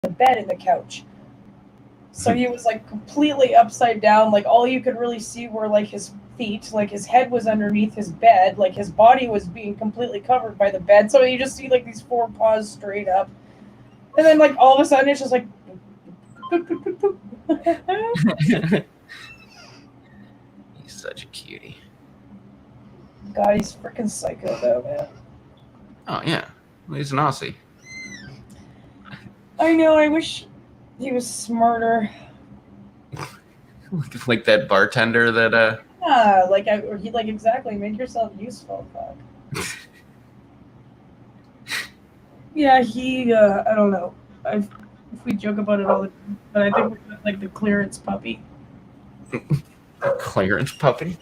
the bed and the couch. So he was like completely upside down. Like all you could really see were like his feet. Like his head was underneath his bed. Like his body was being completely covered by the bed. So you just see like these four paws straight up. And then like all of a sudden it's just like He's such a cutie. God, he's freaking psycho though, man. Oh yeah, he's an Aussie. I know. I wish he was smarter. Like that bartender that Yeah, he like exactly make yourself useful. Fuck. Yeah, he. I don't know. If we joke about it all the time, but I think we're like the clearance puppy. clearance puppy.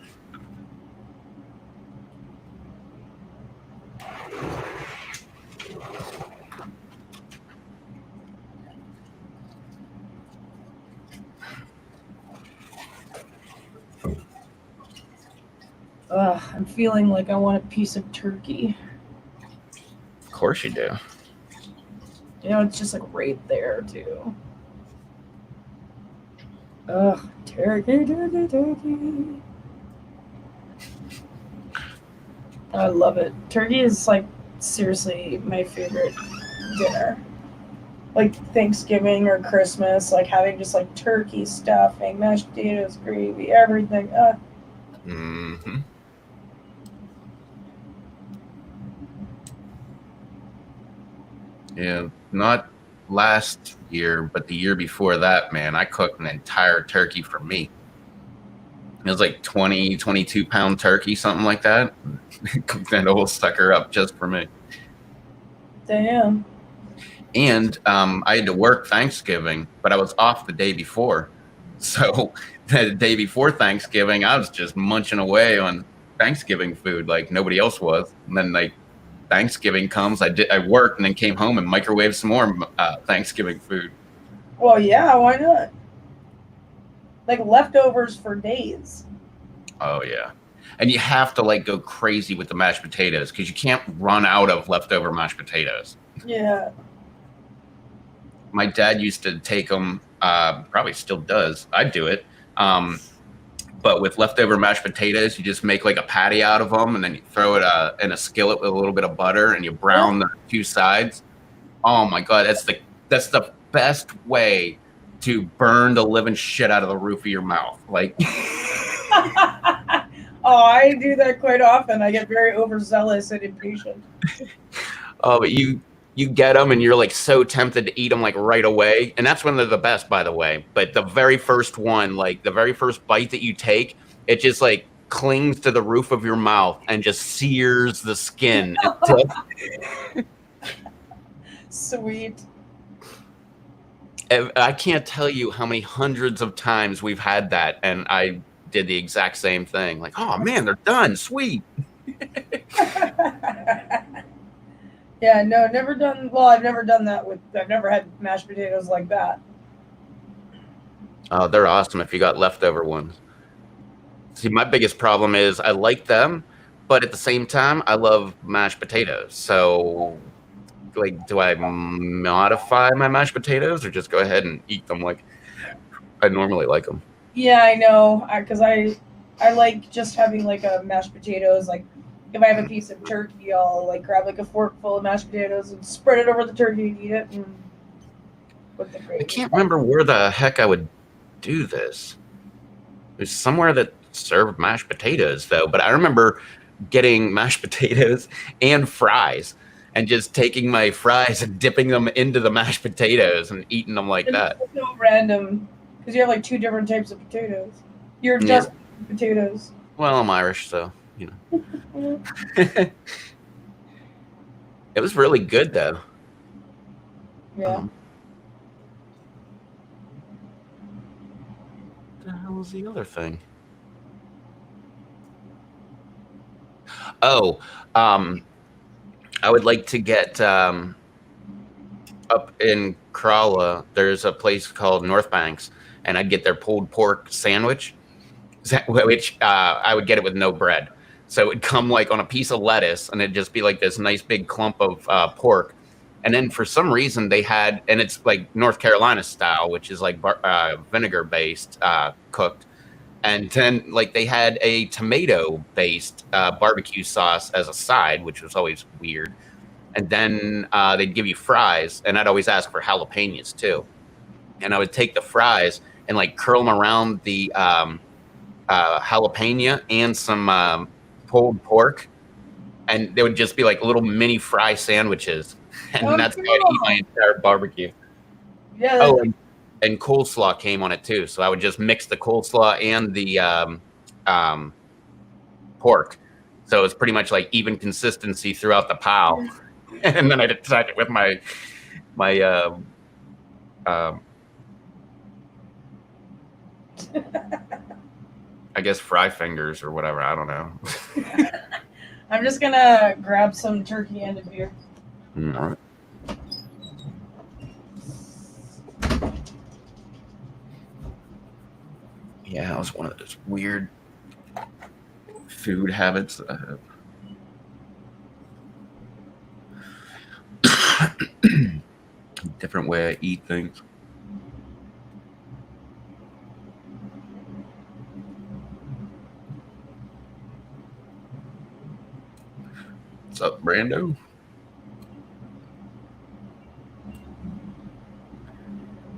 Ugh, I'm feeling like I want a piece of turkey. Of course you do. You know, it's just like right there too. Ugh, turkey. I love it. Turkey is like seriously my favorite dinner. Like Thanksgiving or Christmas, like having just like turkey stuffing, mashed potatoes, gravy, everything. Mm-hmm. Yeah, not last year, but the year before that, man, I cooked an entire turkey for me. It was like 20, 22-pound turkey, something like that. Cooked that whole sucker up just for me. Damn. And I had to work Thanksgiving, but I was off the day before. So the day before Thanksgiving, I was just munching away on Thanksgiving food like nobody else was. And then like Thanksgiving comes, I worked and then came home and microwaved some more Thanksgiving food. Well, yeah, why not? Like leftovers for days. Oh yeah. And you have to like go crazy with the mashed potatoes because you can't run out of leftover mashed potatoes. Yeah. My dad used to take them, probably still does. I do it. But with leftover mashed potatoes, you just make like a patty out of them and then you throw it in a skillet with a little bit of butter and you brown the two sides. Oh my God, that's the best way to burn the living shit out of the roof of your mouth. Like, oh, I do that quite often. I get very overzealous and impatient. oh, but you get them and you're like so tempted to eat them like right away. And that's when they're the best, by the way. But the very first one, like the very first bite that you take, it just like clings to the roof of your mouth and just sears the skin. Sweet. I can't tell you how many hundreds of times we've had that. And I did the exact same thing. Like, oh man, they're done. Sweet. Yeah, no, never done. Well, I've never done that with. I've never had mashed potatoes like that. Oh, they're awesome if you got leftover ones. See, my biggest problem is I like them, but at the same time, I love mashed potatoes. So, like, do I modify my mashed potatoes or just go ahead and eat them like I normally like them? Yeah, I know, because I like just having like a mashed potatoes. Like, if I have a piece of turkey, I'll like grab like a fork full of mashed potatoes and spread it over the turkey and eat it. And with the gravy. I can't remember where the heck I would do this. There's somewhere that served mashed potatoes though, but I remember getting mashed potatoes and fries and just taking my fries and dipping them into the mashed potatoes and eating them like that. It's so random because you have like two different types of potatoes. You're just potatoes. Well, I'm Irish, so you know. It was really good though. Yeah. What the hell was the other thing? Oh, I would like to get up in Corolla. There's a place called North Banks, and I'd get their pulled pork sandwich, which I would get it with no bread. So it would come like on a piece of lettuce, and it'd just be like this nice big clump of pork, And then for some reason they had, and it's like North Carolina style, which is like vinegar based, cooked. And then like they had a tomato based barbecue sauce as a side, which was always weird. And then they'd give you fries, and I'd always ask for jalapenos too. And I would take the fries and like curl them around the jalapeno and some pulled pork, and they would just be like little mini fry sandwiches, and that's how I'd eat my entire barbecue. Yeah. Oh, and coleslaw came on it too, so I would just mix the coleslaw and the pork, so it's pretty much like even consistency throughout the pile. And then I'd attack it with my I guess fry fingers or whatever. I don't know. I'm just gonna grab some turkey and a beer. All right. Yeah, that was one of those weird food habits that I have. Different way I eat things. What's up, Brando?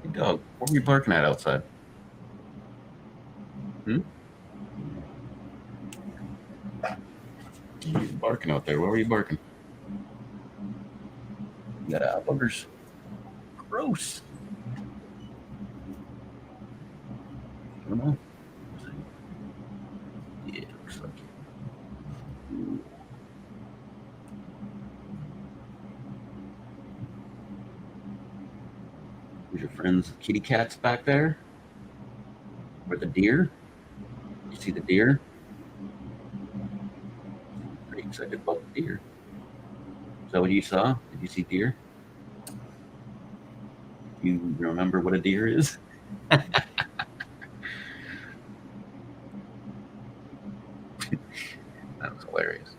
Hey, dog, what were you barking at outside? You were barking out there. What were you barking? You got eye buggers. Gross. I don't know. Yeah, looks like it. There's your friends, kitty cats back there. Or the deer. You see the deer? Pretty excited about the deer. Is that what you saw? Did you see deer? You remember what a deer is? That was hilarious.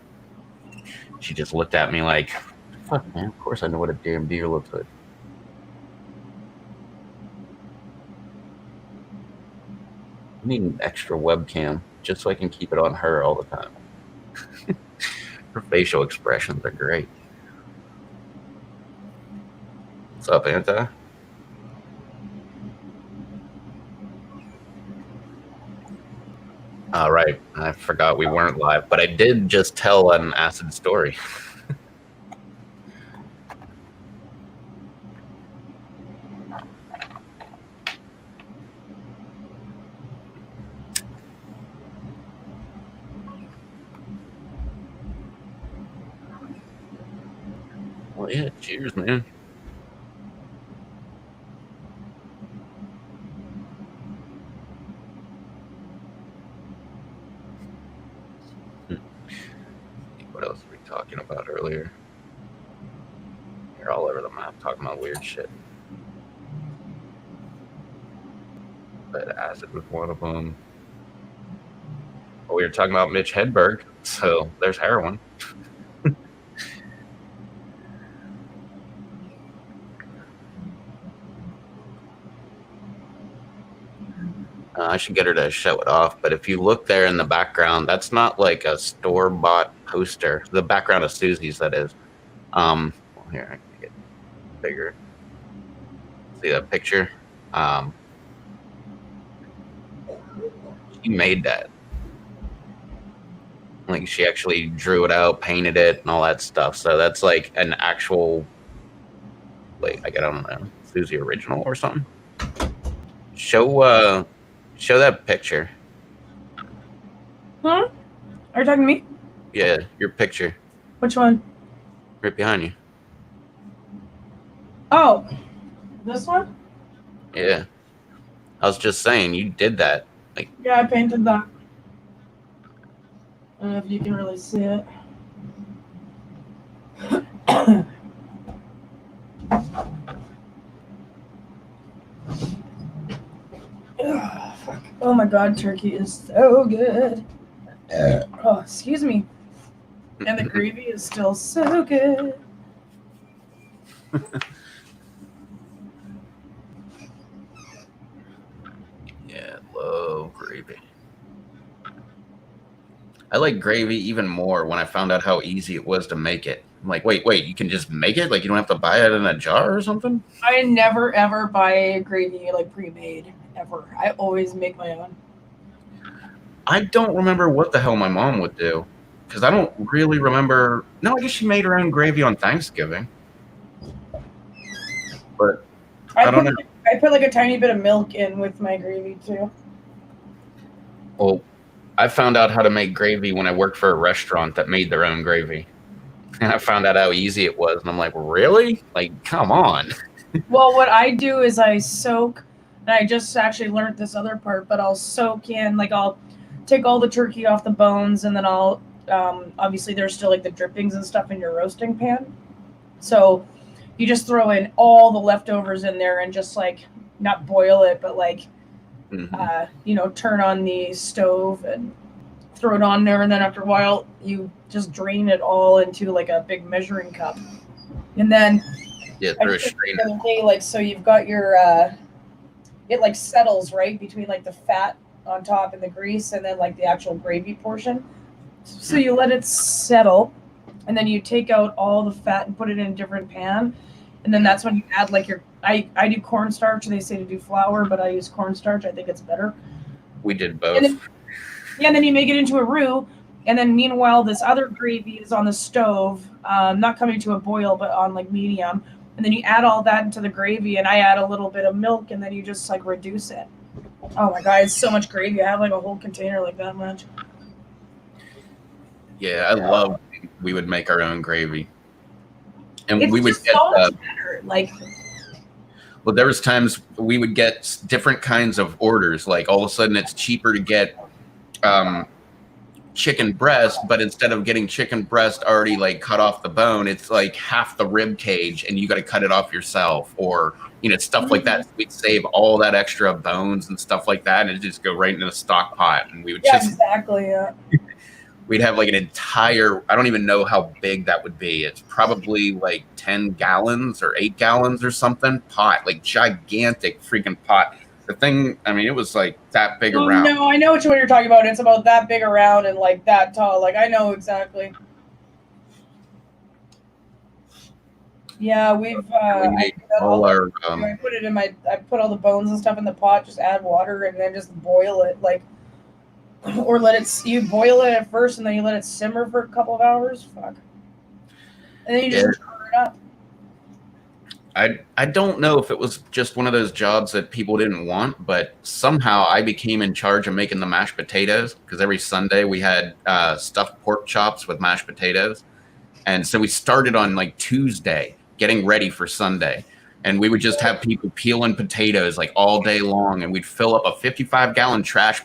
She just looked at me like, fuck, man, of course I know what a damn deer looks like. I need an extra webcam just so I can keep it on her all the time. Her facial expressions are great. What's up, Anti? All right, I forgot we weren't live, but I did just tell an acid story. Well, yeah, cheers, man. What else were we talking about earlier? You're all over the map talking about weird shit. But acid was one of them. Well, we were talking about Mitch Hedberg, so there's heroin. I should get her to show it off, but if you look there in the background, that's not like a store-bought poster. The background of Susie's, that is. Well, here, I can get bigger. See that picture? She made that. Like, she actually drew it out, painted it, and all that stuff. So that's like an actual, like, I don't know, Susie original or something. Show that picture. Huh? Are you talking to me? Yeah, your picture. Which one? Right behind you. Oh, this one? Yeah. I was just saying, you did that. Like, yeah, I painted that. I don't know if you can really see it. Ugh, fuck. Oh my god, turkey is so good. Oh, excuse me. And the gravy is still so good. Yeah, love gravy. I like gravy even more when I found out how easy it was to make it. I'm like, wait, you can just make it? Like, you don't have to buy it in a jar or something? I never ever buy gravy like pre-made ever. I always make my own. I don't remember what the hell my mom would do because I don't really remember. No, I guess she made her own gravy on Thanksgiving. But I don't know. I put like a tiny bit of milk in with my gravy too. Well, I found out how to make gravy when I worked for a restaurant that made their own gravy. And I found out how easy it was. And I'm like, really? Like, come on. Well, what I do is I soak, and I just actually learned this other part, but I'll soak in, like, I'll take all the turkey off the bones, and then I'll, obviously there's still like the drippings and stuff in your roasting pan. So you just throw in all the leftovers in there and just like, not boil it, but like, turn on the stove and throw it on there. And then after a while, you just drain it all into like a big measuring cup. And then through a strainer. Like, so you've got your, it like settles right between like the fat on top and the grease and then like the actual gravy portion. So you let it settle and then you take out all the fat and put it in a different pan. And then that's when you add like your, I do cornstarch. They say to do flour, but I use cornstarch. I think it's better. We did both. And then you make it into a roux. And then meanwhile, this other gravy is on the stove, not coming to a boil, but on like medium. And then you add all that into the gravy, and I add a little bit of milk, and then you just like reduce it. Oh my God, it's so much gravy. I have like a whole container like that much. Yeah, I love we would make our own gravy. And it's we would get so much better. Like, well, there was times we would get different kinds of orders. Like all of a sudden it's cheaper to get chicken breast, but instead of getting chicken breast already like cut off the bone, it's like half the rib cage and you got to cut it off yourself, or stuff like that. So we'd save all that extra bones and stuff like that and it'd just go right into the stock pot, and we would we'd have like an entire, I don't even know how big that would be. It's probably like 10 gallons or 8 gallons or something pot, like gigantic freaking pot. The thing, I mean, it was like that big around. No, I know what you're talking about. It's about that big around and like that tall. Like I know exactly. Yeah, we've. I put it in I put all the bones and stuff in the pot. Just add water and then just boil it, like, or you boil it at first and then you let it simmer for a couple of hours. Fuck. And then you just stir it up. I don't know if it was just one of those jobs that people didn't want, but somehow I became in charge of making the mashed potatoes, because every Sunday we had stuffed pork chops with mashed potatoes. And so we started on like Tuesday getting ready for Sunday. And we would just have people peeling potatoes like all day long. And we'd fill up a 55-gallon trash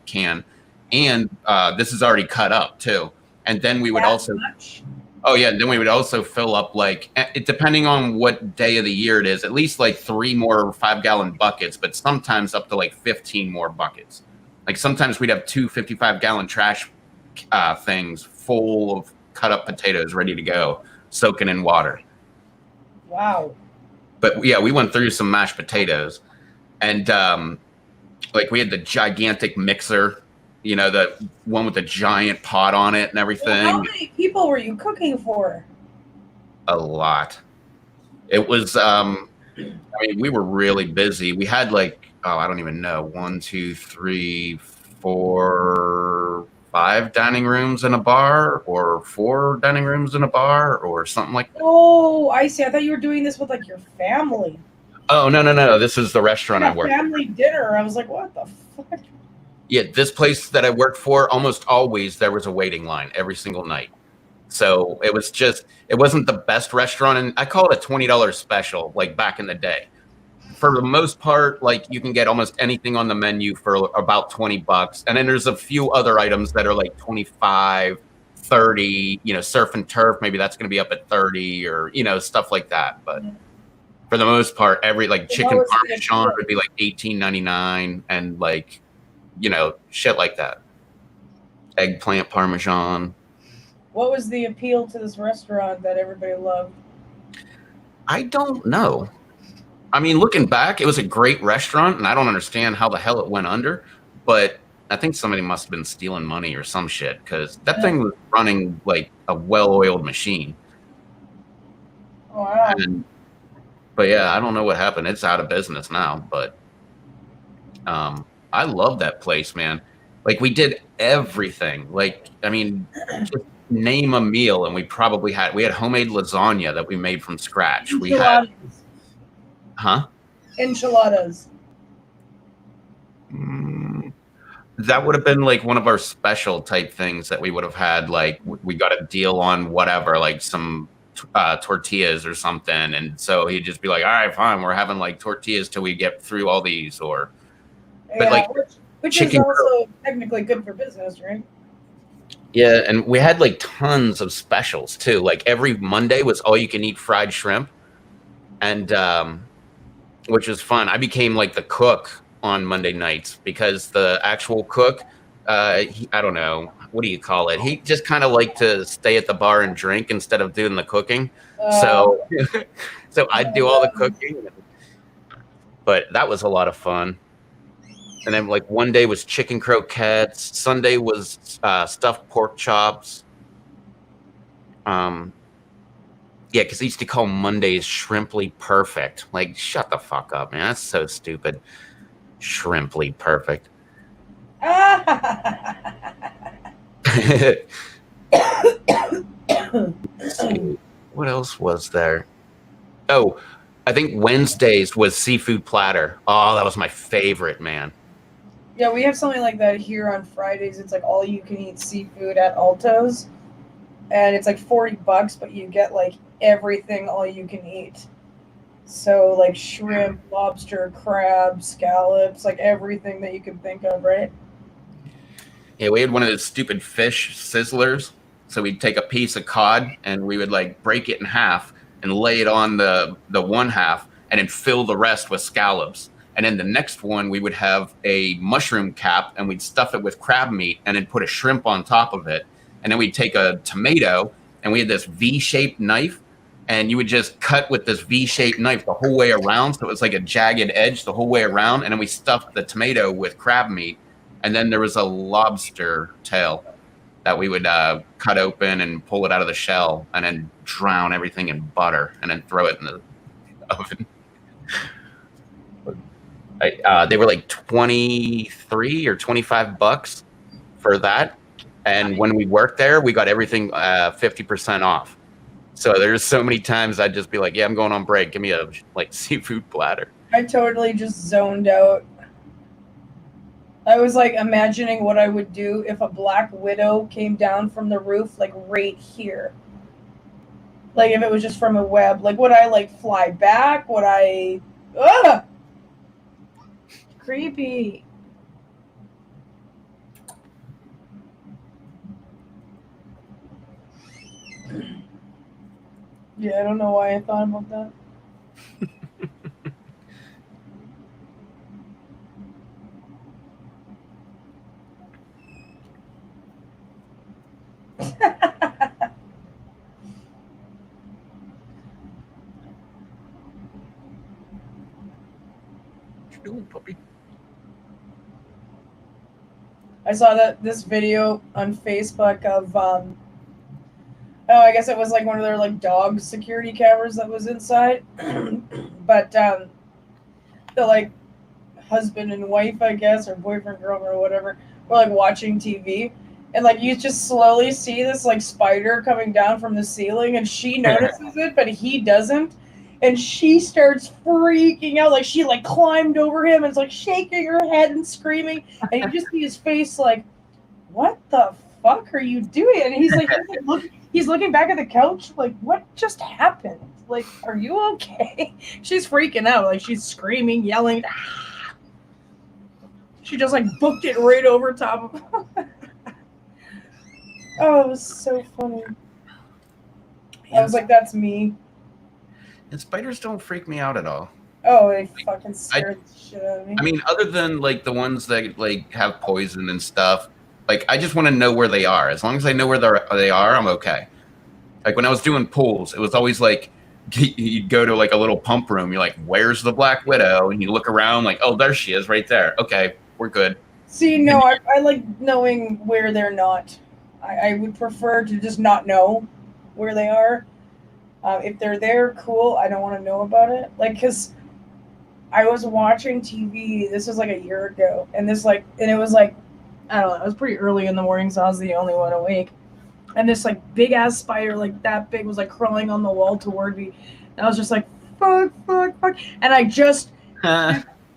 can. And this is already cut up too. And then we would Oh yeah, then we would also fill up like, depending on what day of the year it is, at least like 3 more 5-gallon buckets, but sometimes up to like 15 more buckets. Like sometimes we'd have 2 55-gallon trash things full of cut up potatoes ready to go, soaking in water. Wow. But yeah, we went through some mashed potatoes, and like we had the gigantic mixer. The one with the giant pot on it and everything. Well, how many people were you cooking for? A lot. It was, we were really busy. We had like, I don't even know, 1, 2, 3, 4, 5 dining rooms in a bar, or 4 dining rooms in a bar, or something like that. Oh, I see. I thought you were doing this with like your family. Oh, no. This is the restaurant I worked. Family dinner. I was like, what the fuck? Yeah, this place that I worked for, almost always there was a waiting line every single night. So it wasn't the best restaurant. And I call it a $20 special, like back in the day. For the most part, like you can get almost anything on the menu for about $20. And then there's a few other items that are like 25, 30, surf and turf. Maybe that's going to be up at 30 or, stuff like that. But for the most part, every like chicken parmesan would be like $18.99 and like, shit like that. Eggplant parmesan. What was the appeal to this restaurant that everybody loved? I don't know. I mean, looking back, it was a great restaurant, and I don't understand how the hell it went under. But I think somebody must have been stealing money or some shit, because that thing was running like a well-oiled machine. Wow. But yeah, I don't know what happened. It's out of business now. But I love that place, man. Like, we did everything. Like, I mean, just name a meal, and we had homemade lasagna that we made from scratch. We had, huh? Enchiladas. That would have been like one of our special type things that we would have had. Like, we got a deal on whatever, like some tortillas or something. And so he'd just be like, all right, fine, we're having like tortillas till we get through all these. Or, but like, which is also technically good for business, right? Yeah, and we had like tons of specials too. Like every Monday was all you can eat fried shrimp, and which was fun. I became like the cook on Monday nights because the actual cook, I don't know, what do you call it? He just kind of liked to stay at the bar and drink instead of doing the cooking. So I'd do all the cooking, but that was a lot of fun. And then like one day was chicken croquettes. Sunday was stuffed pork chops. Yeah, because they used to call Mondays Shrimply Perfect. Like, shut the fuck up, man. That's so stupid. Shrimply Perfect. What else was there? Oh, I think Wednesdays was seafood platter. Oh, that was my favorite, man. Yeah, we have something like that here on Fridays. It's like all you can eat seafood at Alto's. And it's like $40, but you get like everything all you can eat. So like shrimp, lobster, crab, scallops, like everything that you can think of, right? Yeah, we had one of those stupid fish sizzlers. So we'd take a piece of cod and we would like break it in half and lay it on the one half and then fill the rest with scallops. And then the next one, we would have a mushroom cap and we'd stuff it with crab meat and then put a shrimp on top of it. And then we'd take a tomato and we had this V-shaped knife and you would just cut with this V-shaped knife the whole way around. So it was like a jagged edge the whole way around. And then we stuffed the tomato with crab meat. And then there was a lobster tail that we would cut open and pull it out of the shell and then drown everything in butter and then throw it in the oven. They were like 23 or $25 for that. And when we worked there, we got everything 50% off. So there's so many times I'd just be like, yeah, I'm going on break. Give me a like seafood platter. I totally just zoned out. I was like imagining what I would do if a black widow came down from the roof, like right here. Like if it was just from a web, like would I like fly back? Would I? Ugh! Creepy. Yeah, I don't know why I thought about that. What you doing, puppy? I saw this video on Facebook of I guess it was like one of their like dog security cameras that was inside. But the like husband and wife, I guess, or boyfriend, girlfriend, or whatever, were like watching TV. And like you just slowly see this like spider coming down from the ceiling and she notices it, but he doesn't. And she starts freaking out. Like she like climbed over him and is like shaking her head and screaming. And you just see his face like, what the fuck are you doing? And he's like he's looking back at the couch like, what just happened? Like, are you okay? She's freaking out. Like she's screaming, yelling. Ah! She just like booked it right over top of him. Oh, it was so funny. I was like, that's me. And spiders don't freak me out at all. Oh, they fucking scared the shit out of me. I mean, other than like the ones that like have poison and stuff, like I just want to know where they are. As long as I know where they are, I'm okay. Like when I was doing pools, it was always like you'd go to like a little pump room. You're like, "Where's the Black Widow?" And you look around, like, "Oh, there she is, right there." Okay, we're good. See, no, I like knowing where they're not. I would prefer to just not know where they are. If they're there, cool. I don't want to know about it. Like, because I was watching TV. This was like a year ago, and it was like, I don't know. It was pretty early in the morning, so I was the only one awake. And this like big ass spider, like that big, was like crawling on the wall toward me. And I was just like, fuck, fuck, fuck. And I just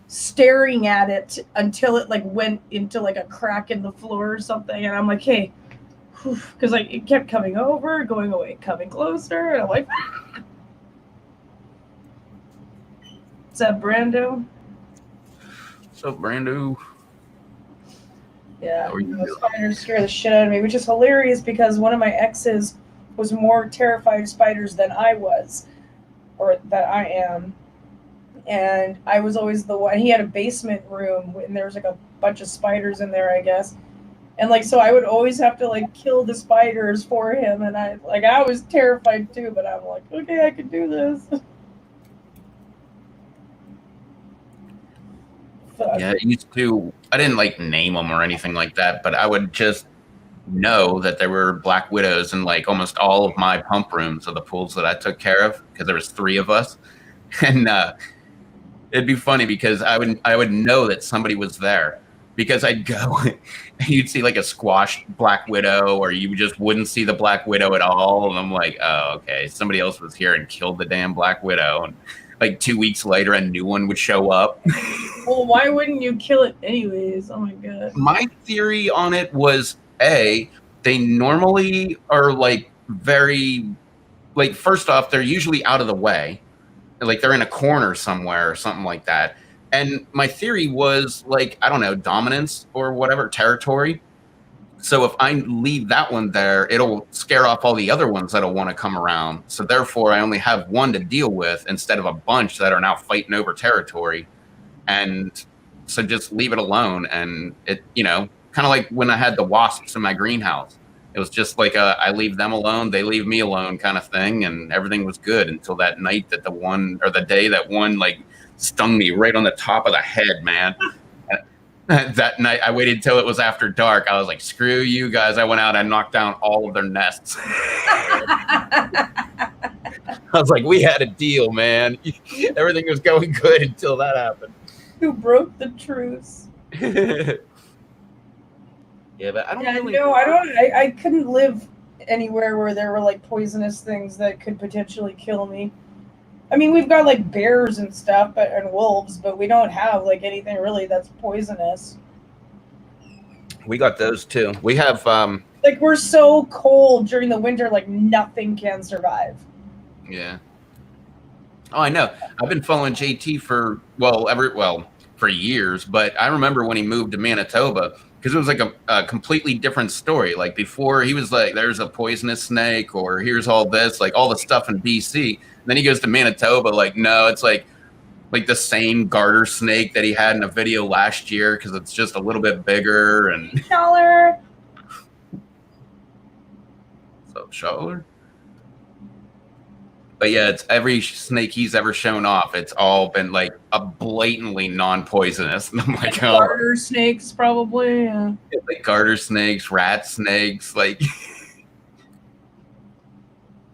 staring at it until it like went into like a crack in the floor or something. And I'm like, hey, because like it kept coming over, going away, coming closer. And I'm like, is that Brando? So, Brando. Yeah, spiders scare the shit out of me, which is hilarious because one of my exes was more terrified of spiders than I was, or that I am. And I was always the one. He had a basement room, and there was like a bunch of spiders in there, I guess. And like, so I would always have to like kill the spiders for him, and I was terrified too. But I'm like, okay, I can do this. Yeah, I didn't like name them or anything like that, but I would just know that there were Black Widows in like almost all of my pump rooms of the pools that I took care of, because there was 3 of us. And it'd be funny because I would know that somebody was there, because I'd go and you'd see like a squashed Black Widow, or you just wouldn't see the Black Widow at all. And I'm like, oh, okay, somebody else was here and killed the damn Black Widow. And like 2 weeks later, a new one would show up. Well, why wouldn't you kill it anyways? Oh my god. My theory on it was, they normally are like very, like, first off, they're usually out of the way. Like they're in a corner somewhere or something like that. And my theory was like, I don't know, dominance or whatever, territory. So if I leave that one there, it'll scare off all the other ones that'll want to come around. So therefore, I only have one to deal with instead of a bunch that are now fighting over territory. And so just leave it alone. And it, kind of like when I had the wasps in my greenhouse. It was just like I leave them alone, they leave me alone kind of thing. And everything was good until that night that the day that one like stung me right on the top of the head, man. That night, I waited till it was after dark. I was like, screw you guys. I went out and knocked down all of their nests. I was like, we had a deal, man. Everything was going good until that happened. Who broke the truce? Yeah, but I don't I couldn't live anywhere where there were like poisonous things that could potentially kill me. I mean, we've got like bears and stuff, and wolves, but we don't have like anything really that's poisonous. We got those too. We have like, we're so cold during the winter, like nothing can survive. Yeah. Oh, I know. I've been following JT for years, but I remember when he moved to Manitoba, because it was like a completely different story. Like before, he was like, there's a poisonous snake, or here's all this, like all the stuff in BC. And then he goes to Manitoba, like, no, it's like the same garter snake that he had in a video last year, because it's just a little bit bigger and Schaller. So Schaller. But yeah, it's every snake he's ever shown off. It's all been like a blatantly non-poisonous. And I'm like, oh, garter snakes, probably. Yeah. Like garter snakes, rat snakes, like.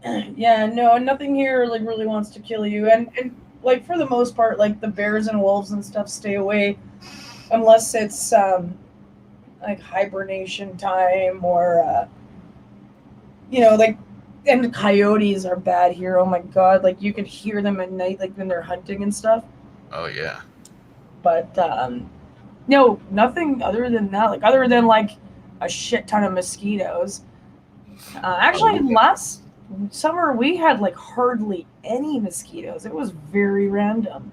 Yeah, no, nothing here like really wants to kill you, and like for the most part, like the bears and wolves and stuff stay away, unless it's like hibernation time, or like. And the coyotes are bad here. Oh my god! Like you could hear them at night, like when they're hunting and stuff. Oh yeah. But no, nothing other than that. Like other than like a shit ton of mosquitoes. Actually, last summer we had like hardly any mosquitoes. It was very random.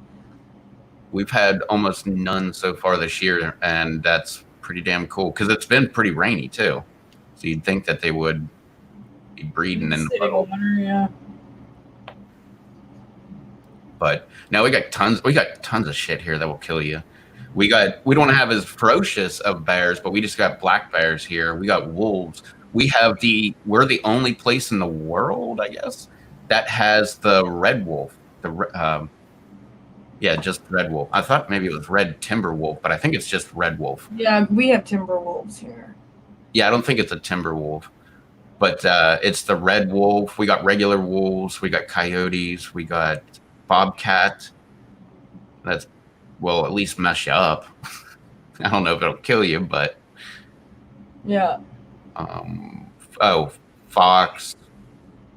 We've had almost none so far this year, and that's pretty damn cool because it's been pretty rainy too. So you'd think that they would be breeding in the puddle. Yeah. But now we got tons of shit here that will kill you. We don't have as ferocious of bears, but we just got black bears here. We got wolves. We're the only place in the world, I guess, that has the red wolf. Yeah, just red wolf. I thought maybe it was red timber wolf, but I think it's just red wolf. Yeah, we have timber wolves here. Yeah, I don't think it's a timber wolf, but it's the red wolf. We got regular wolves. We got coyotes. We got bobcat. That's will at least mess you up. I don't know if it'll kill you, but Yeah. Fox.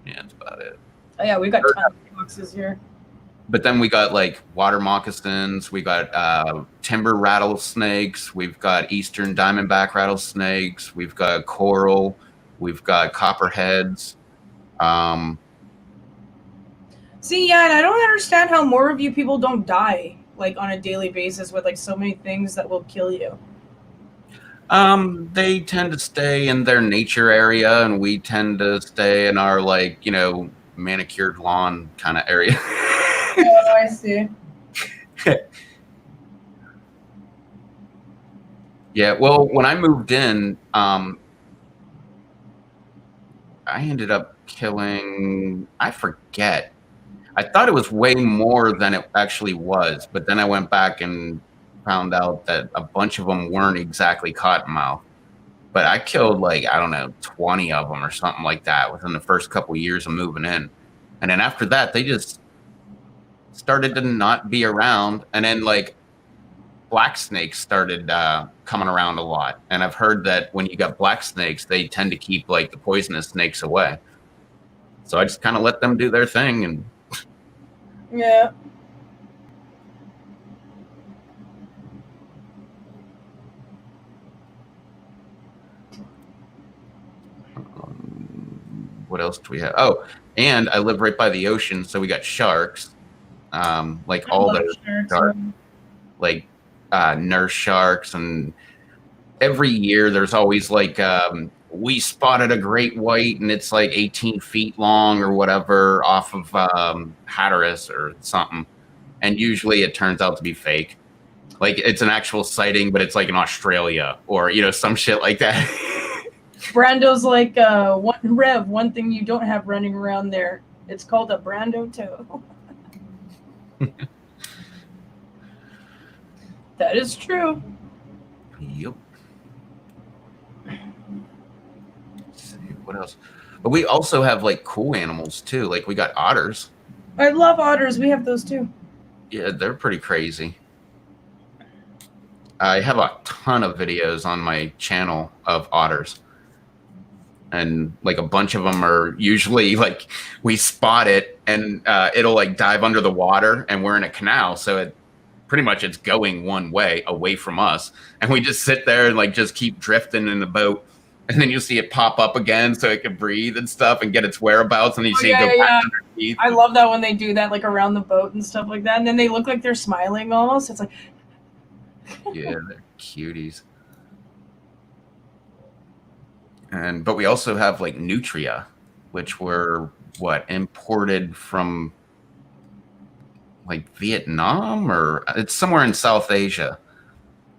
Yeah, that's about it. Oh, yeah, we got tons of foxes here. But then we got like water moccasins. We got timber rattlesnakes. We've got eastern diamondback rattlesnakes. We've got coral. We've got copperheads. See, yeah, and I don't understand how more of you people don't die like on a daily basis with like so many things that will kill you. They tend to stay in their nature area, and we tend to stay in our like manicured lawn kind of area. Oh, I see. Yeah, well, when I moved in, I ended up killing, I forget. I thought it was way more than it actually was, but then I went back and found out that a bunch of them weren't exactly cottonmouth. But I killed like, I don't know, 20 of them or something like that within the first couple of years of moving in. And then after that, they just started to not be around. And then like black snakes started coming around a lot. And I've heard that when you got black snakes, they tend to keep like the poisonous snakes away. So I just kind of let them do their thing. And Yeah. What else do we have? Oh, and I live right by the ocean, so we got sharks. Like I all love those sharks. sharks, like nurse sharks, and every year there's always like we spotted a great white, and it's like 18 feet long or whatever off of Hatteras or something, and usually it turns out to be fake. Like it's an actual sighting, but it's like in Australia or some shit like that. Brando's like one thing you don't have running around there. It's called a Brando toe. That is true. Yep. Let's see what else. But we also have like cool animals too. Like we got otters. I love otters. We have those too. Yeah, they're pretty crazy. I have a ton of videos on my channel of otters. And like a bunch of them are usually like we spot it and it'll like dive under the water, and we're in a canal, so it pretty much it's going one way away from us, and we just sit there and like just keep drifting in the boat, and then you'll see it pop up again so it can breathe and stuff and get its whereabouts, and then you see it go back underneath. I love that when they do that like around the boat and stuff like that, and then they look like they're smiling almost. It's like yeah, they're cuties. But we also have like nutria, which were imported from like Vietnam, or it's somewhere in South Asia.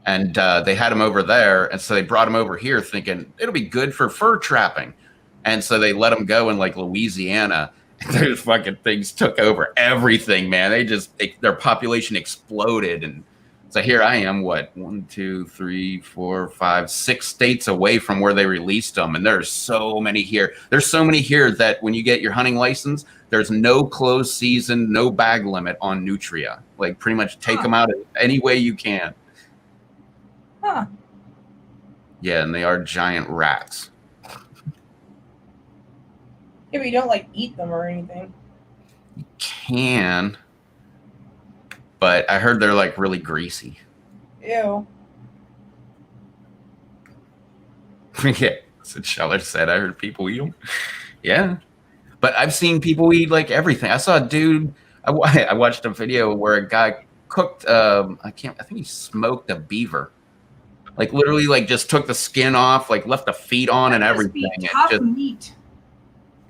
And they had them over there, and so they brought them over here thinking it'll be good for fur trapping. And so they let them go in like Louisiana. And those fucking things took over everything, man. Their population exploded. And so here I am, 1, 2, 3, 4, 5, 6 states away from where they released them. And there's so many here. There's so many here that when you get your hunting license, there's no closed season, no bag limit on nutria. Like pretty much take them out any way you can. huh. Yeah, and they are giant rats. Yeah, but you don't like eat them or anything. You can, but I heard they're like really greasy. Ew. Yeah, that's what Scheller said. I heard people eat them. Yeah, but I've seen people eat like everything. I saw a dude. I watched a video where a guy cooked. I think he smoked a beaver. Like literally, like just took the skin off, like left the feet on and everything. Tough meat.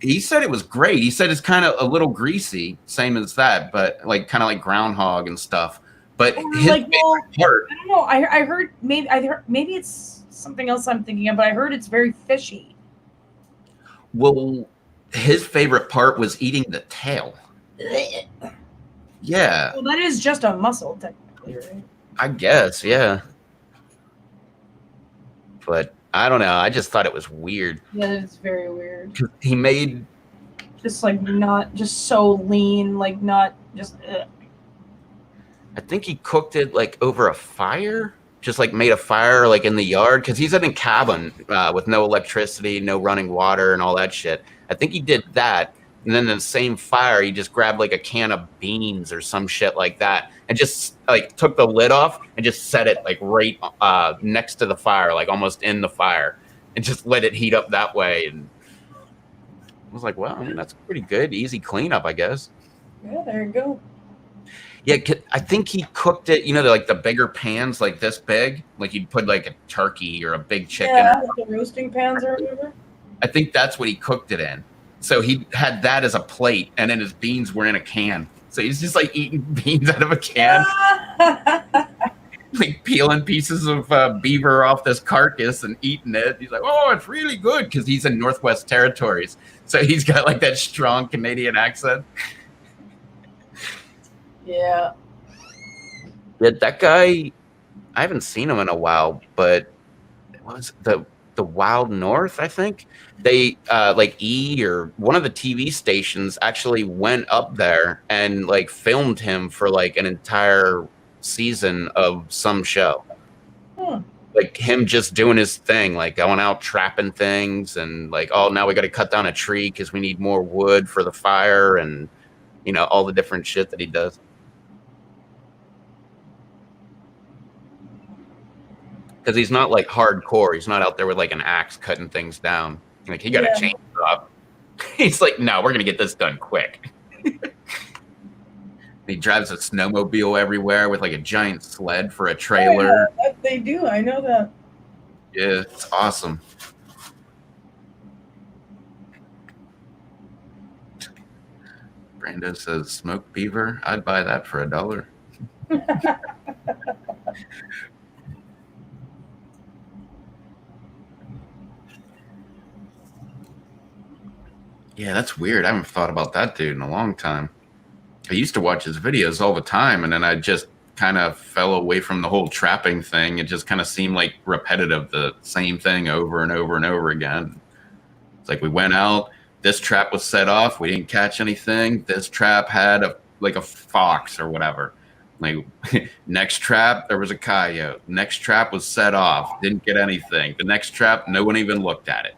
He said it was great. He said it's kind of a little greasy, same as that, but like kind of like groundhog and stuff. But his like, well, part, I don't know. I heard maybe it's something else I'm thinking of, but I heard it's very fishy. well, his favorite part was eating the tail. Yeah, Well, that is just a muscle, technically, right? I guess, yeah. But I don't know. I just thought it was weird. Yeah, it's very weird. He made Just like not just so lean, like not just. I think he cooked it like over a fire, just like made a fire like in the yard because he's in a cabin with no electricity, no running water, and all that shit. I think he did that, and then in the same fire, he just grabbed like a can of beans or some shit like that, and just like took the lid off and just set it like right next to the fire, like almost in the fire, and just let it heat up that way. And I was like, well, I mean, that's pretty good, easy cleanup, I guess. Yeah, there you go. Yeah, I think he cooked it. You know, like the bigger pans, like this big, like you'd put like a turkey or a big chicken. Yeah, like the roasting pans or whatever. I think that's what he cooked it in. So he had that as a plate, and then his beans were in a can. So he's just like eating beans out of a can, like peeling pieces of beaver off this carcass and eating it. He's like, "Oh, it's really good," because he's in Northwest Territories, so he's got like that strong Canadian accent. Yeah. Yeah, that guy, I haven't seen him in a while, but it was the Wild North, I think. They like E or one of the TV stations actually went up there and like filmed him for like an entire season of some show. Like him just doing his thing, like going out trapping things and like, oh, now we got to cut down a tree because we need more wood for the fire and, you know, all the different shit that he does. Because he's not like hardcore. He's not out there with like an axe cutting things down. Like he got a chainsaw. He's like, no, we're gonna get this done quick. He drives a snowmobile everywhere with like a giant sled for a trailer. Oh, yeah, they do. I know that. Yeah, it's awesome. Brando says smoked beaver. I'd buy that for $1. Yeah, that's weird. I haven't thought about that dude in a long time. I used to watch his videos all the time, and then I just kind of fell away from the whole trapping thing. It just kind of seemed like repetitive, the same thing over and over and over again. It's like we went out, this trap was set off, we didn't catch anything. This trap had a fox or whatever. Like next trap, there was a coyote. Next trap was set off, didn't get anything. The next trap, no one even looked at it.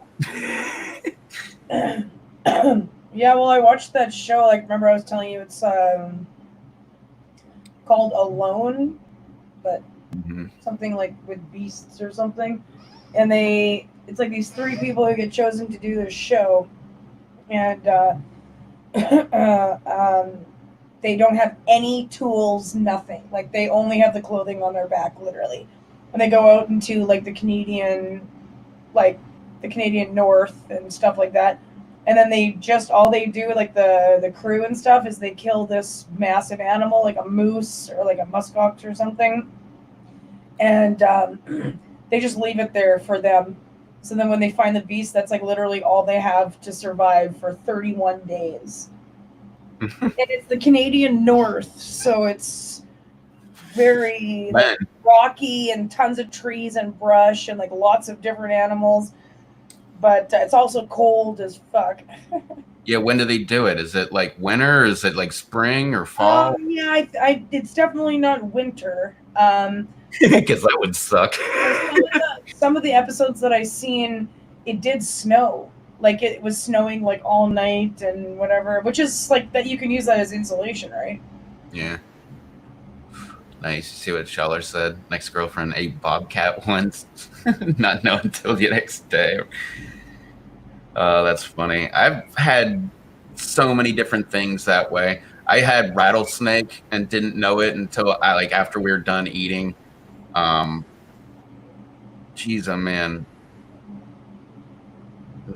Yeah, well, I watched that show. Like, remember I was telling you it's called Alone, but something like with beasts or something. And it's like these 3 people who get chosen to do this show, and they don't have any tools, nothing. Like, they only have the clothing on their back, literally. And they go out into like the Canadian North and stuff like that. And then all they do, like the crew and stuff, is they kill this massive animal, like a moose or like a muskox or something. And they just leave it there for them. So then when they find the beast, that's like literally all they have to survive for 31 days. And it's the Canadian North, so it's very like, rocky and tons of trees and brush and like lots of different animals. But it's also cold as fuck. Yeah, when do they do it? Is it like winter? Is it like spring or fall? Yeah, it's definitely not winter. Because that would suck. Some of the episodes that I seen, it did snow. Like it was snowing like all night and whatever, which is like that you can use that as insulation, right? Yeah. Nice. See what Schaller said? Next girlfriend ate bobcat once, not know until the next day. That's funny. I've had so many different things that way. I had rattlesnake and didn't know it until after we were done eating. Geez, oh man.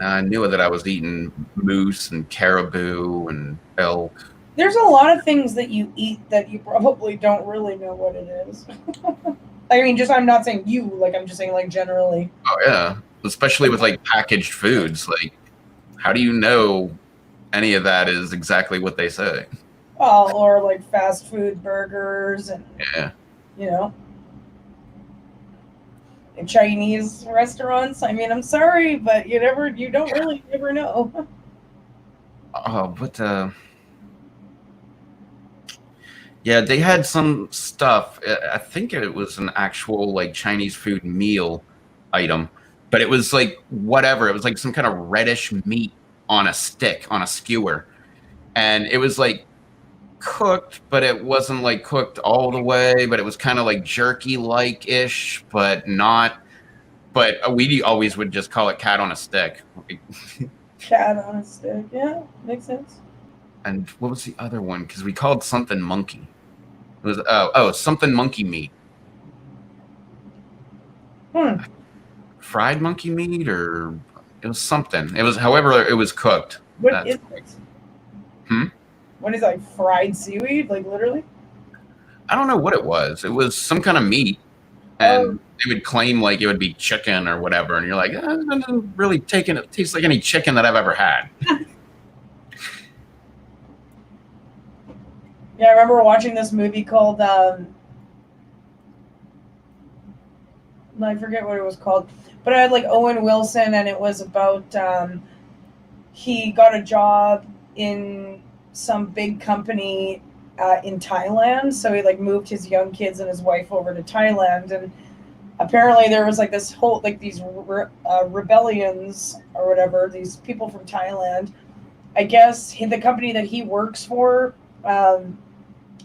I knew that I was eating moose and caribou and elk. There's a lot of things that you eat that you probably don't really know what it is. I mean, I'm not saying you, like, I'm just saying, like, generally. Oh, yeah. Especially with, like, packaged foods. Like, how do you know any of that is exactly what they say. Well, or like fast food burgers and Yeah. you know, in Chinese restaurants. I mean, I'm sorry, but you don't really ever know. Oh, but yeah, they had some stuff. I think it was an actual like Chinese food meal item, but it was like whatever. It was like some kind of reddish meat on a stick on a skewer, and it was like cooked, but it wasn't like cooked all the way. But it was kind of like jerky like ish, but not. But we always would just call it cat on a stick. Cat on a stick. Yeah, makes sense. And what was the other one? Because we called something monkey. It was something monkey meat. Fried monkey meat, or it was something. It was however it was cooked. What is it? Hmm? What is it, like fried seaweed? Like literally? I don't know what it was. It was some kind of meat, and they would claim like it would be chicken or whatever, and you're like, it doesn't really taste like any chicken that I've ever had. Yeah, I remember watching this movie called I forget what it was called, but it had like Owen Wilson, and it was about he got a job in some big company in Thailand, so he like moved his young kids and his wife over to Thailand, and apparently there was like this whole like these rebellions or whatever, these people from Thailand. I guess the company that he works for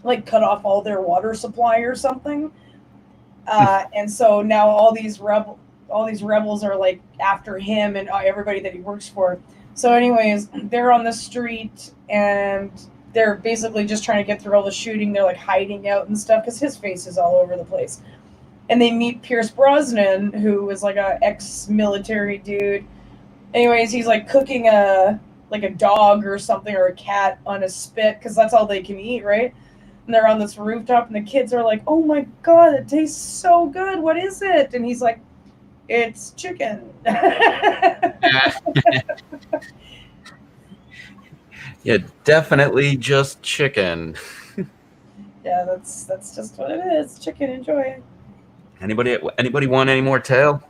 like cut off all their water supply or something. And so now all these rebels are like after him and everybody that he works for. So anyways, they're on the street and they're basically just trying to get through all the shooting. They're like hiding out and stuff because his face is all over the place. And they meet Pierce Brosnan, who is like a ex-military dude. Anyways, he's like cooking a dog or something or a cat on a spit because that's all they can eat, right? And they're on this rooftop, and the kids are like, "Oh my god, it tastes so good! What is it?" And he's like, "It's chicken." Yeah, definitely just chicken. Yeah, that's just what it is. Chicken, enjoy it. Anybody want any more tail?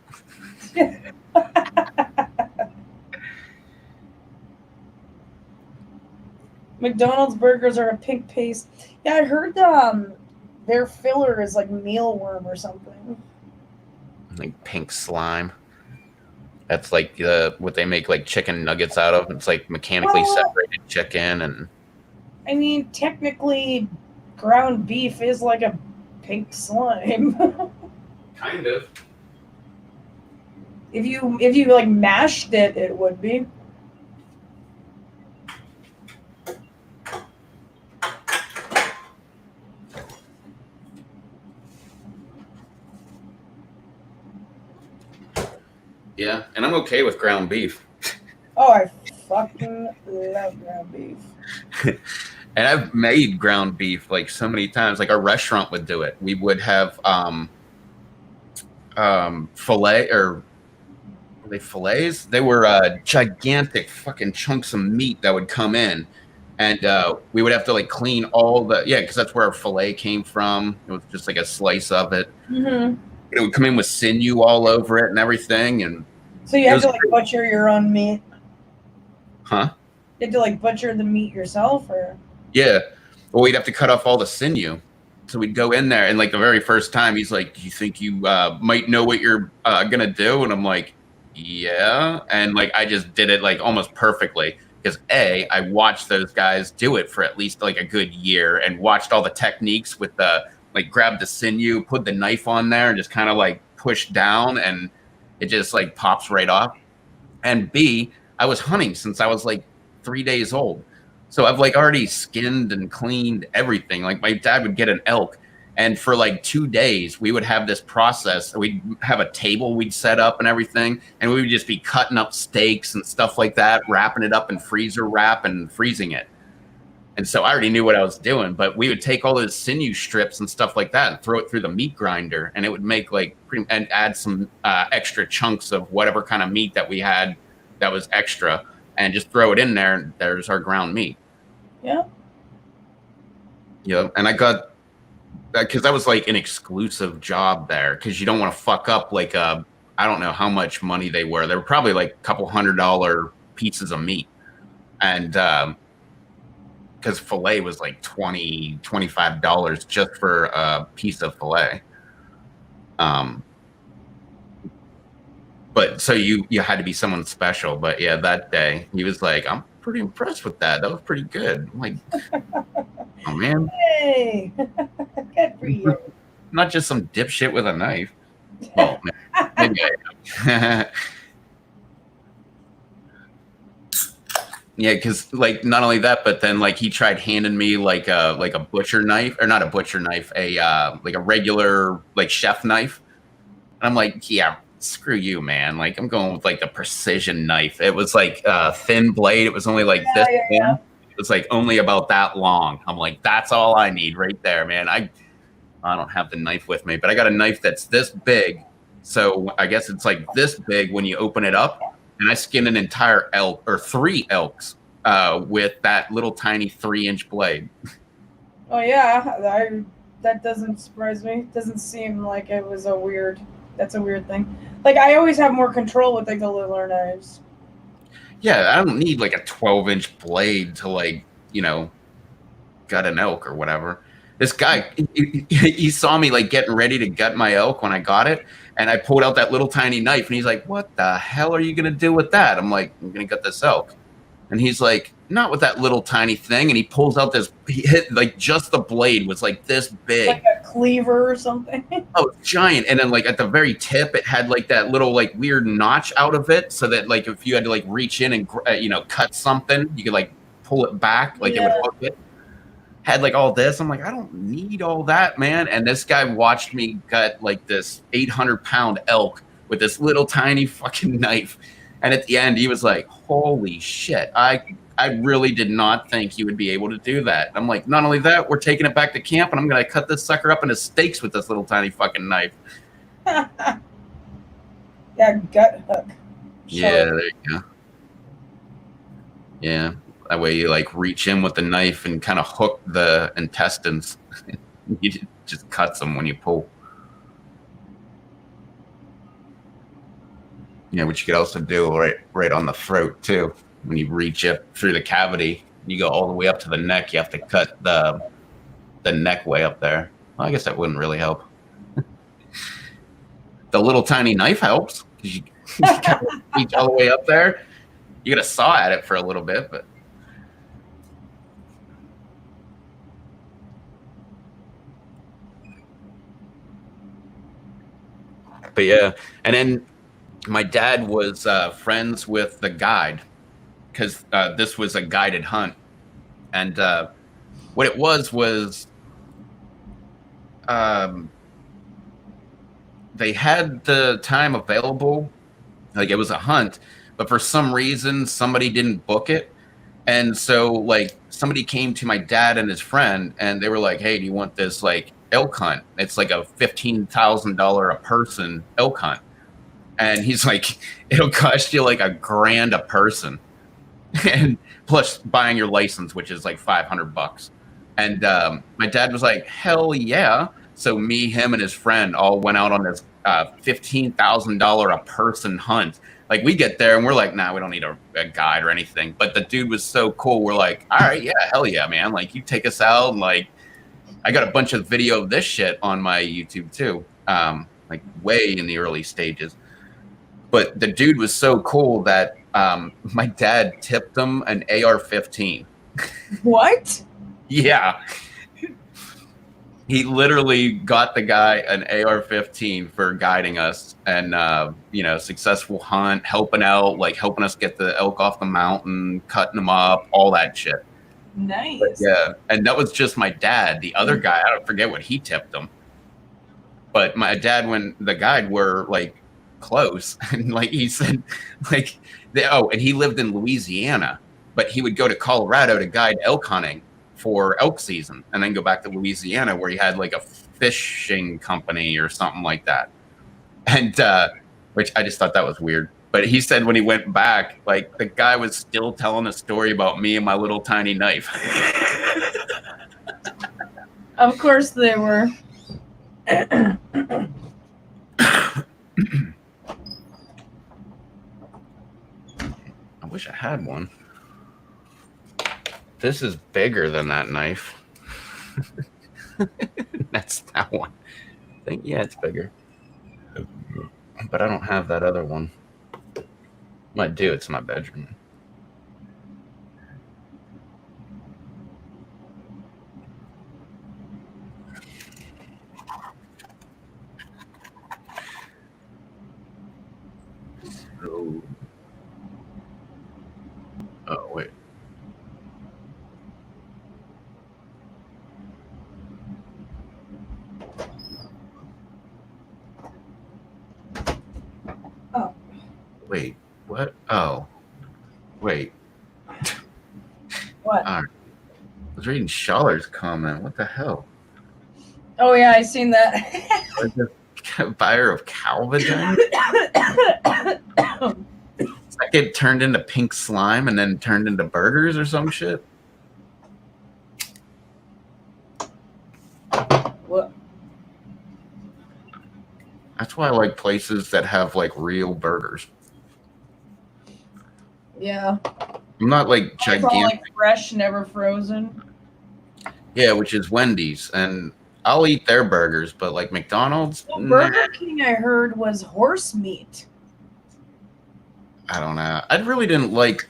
McDonald's burgers are a pink paste. Yeah, I heard their filler is like mealworm or something. Like pink slime. That's like what they make like chicken nuggets out of. It's like mechanically separated chicken, and I mean, technically, ground beef is like a pink slime. kind of. If you like mashed it, it would be. Yeah, and I'm okay with ground beef. Oh, I fucking love ground beef. And I've made ground beef like so many times. Like our restaurant would do it. We would have fillet, or were they fillets? They were gigantic fucking chunks of meat that would come in, and we would have to like clean all because that's where our fillet came from. It was just like a slice of it. Mm-hmm. It would come in with sinew all over it and everything, and so you had to like butcher your own meat. Huh? You had to like butcher the meat yourself, or? Yeah. Well, we'd have to cut off all the sinew. So we'd go in there, and like the very first time, he's like, "Do you think you might know what you're gonna do?" And I'm like, "Yeah." And like I just did it like almost perfectly because I watched those guys do it for at least like a good year and watched all the techniques with the like grab the sinew, put the knife on there, and just kind of like push down, and it just like pops right off. And B, I was hunting since I was like 3 days old. So I've like already skinned and cleaned everything. Like my dad would get an elk, and for like 2 days we would have this process. We'd have a table we'd set up and everything, and we would just be cutting up steaks and stuff like that, wrapping it up in freezer wrap and freezing it. And so I already knew what I was doing, but we would take all those sinew strips and stuff like that and throw it through the meat grinder, and it would make like and add some extra chunks of whatever kind of meat that we had that was extra. and just throw it in there, and there's our ground meat. Yeah. Yeah, and I got because that was like an exclusive job there because you don't want to fuck up like I don't know how much money they were. They were probably like a couple $100 pieces of meat, and because filet was like $25 just for a piece of filet. But so you had to be someone special. But yeah, that day he was like, I'm pretty impressed with that. That was pretty good. I'm like, oh man, Hey, good for you. not just some dipshit with a knife. Well, maybe I am. Yeah, because like not only that, but then like he tried handing me like a butcher knife, or not a butcher knife, a like a regular like chef knife. And I'm like, yeah, screw you, man. Like I'm going with like a precision knife. It was like a thin blade. It was only like this thin. Yeah. It was like only about that long. I'm like, that's all I need right there, man. I don't have the knife with me, but I got a knife that's this big. So I guess it's like this big when you open it up. And I skinned an entire elk or 3 elks with that little tiny 3-inch blade. Oh yeah, that doesn't surprise me. Doesn't seem like it was that's a weird thing. Like I always have more control with like the littler knives. Yeah, I don't need like a 12-inch blade to like, gut an elk or whatever. This guy, he saw me like getting ready to gut my elk when I got it. And I pulled out that little tiny knife and he's like, what the hell are you going to do with that? I'm like, I'm going to gut this elk. And he's like, not with that little tiny thing. And he pulls out he hit like just the blade was like this big. Like a cleaver or something. Oh, it's giant. And then like at the very tip, it had like that little like weird notch out of it. So that like if you had to like reach in and, cut something, you could like pull it back. Like it would hook it. Had like all this. I'm like, I don't need all that, man. And this guy watched me gut like this 800-pound elk with this little tiny fucking knife. And at the end, he was like, holy shit. I really did not think you would be able to do that. I'm like, not only that, we're taking it back to camp and I'm going to cut this sucker up into steaks with this little tiny fucking knife. Yeah, gut hook. Yeah, there you go. Yeah. That way you like reach in with the knife and kind of hook the intestines. You just cuts them when you pull. Yeah, which you could also do right on the throat too. When you reach up through the cavity, you go all the way up to the neck. You have to cut the neck way up there. Well, I guess that wouldn't really help. The little tiny knife helps because you reach all the way up there. You got to saw at it for a little bit, but. But yeah, and then my dad was friends with the guide because this was a guided hunt, and what it was they had the time available, like it was a hunt, but for some reason somebody didn't book it, and so like somebody came to my dad and his friend, and they were like, "Hey, do you want this like?" elk hunt. It's like a $15,000 a person elk hunt. And he's like, it'll cost you like $1,000 a person. And plus buying your license, which is like $500. And my dad was like, hell yeah. So me, him, and his friend all went out on this $15,000 a person hunt. Like we get there and we're like, nah, we don't need a guide or anything. But the dude was so cool. We're like, all right, yeah, hell yeah, man. Like you take us out and like, I got a bunch of video of this shit on my YouTube too, like way in the early stages. But the dude was so cool that my dad tipped him an AR-15. What? Yeah. He literally got the guy an AR-15 for guiding us and, successful hunt, helping out, like helping us get the elk off the mountain, cutting them up, all that shit. Nice. But yeah, and that was just my dad. The other guy, I don't forget what he tipped him. But my dad, when the guide were like close, and like he said, like, and he lived in Louisiana, but he would go to Colorado to guide elk hunting for elk season, and then go back to Louisiana where he had like a fishing company or something like that. And which I just thought that was weird. But he said when he went back, like the guy was still telling a story about me and my little tiny knife. Of course they were. I wish I had one. This is bigger than that knife. That's that one. I think, yeah, it's bigger. But I don't have that other one. Might do. It's in my bedroom. So, oh, wait. Oh. Wait, what? Oh. Wait. What? I was reading Schaller's comment. What the hell? Oh yeah, I seen that. Buyer of cow vagina? Second turned into pink slime and then turned into burgers or some shit? What? That's why I like places that have like real burgers. Yeah. I'm not like It's all gigantic. like fresh, never frozen. Yeah, which is Wendy's, and I'll eat their burgers, but like McDonald's, Well, nah, Burger King, I heard, was horse meat. I don't know. I really didn't like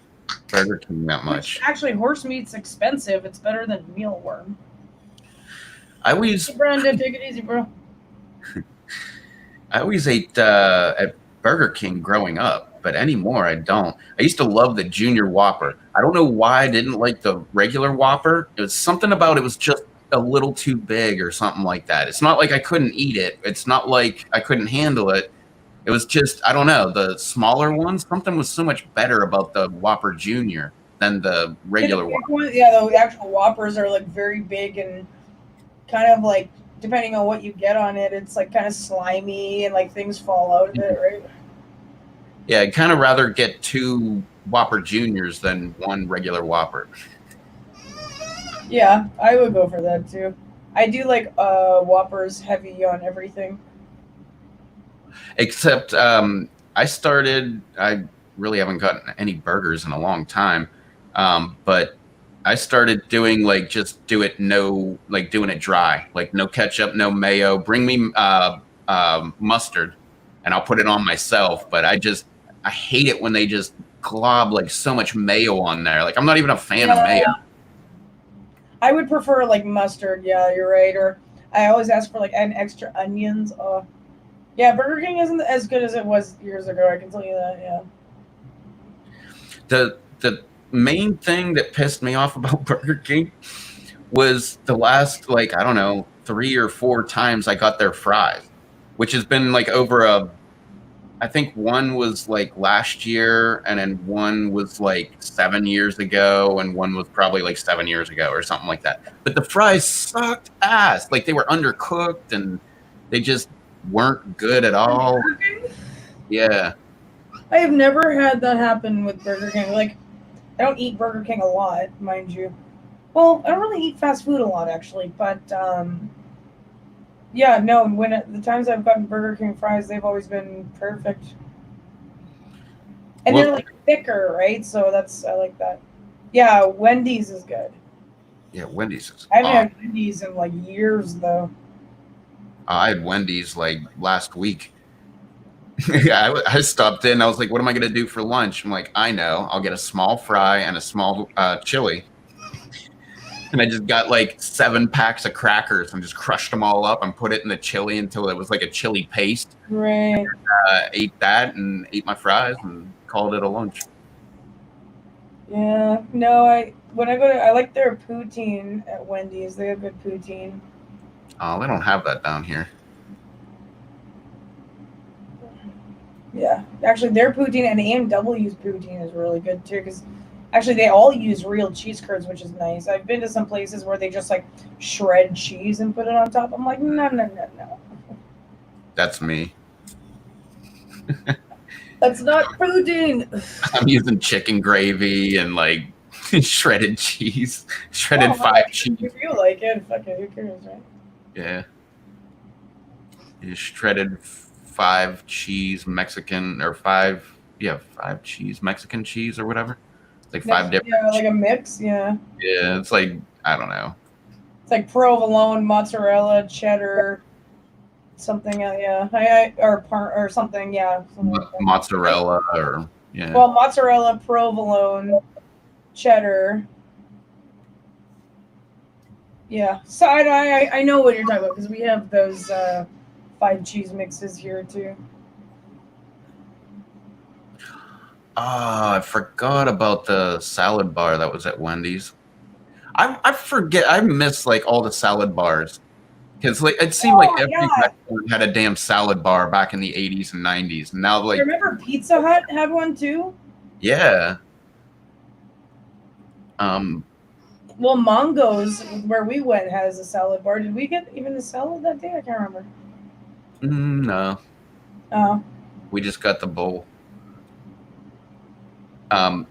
Burger King that much. Actually, horse meat's expensive. It's better than mealworm. I always Hey, Brenda, take it easy, bro. ate at Burger King growing up, but anymore I don't. I used to love the Junior Whopper. I don't know why I didn't like the regular Whopper. It was something about it was just a little too big or something like that. It's not like I couldn't eat it. It's not like I couldn't handle it. It was just, I don't know, the smaller ones, something was so much better about the Whopper Junior than the regular Whopper. Yeah, the actual Whoppers are like very big and kind of like, depending on what you get on it, it's like kind of slimy and like things fall out of it, right? Yeah, I'd kind of rather get 2 Whopper Juniors than 1 regular Whopper. Yeah, I would go for that too. I do like Whoppers heavy on everything. Except I really haven't gotten any burgers in a long time. But I started doing like doing it dry, like no ketchup, no mayo. Bring me mustard, and I'll put it on myself. But I hate it when they just glob like so much mayo on there. Like I'm not even a fan of mayo. I would prefer like mustard. Yeah, you're right. Or I always ask for like an extra onions. Yeah, Burger King isn't as good as it was years ago. I can tell you that. Yeah. The main thing that pissed me off about Burger King was the last, like, I don't know, 3 or 4 times I got their fries, which has been like I think one was like last year, and then one was like 7 years ago, and one was probably like 7 years ago or something like that. But the fries sucked ass. Like they were undercooked and they just weren't good at all. Yeah. I have never had that happen with Burger King. Like, I don't eat Burger King a lot, mind you. Well, I don't really eat fast food a lot, actually. But, yeah, no, the times I've gotten Burger King fries, they've always been perfect. And they're, like, thicker, right? So I like that. Yeah, Wendy's is good. Yeah, Wendy's is I haven't had Wendy's in, like, years, though. I had Wendy's, like, last week. Yeah, I stopped in. I was like, what am I going to do for lunch? I'm like, I know. I'll get a small fry and a small chili. And I just got like 7 packs of crackers and just crushed them all up and put it in the chili until it was like a chili paste. Right. Ate that and ate my fries and called it a lunch. Yeah. No, I like their poutine at Wendy's. They have good poutine. Oh, they don't have that down here. Yeah, actually, their poutine and A&W's poutine is really good too. Because actually, they all use real cheese curds, which is nice. I've been to some places where they just like shred cheese and put it on top. I'm like, no. That's me. That's not protein. I'm using chicken gravy and like shredded cheese, shredded Well, five cheese. if you like it, fuck it, who cares, right? Yeah. Shredded five cheese Mexican or five cheese Mexican cheese or whatever. It's like five different. Yeah, like a mix. Yeah. Yeah, it's like I don't know. It's like provolone, mozzarella, cheddar, something. Yeah, or something. Yeah. Something like that. Mozzarella or yeah. Well, mozzarella, provolone, cheddar. Yeah. So I know what you're talking about because we have those 5 cheese mixes here too. I forgot about the salad bar that was at Wendy's. I forget. I miss like all the salad bars because like it seemed like every restaurant had a damn salad bar back in the 80s and 90s. And now like remember Pizza Hut had one too? Yeah. Well, Mongo's, where we went, has a salad bar. Did we get even a salad that day? I can't remember. No. Oh. We just got the bowl. One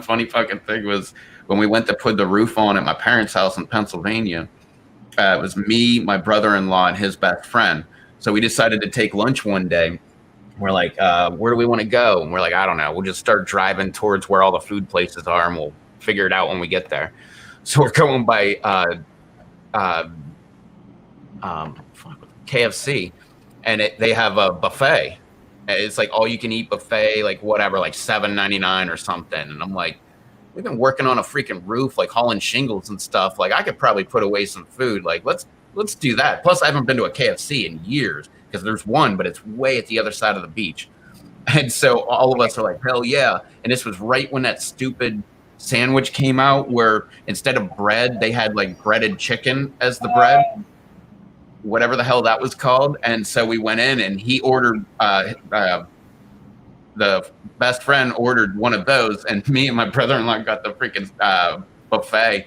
funny fucking thing was when we went to put the roof on at my parents' house in Pennsylvania. It was me, my brother-in-law, and his best friend. So we decided to take lunch one day. We're like, where do we want to go? And we're like, I don't know. We'll just start driving towards where all the food places are, and we'll figure it out when we get there. So we're going by KFC, and they have a buffet. It's like all you can eat buffet, like whatever, like $7.99 or something. And I'm like, we've been working on a freaking roof, like hauling shingles and stuff. Like I could probably put away some food. Like let's do that. Plus, I haven't been to a KFC in years because there's one, but it's way at the other side of the beach. And so all of us are like, hell yeah. And this was right when that stupid sandwich came out where instead of bread, they had like breaded chicken as the bread, whatever the hell that was called. And so we went in and he ordered, the best friend ordered one of those, and me and my brother-in-law got the freaking buffet.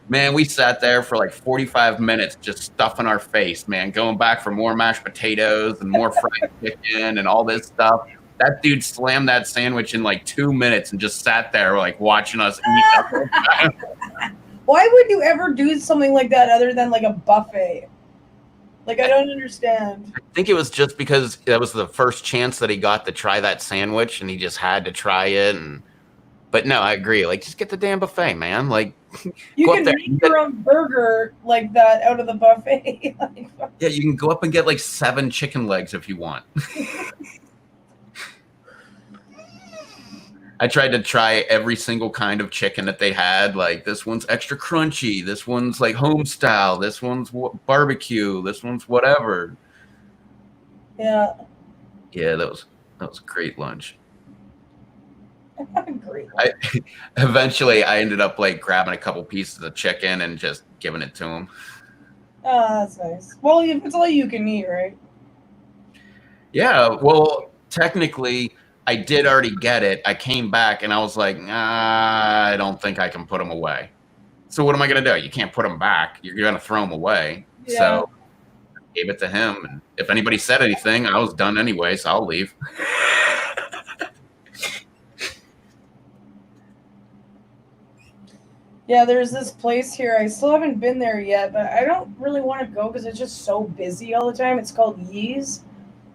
Man, we sat there for like 45 minutes just stuffing our face, man, going back for more mashed potatoes and more fried chicken and all this stuff. That dude slammed that sandwich in like 2 minutes and just sat there like watching us eat. Why would you ever do something like that other than like a buffet? Like, I don't understand. I think it was just because that was the first chance that he got to try that sandwich, and he just had to try it. But no, I agree. Like, just get the damn buffet, man. Like, you can make your own burger like that out of the buffet. Yeah, you can go up and get like 7 chicken legs if you want. I tried to try every single kind of chicken that they had. Like this one's extra crunchy. This one's like home style. This one's barbecue. This one's whatever. Yeah. Yeah, that was a great lunch. Great. Eventually, I ended up like grabbing a couple pieces of chicken and just giving it to him. Oh, that's nice. Well, if it's all you can eat, right? Yeah. Well, technically, I did already get it. I came back and I was like, I don't think I can put them away. So what am I going to do? You can't put them back. You're going to throw them away. Yeah. So I gave it to him. And if anybody said anything, I was done anyway, so I'll leave. Yeah, there's this place here. I still haven't been there yet, but I don't really want to go because it's just so busy all the time. It's called Yee's.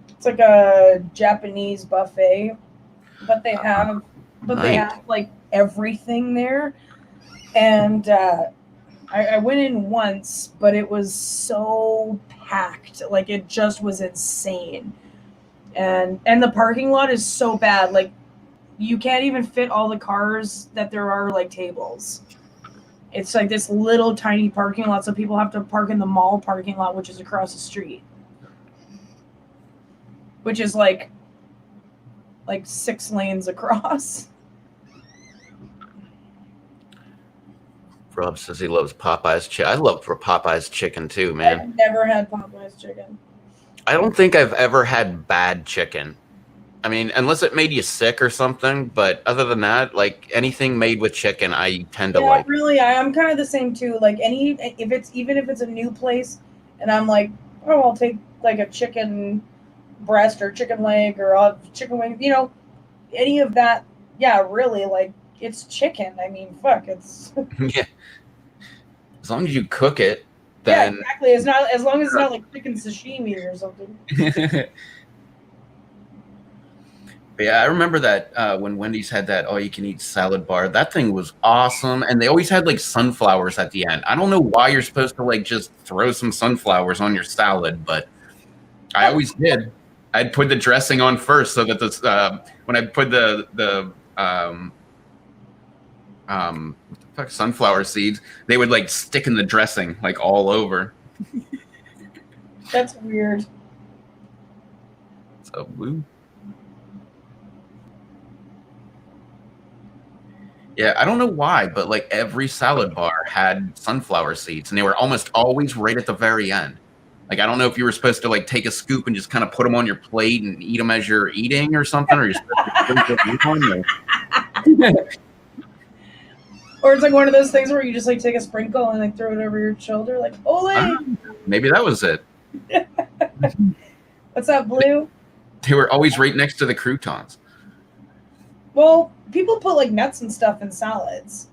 It's like a Japanese buffet, but they have like everything there. And I went in once, but it was so packed. Like it just was insane. And the parking lot is so bad. Like you can't even fit all the cars that there are like tables. It's like this little tiny parking lot, so people have to park in the mall parking lot, which is across the street. Which is like 6 lanes across. Rob says he loves Popeye's chicken. I love Popeye's chicken too, man. I've never had Popeye's chicken. I don't think I've ever had bad chicken. I mean, unless it made you sick or something, but other than that, like anything made with chicken, I tend to like. Really, I'm kind of the same too. Like even if it's a new place, and I'm like, oh, I'll take like a chicken breast or chicken leg or chicken wing, any of that. Yeah, really, like it's chicken. I mean, fuck, it's Yeah, as long as you cook it, yeah, then exactly. It's not as long as it's not like chicken sashimi or something. yeah, I remember that when Wendy's had that all-you-can-eat salad bar. That thing was awesome, and they always had like sunflowers at the end. I don't know why you're supposed to like just throw some sunflowers on your salad, but I always did. I'd put the dressing on first, so that this when I put the what the fuck, sunflower seeds, they would like stick in the dressing like all over. That's weird. So blue. Yeah, I don't know why, but like every salad bar had sunflower seeds, and they were almost always right at the very end. Like I don't know if you were supposed to like take a scoop and just kind of put them on your plate and eat them as you're eating or something, or you're supposed to sprinkle them on there. Or it's like one of those things where you just like take a sprinkle and like throw it over your shoulder, like ole. Maybe that was it. What's up, Blue? They were always right next to the croutons. Well, people put like nuts and stuff in salads.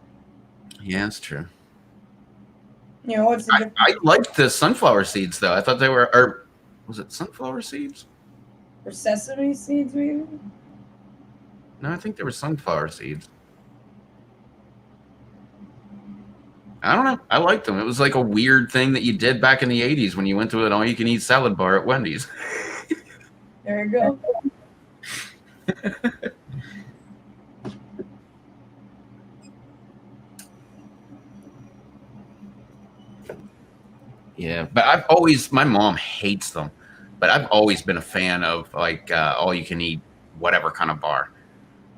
Yeah, that's true. It's I liked the sunflower seeds though. I thought they were, or was it sunflower seeds? or sesame seeds, maybe. No, I think they were sunflower seeds. I don't know. I liked them. It was like a weird thing that you did back in the 80s when you went to an all-you-can-eat salad bar at Wendy's. There you go. Yeah, but my mom hates them, but I've always been a fan of like all-you-can-eat whatever kind of bar.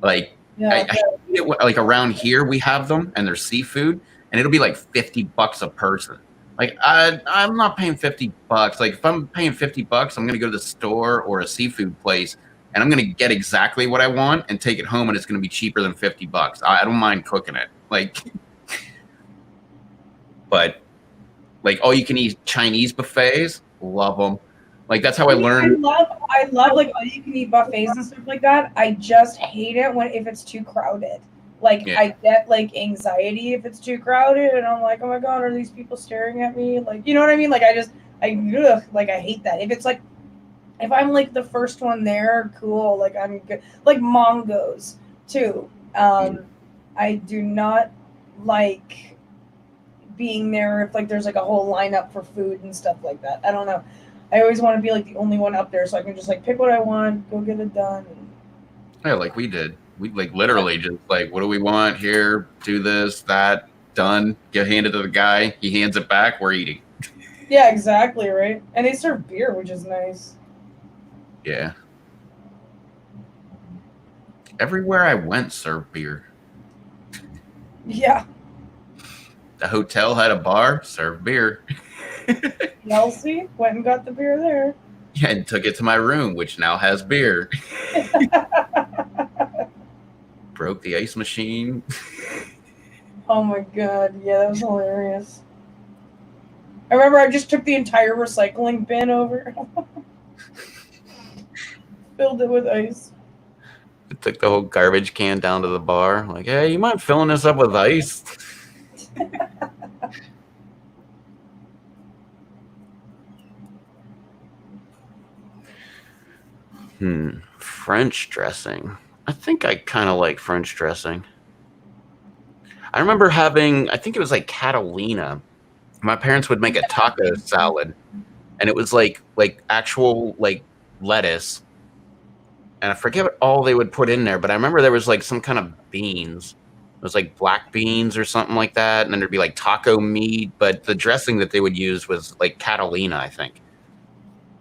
Like, Yeah, I hate it, like around here we have them and they're seafood, and it'll be like $50 a person. Like I'm not paying $50. Like if I'm paying $50, I'm gonna go to the store or a seafood place, and I'm gonna get exactly what I want and take it home, and it's gonna be cheaper than $50. I don't mind cooking it. Like, but like all you can eat Chinese buffets, love them. Like that's how I learned. I love like all you can eat buffets and stuff like that. I just hate it if it's too crowded. Like Yeah. I get like anxiety if it's too crowded, and I'm like, oh my god, are these people staring at me? Like, you know what I mean? Like I hate that. If I'm like the first one there, cool. Like I'm good. Like Mongo's too. I do not like being there if like there's like a whole lineup for food and stuff like that. I don't know. I always want to be like the only one up there so I can just like pick what I want, go get it done. Yeah, like we did. We like literally just like, what do we want here? Do this, that, done. Get handed to the guy. He hands it back. We're eating. Yeah, exactly, right? And they serve beer, which is nice. Yeah. Everywhere I went served beer. Yeah. The hotel had a bar, served beer. Elsie went and got the beer there. Yeah, and took it to my room, which now has beer. Broke the ice machine. Oh my god, yeah, that was hilarious. I remember I just took the entire recycling bin over. Filled it with ice. I took the whole garbage can down to the bar. Like, hey, you mind filling this up with ice? French dressing. I think I kind of like French dressing. I remember having, I think it was like Catalina. My parents would make a taco salad, and it was like actual like lettuce, and I forget what all they would put in there, but I remember there was like some kind of beans. It was like black beans or something like that, and then there'd be like taco meat, but the dressing that they would use was like Catalina, I think.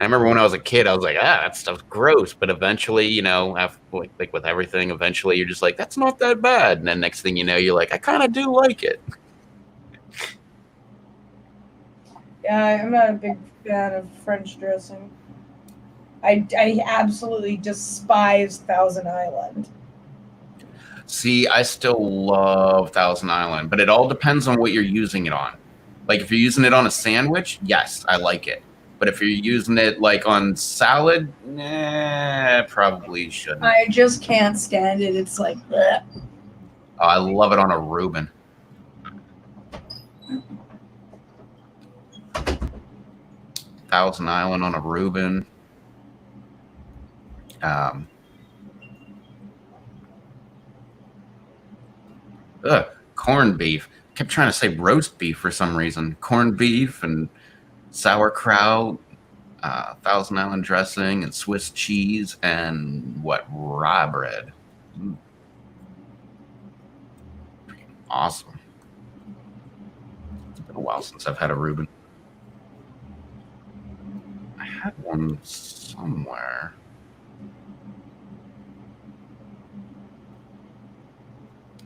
I remember when I was a kid, I was like, that stuff's gross. But eventually, after, like with everything, eventually you're just like, that's not that bad. And then next thing you know, you're like, I kind of do like it. Yeah, I'm not a big fan of French dressing. I absolutely despise Thousand Island. See, I still love Thousand Island, but it all depends on what you're using it on. Like if you're using it on a sandwich, yes, I like it. But if you're using it like on salad, probably shouldn't. I just can't stand it. It's like, bleh. Oh, I love it on a Reuben. Thousand Island on a Reuben. Corned beef. Kept trying to say roast beef for some reason. Corned beef and sauerkraut, Thousand Island dressing and Swiss cheese and rye bread. Awesome. It's been a while since I've had a Reuben. I had one somewhere.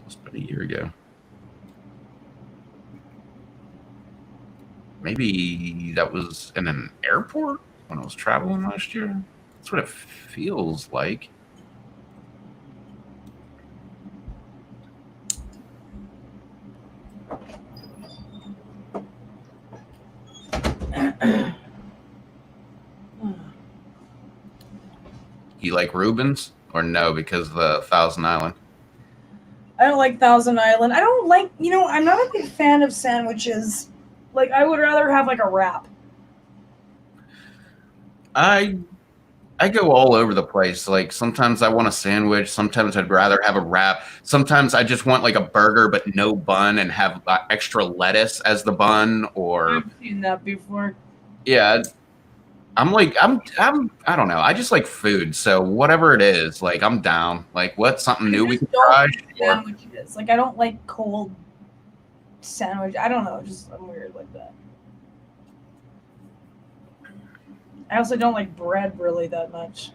It's been a year ago. Maybe that was in an airport when I was traveling last year. That's what it feels like. You like Reubens or no because of the Thousand Island? I don't like Thousand Island. I don't like, I'm not a big fan of sandwiches. Like, I would rather have like a wrap. I go all over the place. Like sometimes I want a sandwich. Sometimes I'd rather have a wrap. Sometimes I just want like a burger but no bun and have extra lettuce as the bun. Or I've seen that before. Yeah, I'm I don't know. I just like food. So whatever it is, like I'm down. Like what's something new we can try? Sandwiches. Like I don't like cold sandwich. I don't know. Just I'm weird like that. I also don't like bread really that much.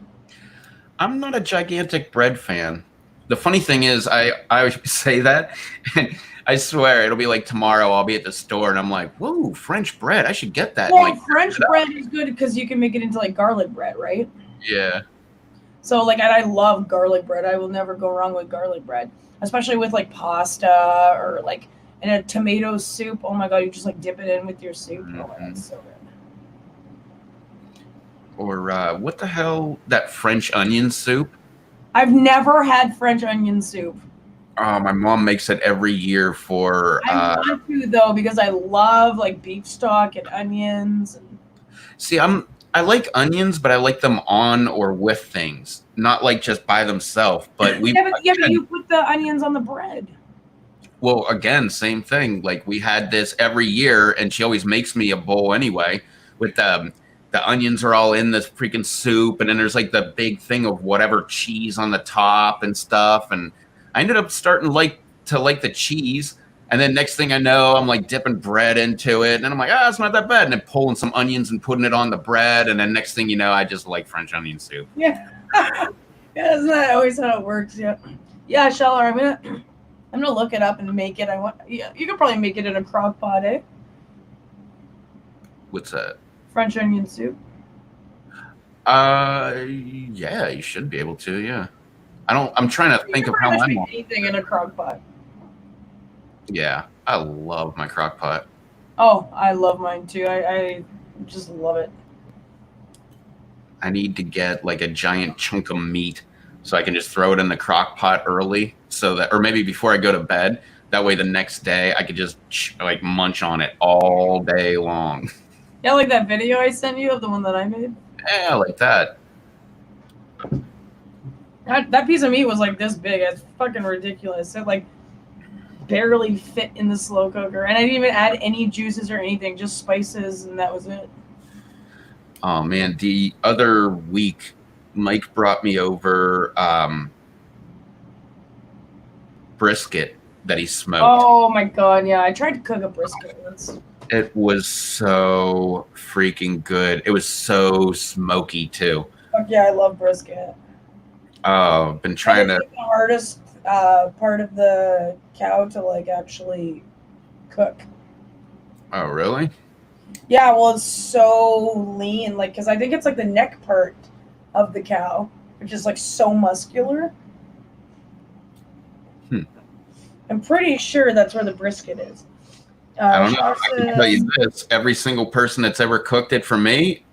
I'm not a gigantic bread fan. The funny thing is, I say that, and I swear it'll be like tomorrow. I'll be at the store, and I'm like, "Whoa, French bread! I should get that." Well, like, French bread is good because you can make it into like garlic bread, right? Yeah. So like, and I love garlic bread. I will never go wrong with garlic bread, especially with like pasta or like in a tomato soup. Oh my god, you just like dip it in with your soup. Mm-hmm. Oh my god, it's so good. Or what the hell? That French onion soup? I've never had French onion soup. Oh, my mom makes it every year for. I want to though because I love like beef stock and onions. And... See, I like onions, but I like them on or with things, not like just by themselves. But we but you put the onions on the bread. Well, again, same thing. Like we had this every year, and she always makes me a bowl anyway with the onions are all in this freaking soup, and then there's like the big thing of whatever cheese on the top and stuff. And I ended up starting to like the cheese, and then next thing I know, I'm like dipping bread into it, and I'm like, it's not that bad, and then pulling some onions and putting it on the bread, and then next thing you know, I just like French onion soup. Yeah, yeah, isn't that always how it works? Yeah, yeah, Sheller, I'm gonna look it up and make it. Yeah, you could probably make it in a crock pot, eh? What's that? French onion soup. Yeah, you should be able to. Yeah, I'm trying to think of how I'm. Anything in a crock pot. Yeah, I love my crock pot. Oh, I love mine too. I just love it. I need to get like a giant chunk of meat so I can just throw it in the crock pot early, so that, or maybe before I go to bed. That way, the next day I could just like munch on it all day long. Yeah, like that video I sent you of the one that I made. Yeah, like that. That piece of meat was like this big. It's fucking ridiculous. It like barely fit in the slow cooker, and I didn't even add any juices or anything, just spices, and that was it. Oh man, the other week, Mike brought me over brisket that he smoked. Oh my god, yeah! I tried to cook a brisket once. It was so freaking good. It was so smoky too. Fuck yeah, I love brisket. Oh, been trying to. It's the hardest part of the cow to like actually cook. Oh really? Yeah, well, it's so lean, like, because I think it's like the neck part of the cow, which is like so muscular. I'm pretty sure that's where the brisket is. I don't know. I can tell you this: every single person that's ever cooked it for me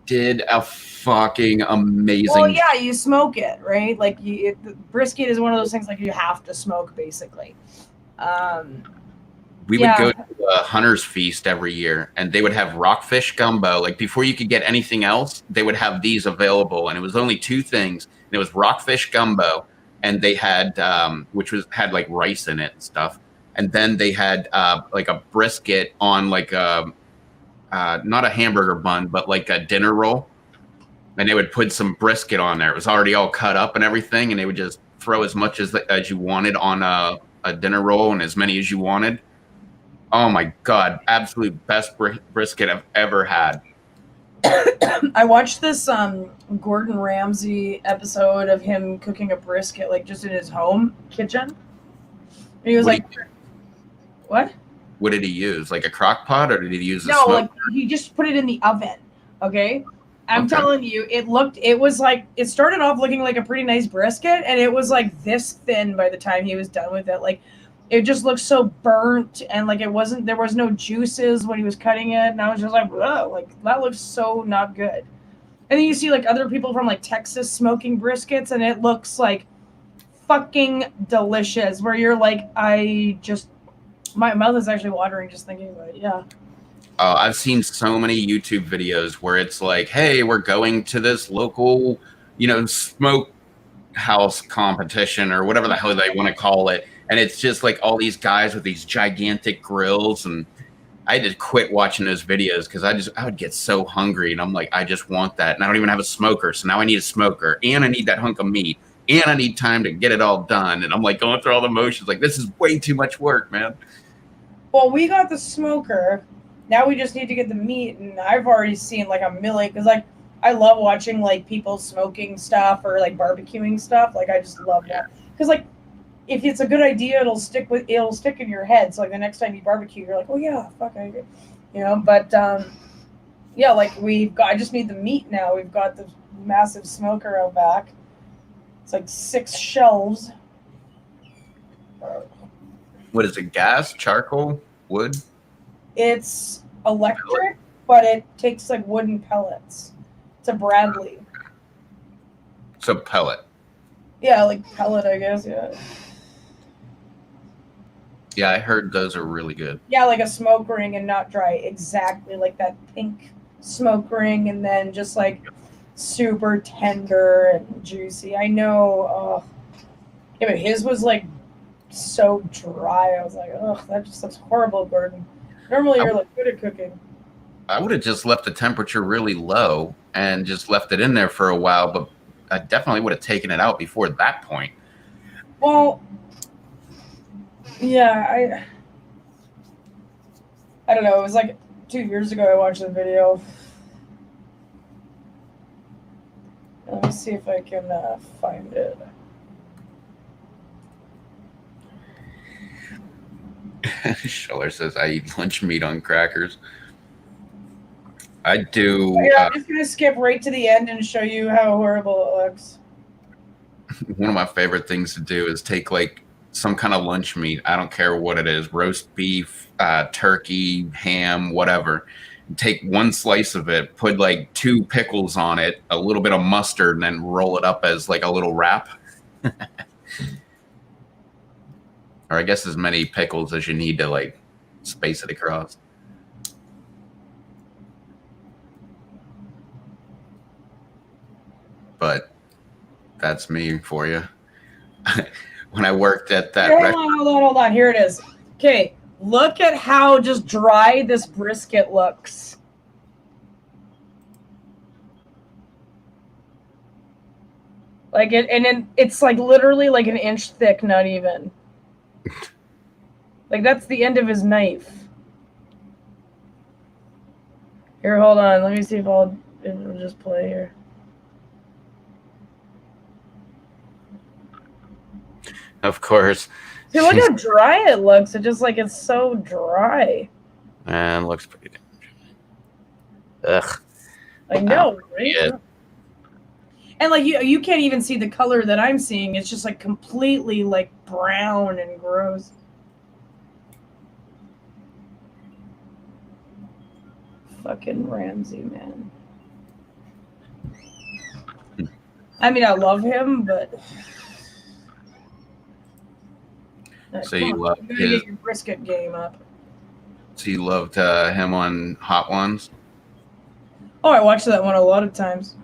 did a fucking amazing. Well, yeah, you smoke it, right? Like the brisket is one of those things like you have to smoke, basically. We yeah. would go to a hunter's feast every year, and they would have rockfish gumbo. Like before you could get anything else, they would have these available, and it was only two things. And it was rockfish gumbo, and they had had like rice in it and stuff. And then they had like a brisket on like a not a hamburger bun, but like a dinner roll. And they would put some brisket on there. It was already all cut up and everything, and they would just throw as much as you wanted on a dinner roll and as many as you wanted. Oh my God, absolute best brisket I've ever had. I watched this Gordon Ramsay episode of him cooking a brisket, like just in his home kitchen. And he was what? What did he use? Like a crock pot, or did he use no, like he just put it in the oven. Okay. I'm telling you, it started off looking like a pretty nice brisket, and it was like this thin by the time he was done with it. Like, it just looked so burnt, and like there was no juices when he was cutting it, and I was just like, whoa, like that looks so not good. And then you see like other people from like Texas smoking briskets, and it looks like fucking delicious, where you're like, my mouth is actually watering just thinking about it. Yeah. I've seen so many YouTube videos where it's like, hey, we're going to this local, smoke house competition or whatever the hell they want to call it. And it's just like all these guys with these gigantic grills. And I had to quit watching those videos because I would get so hungry. And I'm like, I just want that. And I don't even have a smoker. So now I need a smoker, and I need that hunk of meat, and I need time to get it all done. And I'm like going through all the motions. Like, this is way too much work, man. Well, we got the smoker. Now we just need to get the meat, and I've already seen like a million, because like I love watching like people smoking stuff or like barbecuing stuff. Like I just love that, because like if it's a good idea, it'll stick in your head. So like the next time you barbecue, you're like, oh yeah, fuck, I agree. But yeah, like I just need the meat now. We've got the massive smoker out back. It's like 6 shelves. What is it? Gas, charcoal, wood? It's electric, but it takes like wooden pellets. It's a Bradley. So pellet. Yeah, like pellet, I guess. Yeah. Yeah, I heard those are really good. Yeah, like a smoke ring and not dry. Exactly like that pink smoke ring, and then just like super tender and juicy. I know. Yeah, but his was like so dry. I was like, ugh, that just looks horrible, Gordon. Normally you're like good at cooking. I would have just left the temperature really low and just left it in there for a while, but I definitely would have taken it out before that point. Well, yeah, I don't know. It was like 2 years ago I watched the video. Let me see if I can find it. Scheller says, I eat lunch meat on crackers. I do. Yeah, I'm just going to skip right to the end and show you how horrible it looks. One of my favorite things to do is take like some kind of lunch meat. I don't care what it is, roast beef, turkey, ham, whatever. Take one slice of it, put like 2 pickles on it, a little bit of mustard, and then roll it up as like a little wrap. Or I guess as many pickles as you need to like space it across. But that's me for you. When I worked at that hold on. Here it is. Okay, look at how just dry this brisket looks. Like it, and then it's like literally like an inch thick, not even. Like that's the end of his knife. Here, hold on. Let me see if it'll just play here. Of course. See, look how dry it looks. It just like it's so dry. And looks pretty good. Ugh. I know, right? Yeah. And like you can't even see the color that I'm seeing. It's just like completely like brown and gross. Fucking Ramsay, man. I mean, I love him, but So come you on, love you gotta his? get your brisket game up. So you loved him on Hot Ones? Oh, I watched that one a lot of times.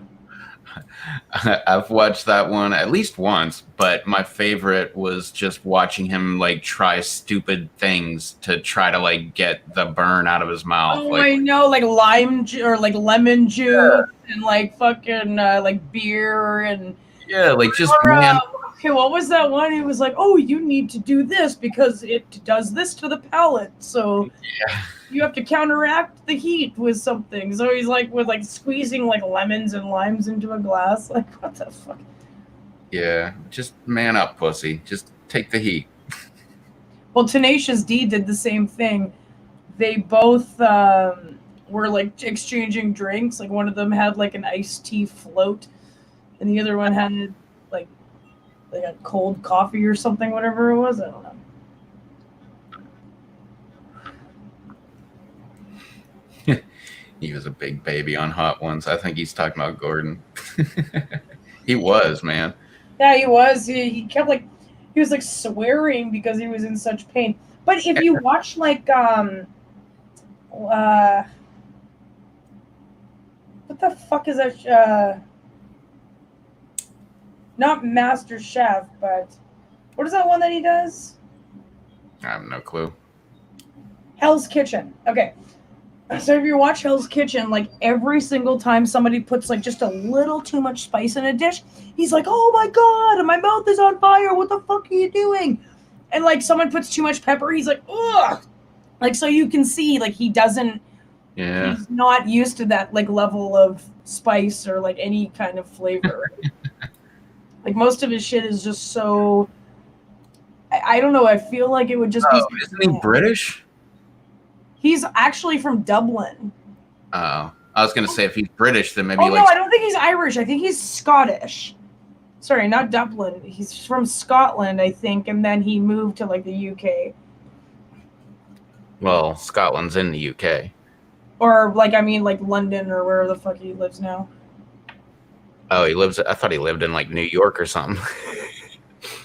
I've watched that one at least once, but my favorite was just watching him like try stupid things to try to like get the burn out of his mouth. Oh, Like, I know, like or like lemon juice and like fucking like beer and yeah, like just or man, okay, what was that one? He was like, "Oh, you need to do this because it does this to the palate, so yeah, you have to counteract the heat with something." So he's like with like squeezing like lemons and limes into a glass. Like, what the fuck? yeah, just man up, pussy. Just take the heat. Well, Tenacious D did the same thing. They both were like exchanging drinks. Like one of them had like an iced tea float, and the other one had like a cold coffee or something, whatever it was. I don't know. He was a big baby on Hot Ones. I think he's talking about Gordon. He was, man. Yeah, he was. He kept like he was like swearing because he was in such pain. But if you watch like what the fuck is that? Not Master Chef, but what is that one that he does? I have no clue. Hell's Kitchen. Okay. So if you watch Hell's Kitchen, like every single time somebody puts like just a little too much spice in a dish, he's like, "Oh my god, my mouth is on fire. What the fuck are you doing?" And like someone puts too much pepper, he's like, "Ugh." Like so you can see like he doesn't Yeah. he's not used to that like level of spice or like any kind of flavor. Like most of his shit is just so I don't know, I feel like it would just be Isn't he British? He's actually from Dublin. Oh, I was gonna say if he's British, then maybe Oh like no, I don't think he's Irish. I think he's Scottish. Sorry, not Dublin. He's from Scotland, I think, and then he moved to like the UK. well, Scotland's in the UK. Or like I mean like London or wherever the fuck he lives now. Oh, he lives. I thought he lived in like New York or something.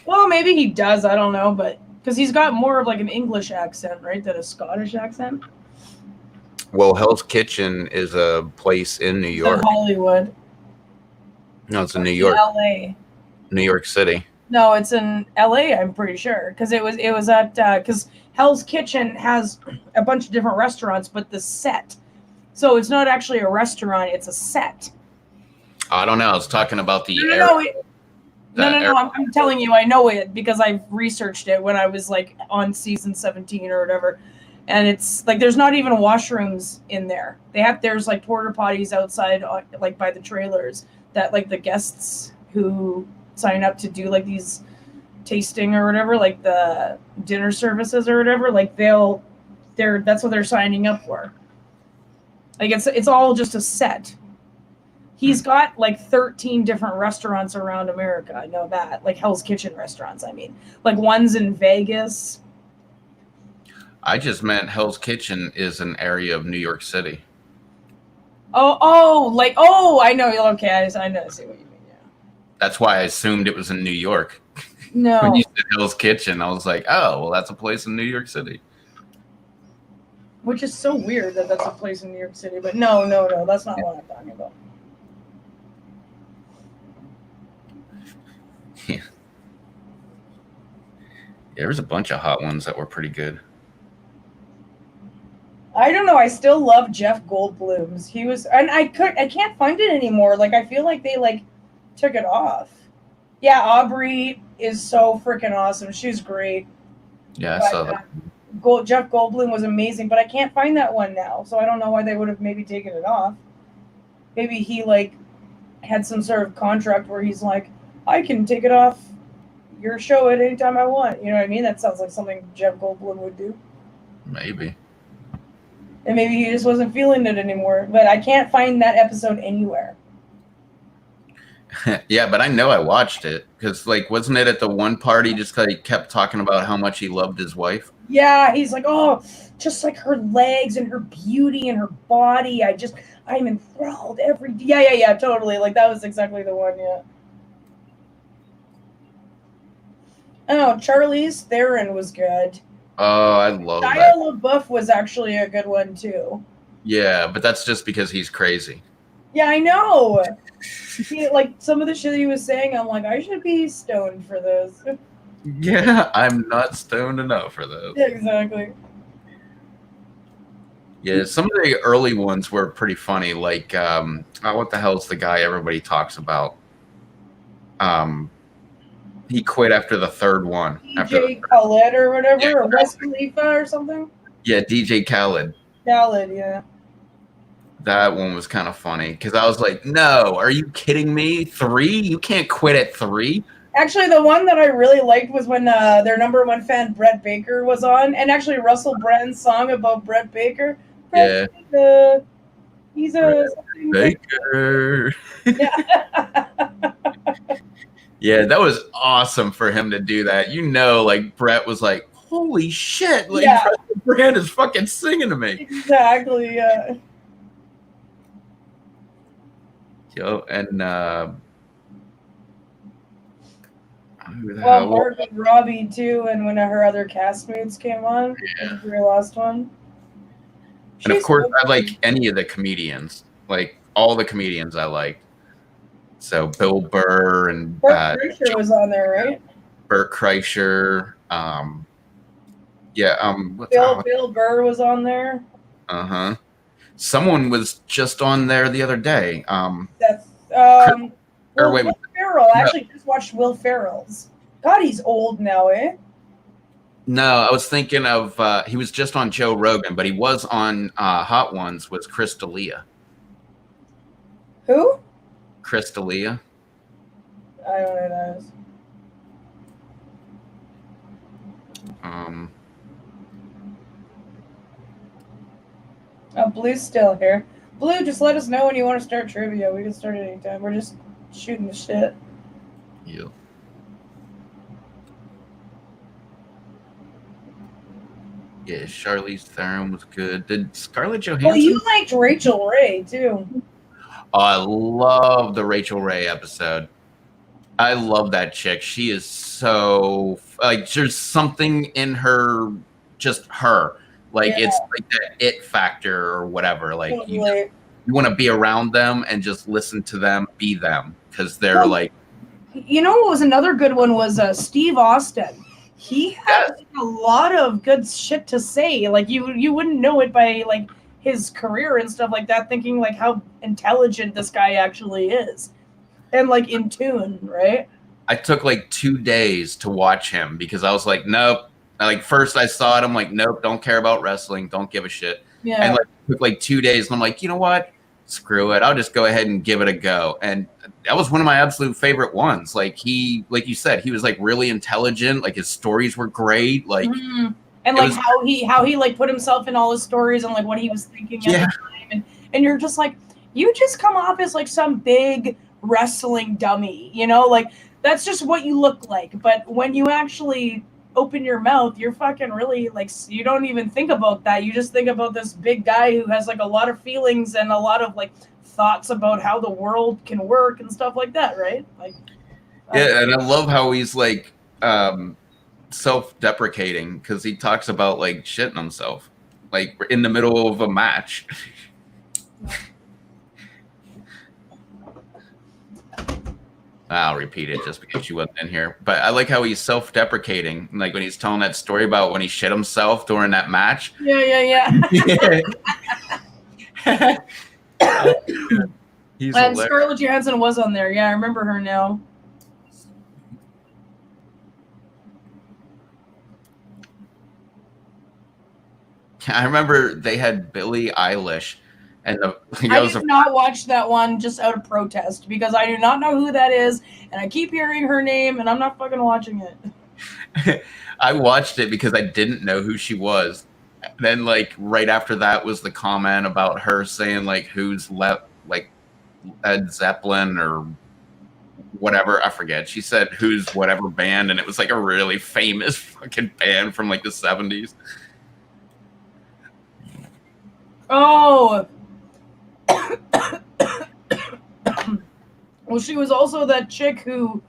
Well, maybe he does, I don't know, but because he's got more of like an English accent, right, than a Scottish accent. Well, Hell's Kitchen is a place in New In York. Hollywood. No, it's in Or New York, LA. New York City. No, it's in LA, I'm pretty sure. Because it was at because Hell's Kitchen has a bunch of different restaurants, but the set. So it's not actually a restaurant, it's a set. I don't know. I was talking about the area. No. I'm telling you, I know it because I've researched it when I was like on season 17 or whatever. And it's like there's not even washrooms in there. There's like porta potties outside, like by the trailers that like the guests who sign up to do like these tasting or whatever, like the dinner services or whatever, like that's what they're signing up for. Like it's all just a set. He's got like 13 different restaurants around America. I know that. Like Hell's Kitchen restaurants, I mean. Like one's in Vegas. I just meant Hell's Kitchen is an area of New York City. I know. Okay, I know. I see what you mean, yeah. That's why I assumed it was in New York. No. When you said Hell's Kitchen, I was like, oh, well, that's a place in New York City. Which is so weird that that's a place in New York City. But no, that's not what I'm talking about. Yeah. There was a bunch of Hot Ones that were pretty good. I don't know. I still love Jeff Goldblum's. He was, and I can't find it anymore. Like I feel like they like took it off. Yeah, Aubrey is so freaking awesome. She's great. Yeah, But, I saw that. Jeff Goldblum was amazing, but I can't find that one now. So I don't know why they would have maybe taken it off. Maybe he like had some sort of contract where he's like, I can take it off your show at any time I want. You know what I mean? That sounds like something Jeff Goldblum would do. Maybe. And maybe he just wasn't feeling it anymore. But I can't find that episode anywhere. Yeah, but I know I watched it because, like, wasn't it at the one party just like kept talking about how much he loved his wife? Yeah, he's like, oh, just like her legs and her beauty and her body. I'm enthralled every. Yeah, totally. Like that was exactly the one. Yeah. Oh, Charlize Theron was good. Oh, I love Shia that. LaBeouf was actually a good one too. Yeah, but that's just because he's crazy. Yeah, I know. Like some of the shit he was saying, I'm like, I should be stoned for this. Yeah, I'm not stoned enough for this. Yeah, exactly. Yeah, some of the early ones were pretty funny. Like, what the hell's the guy everybody talks about? He quit after the third one. DJ Khaled or whatever, Yeah, or West Khalifa or something. Yeah, DJ Khaled. Khaled, yeah. That one was kind of funny because I was like, no, are you kidding me? 3? You can't quit at 3. Actually, the one that I really liked was when their number one fan, Brett Baker, was on. And actually, Russell Brand's song about Brett Baker. Yeah. He's a... Baker. Yeah. Yeah, that was awesome for him to do that. You know, like, Brett was like, holy shit, like, Yeah. Russell Brand is fucking singing to me. Exactly, yeah. Yo, and, Well, Margot Robbie too, and when her other castmates came on, Yeah. her last one. And of She's course, so I like any of the comedians, like all the comedians I liked. So Bill Burr and Bert Kreischer was on there, right? Bert Kreischer. Bill Burr was on there. Someone was just on there the other day. That's Or Will Ferrell. I actually just watched Will Ferrell's. God, he's old now, eh? No, I was thinking of he was just on Joe Rogan, but he was on Hot Ones. Was Chris D'Elia? Who? Chris D'Elia. I don't know who that is. Oh, Blue's still here. Blue, just let us know when you want to start trivia. We can start at any time. We're just shooting the shit. Yeah. Yeah, Charlize Theron was good. Did Scarlett Johansson? Well, you liked Rachel Ray too. Oh, I love the Rachel Ray episode. I love that chick. She is so like there's something in her, just her. Like it's like that it factor or whatever. Like Totally. you want to be around them and just listen to them, be them, because they're like. You know what was another good one was Steve Austin. He had a lot of good shit to say. Like you wouldn't know it by like his career and stuff like that, thinking like how intelligent this guy actually is. And like in tune, right? I took like 2 days to watch him because I was like, nope. Like first I saw it, I'm like, nope, don't care about wrestling, don't give a shit. Yeah. And like it took like 2 days, and I'm like, you know what? Screw it. I'll just go ahead and give it a go. And that was one of my absolute favorite ones. Like he, like you said, he was like really intelligent. Like his stories were great. Like and like how he like put himself in all his stories and like what he was thinking at the time. And you're just like, you just come off as like some big wrestling dummy, you know, like that's just what you look like. But when you actually open your mouth, you're fucking really like, you don't even think about that. You just think about this big guy who has like a lot of feelings and a lot of like thoughts about how the world can work and stuff like that, right? Like yeah, and I love how he's like self-deprecating because he talks about like shitting himself like in the middle of a match. I'll repeat it just because she wasn't in here. But I like how he's self-deprecating, like when he's telling that story about when he shit himself during that match. Yeah. He's and Scarlett Johansson was on there. Yeah, I remember her now. I remember they had Billie Eilish. And I did not watch that one just out of protest because I do not know who that is, and I keep hearing her name, and I'm not fucking watching it. I watched it because I didn't know who she was. Then, like right after that was the comment about her saying like who's left, like Led Zeppelin or whatever. I forget. She said who's whatever band, and it was like a really famous fucking band from like the 70s. Oh. Well, she was also that chick who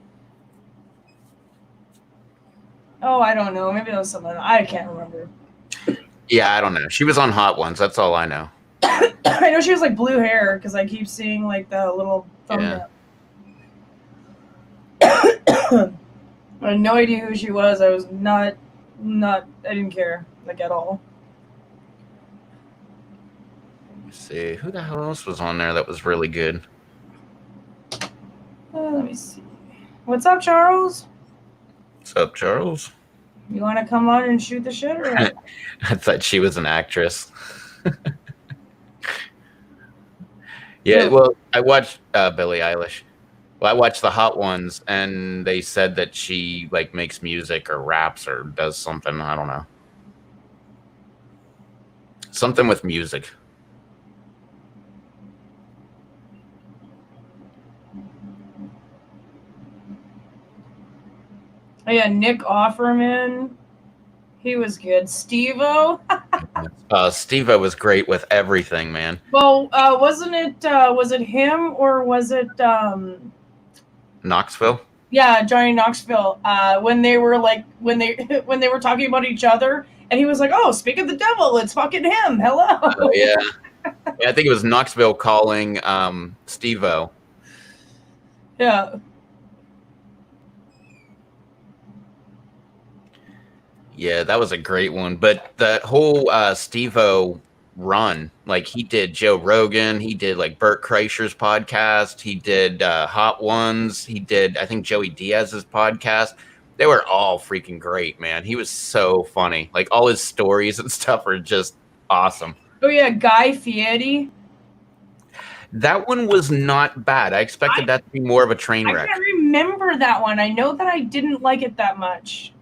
Oh, I don't know. Maybe that was someone. I can't remember. Yeah, I don't know. She was on Hot Ones. That's all I know. I know she was like blue hair because I keep seeing like the little thumbnail. I had no idea who she was. I was not. I didn't care like at all. Let's see. Who the hell else was on there that was really good? Let me see. What's up, Charles? What's up, Charles? You want to come on and shoot the shit? Or what? I thought she was an actress. Yeah, well, I watched Billie Eilish. Well, I watched the Hot Ones, and they said that she like makes music or raps or does something. I don't know. Something with music. Oh, yeah, Nick Offerman. He was good. Steve-O. Steve-O was great with everything, man. Well, wasn't it? Was it him or was it? Knoxville. Yeah, Johnny Knoxville. When they were like when they were talking about each other, and he was like, "Oh, speak of the devil, it's fucking him. Hello." Oh, yeah. Yeah, I think it was Knoxville calling Steve-O. Yeah. Yeah, that was a great one. But that whole Steve-O run, like he did Joe Rogan, he did like Bert Kreischer's podcast, he did Hot Ones, he did I think Joey Diaz's podcast. They were all freaking great, man. He was so funny. Like all his stories and stuff are just awesome. Oh yeah, Guy Fieri. That one was not bad. I expected that to be more of a train wreck. I can't remember that one. I know that I didn't like it that much.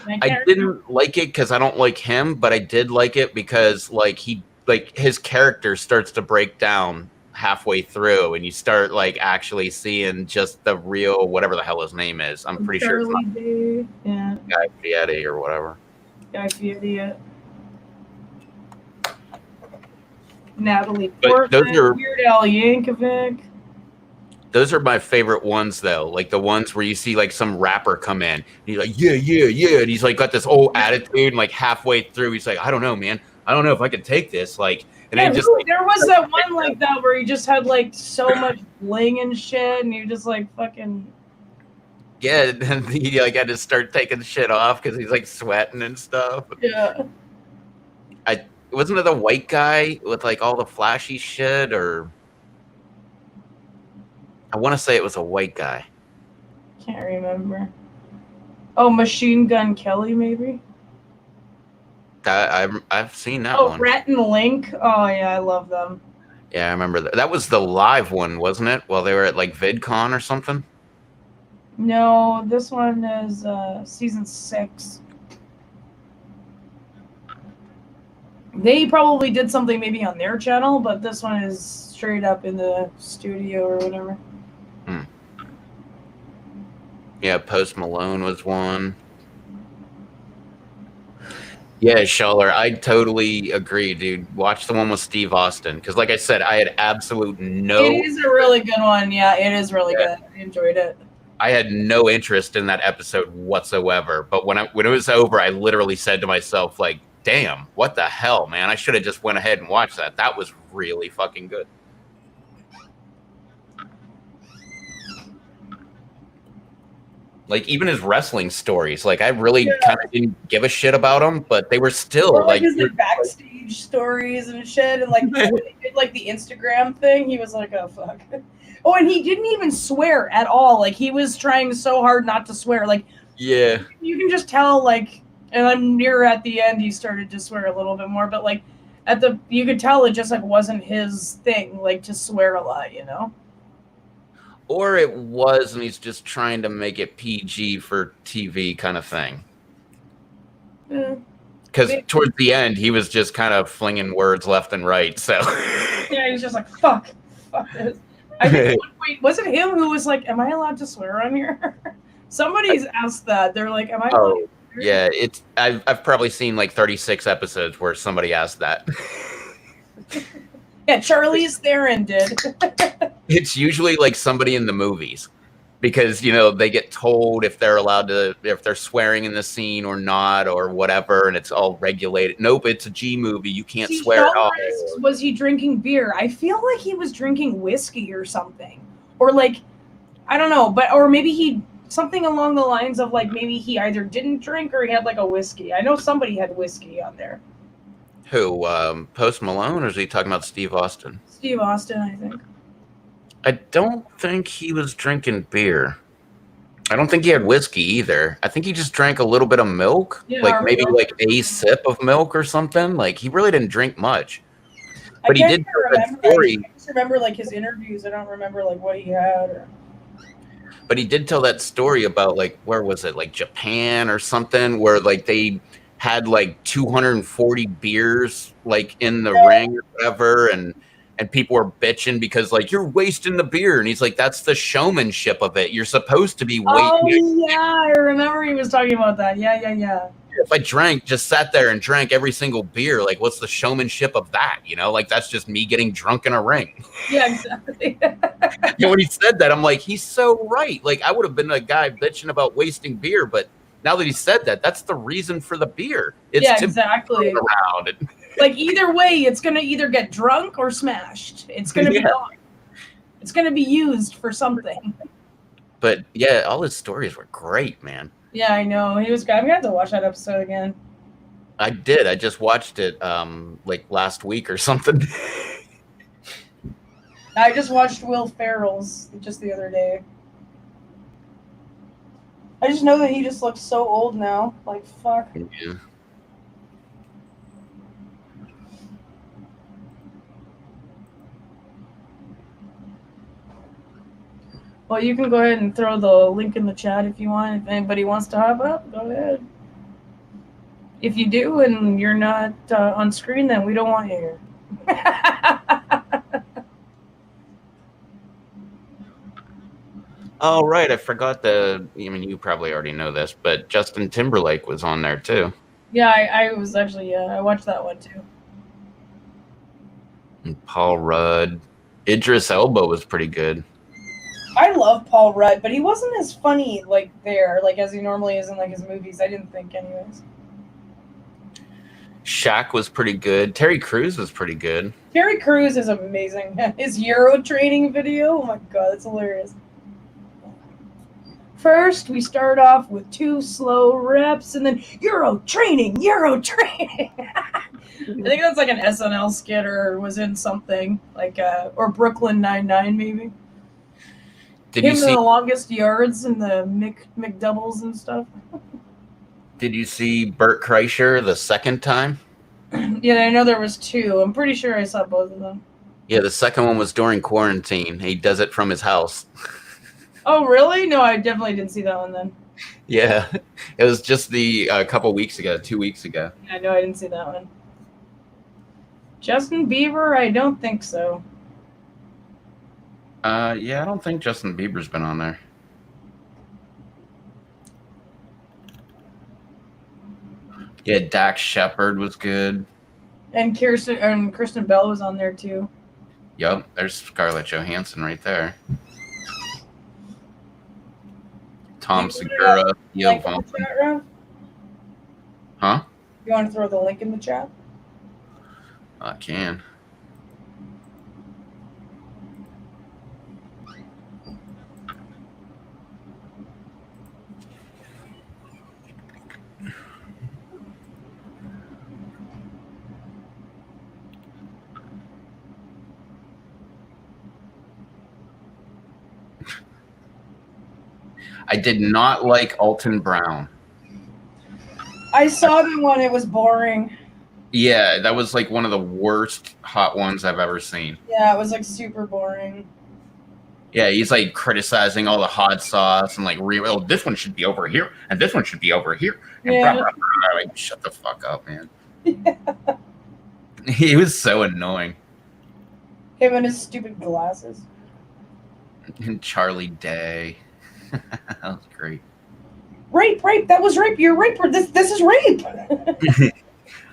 I didn't like it because I don't like him, but I did like it because like his character starts to break down halfway through, and you start like actually seeing just the real whatever the hell his name is. I'm pretty sure it's not yeah. Guy Fieri or whatever. Guy Fieri. Yeah. Natalie But Portman, those are Weird Al Yankovic. Those are my favorite ones, though. Like the ones where you see like some rapper come in, and he's like, yeah, yeah, yeah, and he's like got this whole attitude, and like halfway through, he's like, I don't know, man, I don't know if I can take this. Like, and yeah, just there was that one like that where he just had like so much bling and shit, and you just like fucking. Yeah, and then he like had to start taking shit off because he's like sweating and stuff. Yeah. Wasn't it the white guy with like all the flashy shit, or? I want to say it was a white guy. Can't remember. Oh, Machine Gun Kelly, maybe? I've seen that one. Oh, Rhett and Link. Oh, yeah, I love them. Yeah, I remember that. That was the live one, wasn't it? While they were at like VidCon or something? No, this one is season 6. They probably did something maybe on their channel, but this one is straight up in the studio or whatever. Yeah, Post Malone was one. Yeah, Schaller, I totally agree, dude. Watch the one with Steve Austin, because like I said, I had absolute no... It is a really good one. Yeah, it is really good. I enjoyed it. I had no interest in that episode whatsoever, but when it was over, I literally said to myself, like, damn, what the hell, man? I should have just went ahead and watched that. That was really fucking good. Like, even his wrestling stories, like, I really kind of didn't give a shit about them, but they were still, or like his like, backstage stories and shit, and like, when he did, like, the Instagram thing, he was like, oh, fuck. Oh, and he didn't even swear at all. Like, he was trying so hard not to swear. Like, yeah. You can just tell, like, and I'm near at the end, he started to swear a little bit more, but, like, you could tell it just, like, wasn't his thing, like, to swear a lot, you know? Or it was, and he's just trying to make it PG for TV kind of thing. Because towards the end, he was just kind of flinging words left and right, so... Yeah, he's just like, fuck this. I think, wait, was it him who was like, am I allowed to swear on here? Somebody's asked that. They're like, am I allowed to swear? Yeah, I've probably seen like 36 episodes where somebody asked that. Yeah, Charlize Theron did. It's usually like somebody in the movies. because they get told if they're allowed to, if they're swearing in the scene or not or whatever, and it's all regulated. Nope, it's a G movie. You can't See, swear at Sean all. asks, was he drinking beer? I feel like he was drinking whiskey or something, or like, I don't know, or maybe he something along the lines of like maybe he either didn't drink or he had like a whiskey. I know somebody had whiskey on there. Who, Post Malone, or is he talking about Steve Austin? Steve Austin, I think. I don't think he was drinking beer. I don't think he had whiskey either. I think he just drank a little bit of milk, like maybe like a sip of milk or something. Like he really didn't drink much. But he did tell that story. I just remember like his interviews. I don't remember like what he had. But he did tell that story about like, where was it? Like Japan or something, where like they had like 240 beers like in the ring or whatever, and people were bitching because like you're wasting the beer, and he's like, that's the showmanship of it. You're supposed to be wasting. Oh yeah, I remember he was talking about that. Yeah. If I just sat there and drank every single beer, like what's the showmanship of that? Like that's just me getting drunk in a ring. Yeah, exactly. When he said that, I'm like, he's so right. Like I would have been a guy bitching about wasting beer, but now that he said that, that's the reason for the beer. It's exactly. Around. Like either way, it's gonna either get drunk or smashed. It's gonna be gone. It's gonna be used for something. But yeah, all his stories were great, man. Yeah, I know. He was good. I'm gonna have to watch that episode again. I did. I just watched it like last week or something. I just watched Will Ferrell's just the other day. I just know that he just looks so old now. Like, fuck. Yeah. Well, you can go ahead and throw the link in the chat if you want. If anybody wants to hop up, go ahead. If you do and you're not on screen, then we don't want you here. Oh, right. I forgot you probably already know this, but Justin Timberlake was on there too. Yeah, I was actually, I watched that one too. And Paul Rudd. Idris Elba was pretty good. I love Paul Rudd, but he wasn't as funny like as he normally is in like his movies. I didn't think anyways. Shaq was pretty good. Terry Crews was pretty good. Terry Crews is amazing. His Euro training video, oh my god, that's hilarious. First, we start off with 2 slow reps, and then Euro training. I think that's like an SNL skit or was in something like or Brooklyn Nine-Nine maybe. Did you see the longest yards and the McDoubles and stuff? Did you see Bert Kreischer the second time? Yeah, I know there was 2. I'm pretty sure I saw both of them. Yeah, the second one was during quarantine. He does it from his house. Oh, really? No, I definitely didn't see that one then. Yeah, it was just a couple weeks ago, 2 weeks ago. I know I didn't see that one. Justin Bieber? I don't think so. Yeah, I don't think Justin Bieber's been on there. Yeah, Dax Shepard was good. And Kristen Bell was on there too. Yep, there's Scarlett Johansson right there. Tom Segura, Theo Vaughn. Huh? You want to throw the link in the chat? I can. I did not like Alton Brown. I saw the one. It was boring. Yeah, that was like one of the worst hot ones I've ever seen. Yeah, it was like super boring. Yeah, he's like criticizing all the hot sauce and like, oh, this one should be over here and this one should be over here. And yeah. blah, blah, blah. Like, shut the fuck up, man. Yeah. He was so annoying. Him and his stupid glasses. And Charlie Day. That was great. Rape! That was rape. You're rape. This is rape.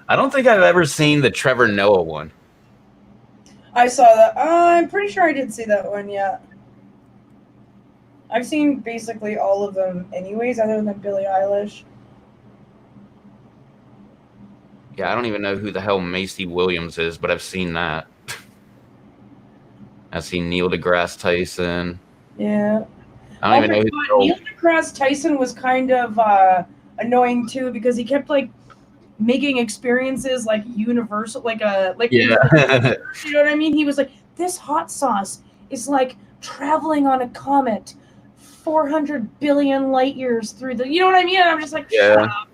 I don't think I've ever seen the Trevor Noah one. I saw that. I'm pretty sure I did see that one. Yeah. I've seen basically all of them, anyways, other than Billie Eilish. Yeah, I don't even know who the hell Macy Williams is, but I've seen that. I've seen Neil deGrasse Tyson. Yeah. I don't Oh even my know who god, the hell. Neil deGrasse Tyson was kind of annoying too because he kept like making experiences like universal, like Yeah. you know what I mean? He was like, this hot sauce is like traveling on a comet 400 billion light years through the, you know what I mean? And I'm just like, shut Yeah. up.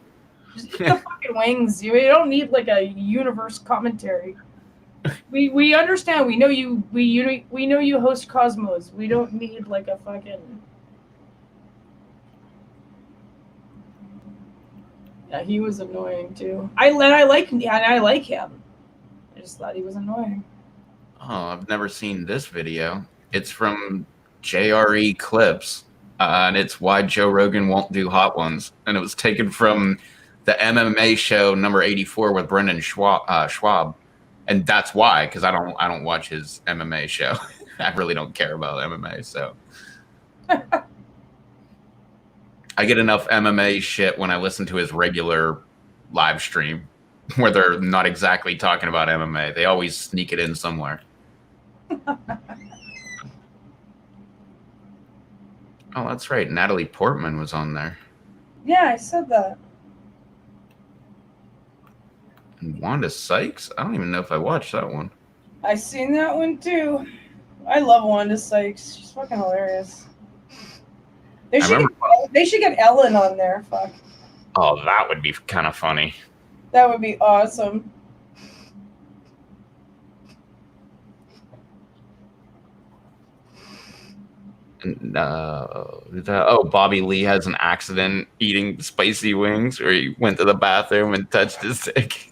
Just eat the fucking wings. You don't need like a universe commentary. We understand. We know you. We know you host Cosmos. We don't need like a fucking. Yeah, he was annoying too. I like him. I just thought he was annoying. Oh, I've never seen this video. It's from JRE Clips, and it's why Joe Rogan won't do hot ones. And it was taken from the MMA show number 84 with Brendan Schwab. And that's why, because I don't watch his MMA show. I really don't care about MMA, so I get enough MMA shit when I listen to his regular live stream where they're not exactly talking about MMA. They always sneak it in somewhere. Oh, that's right. Natalie Portman was on there. Yeah, I said that. And Wanda Sykes? I don't even know if I watched that one. I seen that one too. I love Wanda Sykes. She's fucking hilarious. They should get Ellen on there. Fuck. Oh, that would be kind of funny. That would be awesome. And, Bobby Lee has an accident eating spicy wings, or he went to the bathroom and touched his dick.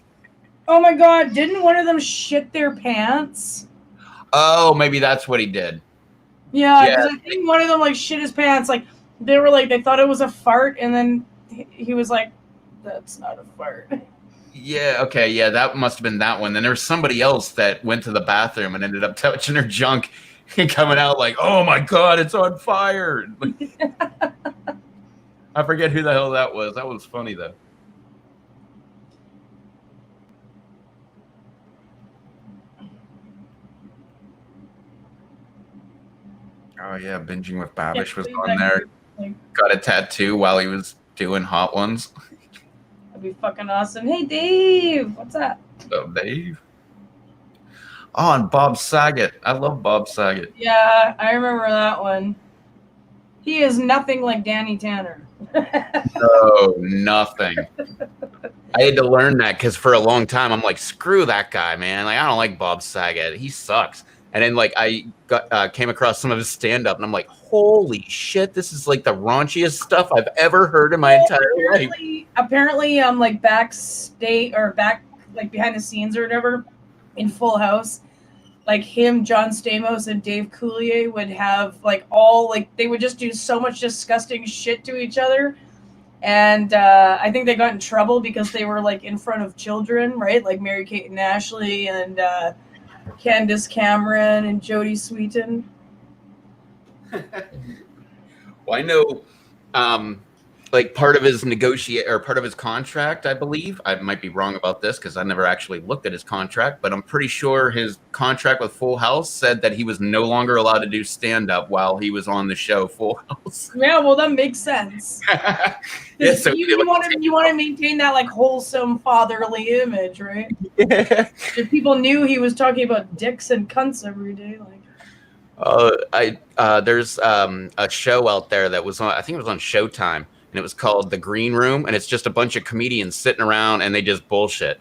Oh my god, didn't one of them shit their pants? Oh, maybe that's what he did. Yeah, because I think one of them like shit his pants. Like they thought it was a fart, and then he was like, "That's not a fart." Yeah, okay, yeah, that must have been that one. Then there was somebody else that went to the bathroom and ended up touching her junk and coming out like, "Oh my god, it's on fire!" I forget who the hell that was. That was funny though. Oh yeah, Binging with Babish was on there. Got a tattoo while he was doing hot ones. That'd be fucking awesome. Hey Dave, what's up? What's up, Dave? Oh, and Bob Saget. I love Bob Saget. Yeah, I remember that one. He is nothing like Danny Tanner. No, nothing. I had to learn that because for a long time I'm like, screw that guy, man. Like I don't like Bob Saget. He sucks. And then like I came across some of his stand-up and I'm like, holy shit, this is like the raunchiest stuff I've ever heard in my entire life. Apparently, like backstage or back like behind the scenes or whatever in Full House, like him, John Stamos, and Dave Coulier would have like they would just do so much disgusting shit to each other. And I think they got in trouble because they were like in front of children, right? Like Mary-Kate and Ashley and Candace Cameron and Jodie Sweetin. Well, I know like part of his part of his contract, I believe. I might be wrong about this because I never actually looked at his contract, but I'm pretty sure his contract with Full House said that he was no longer allowed to do stand-up while he was on the show Full House. Yeah, well, that makes sense. Yeah, so you want to maintain that like wholesome fatherly image, right? Yeah. If people knew he was talking about dicks and cunts every day, like. There's a show out there that was on, I think it was on Showtime. And it was called The Green Room, and it's just a bunch of comedians sitting around and they just bullshit.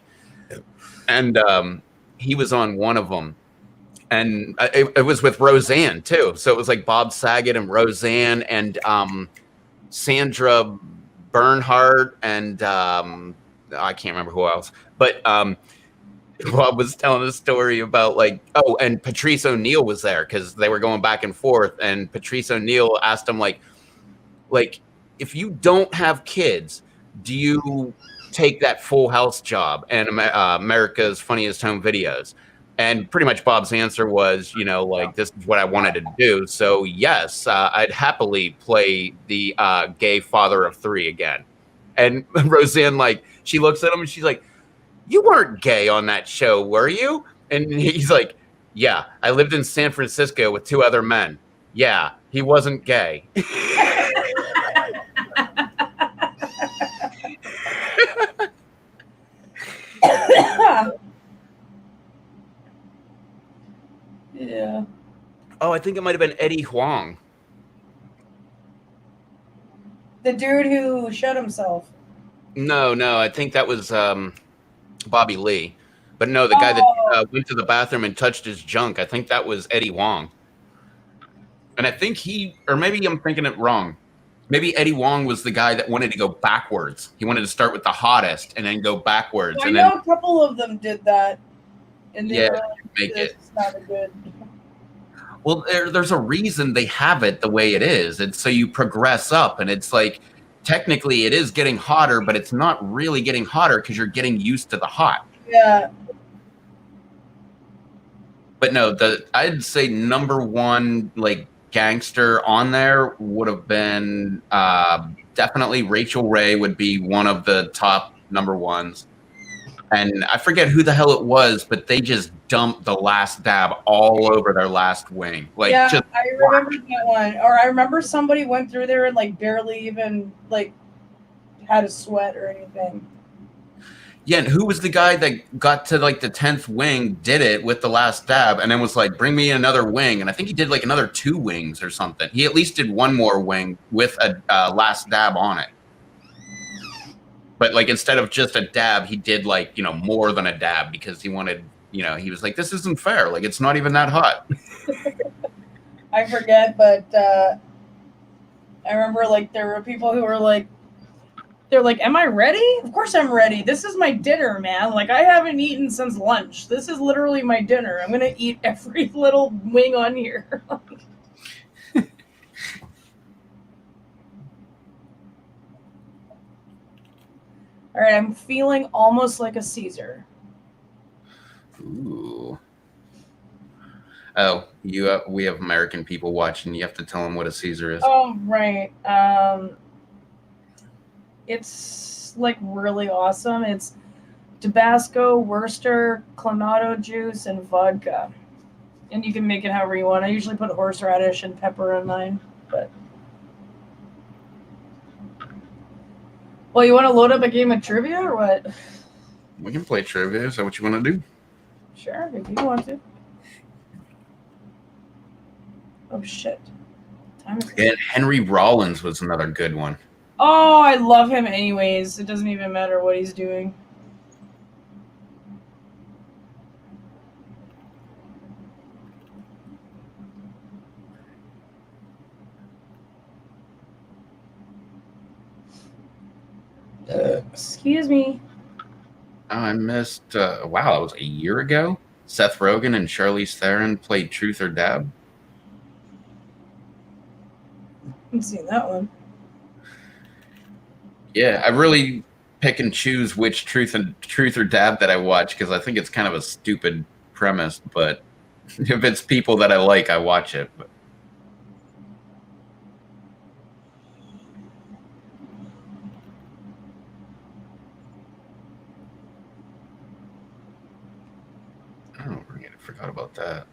And he was on one of them, and it was with Roseanne too. So it was like Bob Saget and Roseanne and Sandra Bernhard and I can't remember who else. But Bob was telling a story about and Patrice O'Neal was there because they were going back and forth, and Patrice O'Neal asked him like. If you don't have kids, do you take that Full House job and America's Funniest Home Videos? And pretty much Bob's answer was, like, this is what I wanted to do. So yes, I'd happily play the gay father of three again. And Roseanne, like, she looks at him and she's like, you weren't gay on that show, were you? And he's like, yeah, I lived in San Francisco with two other men. Yeah, he wasn't gay. Yeah. Oh, I think it might have been Eddie Huang. The dude who shot himself. No, I think that was Bobby Lee. But no, the guy that went to the bathroom and touched his junk, I think that was Eddie Huang. And I think or maybe I'm thinking it wrong. Maybe Eddie Huang was the guy that wanted to go backwards. He wanted to start with the hottest and then go backwards. I know a couple of them did that. And they were like, make it. Not a good. Well, there's a reason they have it the way it is. It's so you progress up, and it's like technically it is getting hotter, but it's not really getting hotter because you're getting used to the hot. Yeah. But no, I'd say number one like gangster on there would have been definitely Rachel Ray would be one of the top number ones. And I forget who the hell it was, but they just dumped the last dab all over their last wing. Like, yeah, I remember that one. Or I remember somebody went through there and like barely even like had a sweat or anything. Yeah, and who was the guy that got to like the 10th wing, did it with the last dab, and then was like, bring me another wing. And I think he did like another 2 wings or something. He at least did one more wing with a last dab on it. But like instead of just a dab, he did like, more than a dab because he wanted, he was like, this isn't fair. Like, it's not even that hot. I forget, but I remember like there were people who were like, they're like, am I ready? Of course I'm ready. This is my dinner, man. Like, I haven't eaten since lunch. This is literally my dinner. I'm going to eat every little wing on here. All right, I'm feeling almost like a Caesar. Ooh. Oh, we have American people watching. You have to tell them what a Caesar is. Oh, right. It's like really awesome. It's Tabasco, Worcester, Clamato juice, and vodka. And you can make it however you want. I usually put horseradish and pepper in mine, but. Well, you want to load up a game of trivia or what? We can play trivia. Is that what you want to do? Sure, if you want to. Oh, shit. And Henry Rollins was another good one. Oh, I love him anyways. It doesn't even matter what he's doing. Excuse me. Oh, I missed. Wow, that was a year ago. Seth Rogen and Charlize Theron played Truth or Dab. I haven't seen that one. Yeah, I really pick and choose which Truth or Dab that I watch because I think it's kind of a stupid premise. But if it's people that I like, I watch it. But oh, I forgot about that.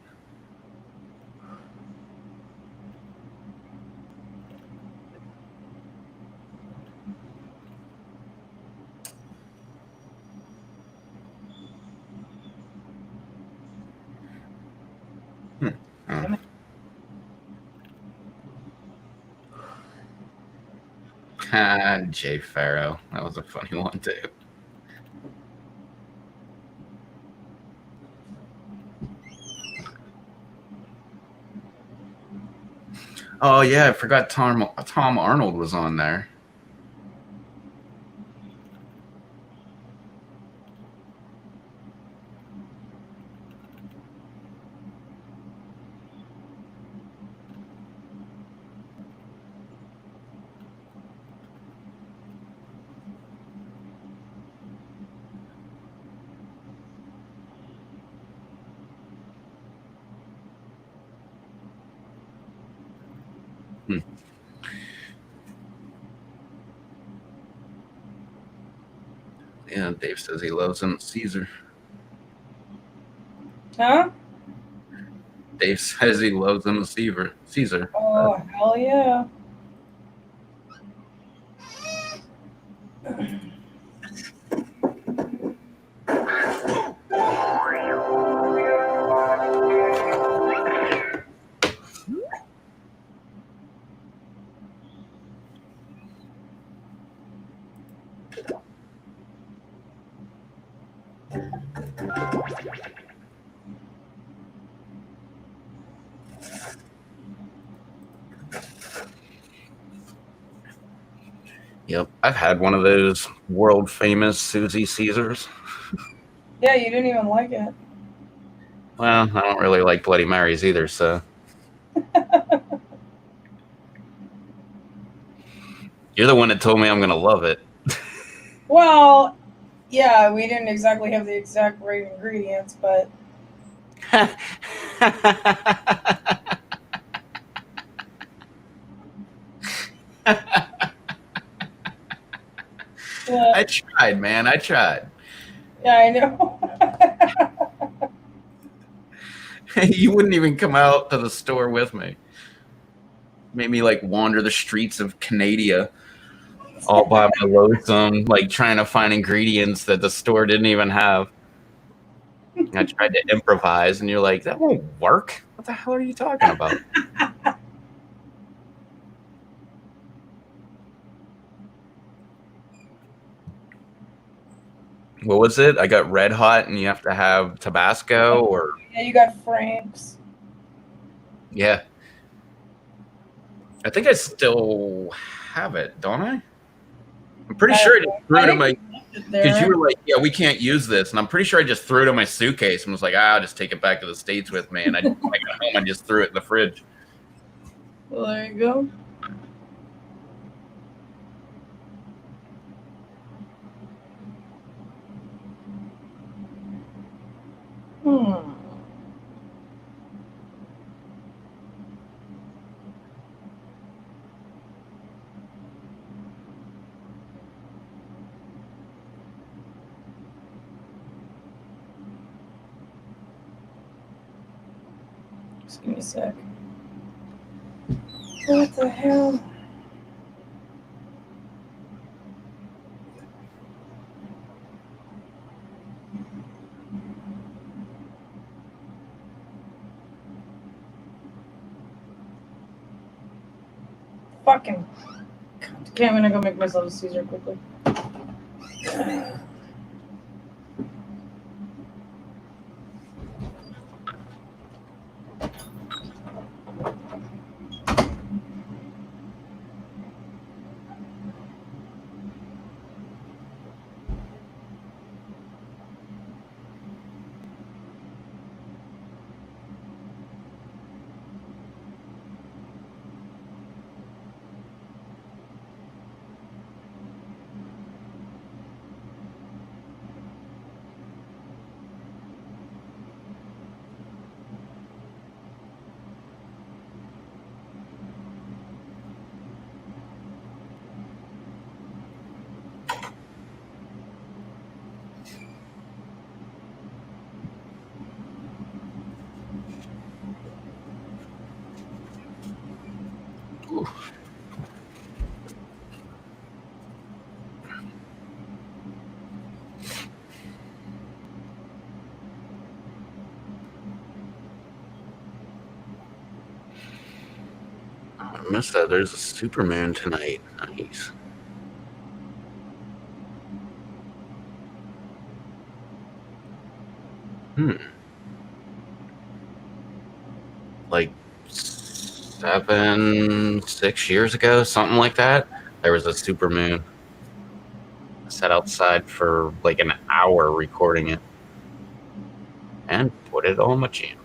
Jay Farrow. That was a funny one, too. Oh, yeah, I forgot Tom Arnold was on there. Yeah, Dave says he loves him Caesar. Huh? Dave says he loves him Caesar. Oh, hell yeah. Yep, I've had one of those world famous Susie Caesars. Yeah, you didn't even like it. Well, I don't really like Bloody Marys either, so. You're the one that told me I'm going to love it. Well, yeah, we didn't exactly have the exact right ingredients, but I tried, man. I tried. Yeah, I know. You wouldn't even come out to the store with me. Made me like wander the streets of Canada all by my lonesome, like trying to find ingredients that the store didn't even have. I tried to improvise, and you're like, that won't work. What the hell are you talking about? What was it? I got Red Hot, and you have to have Tabasco, or Yeah, you got Frank's. yeah. I think I still have it, don't I? I'm pretty sure I just threw it in my. Because you were like, yeah, we can't use this. And I'm pretty sure I just threw it in my suitcase and was like, I'll just take it back to the States with me. And I got home and just threw it in the fridge. Well, there you go. Just give me a sec. What the hell? Fucking. Okay, I'm gonna go make myself a Caesar quickly. I missed that. There's a Superman tonight. Nice. Like 6 years ago, something like that, there was a supermoon. I sat outside for like an hour recording it and put it on my channel.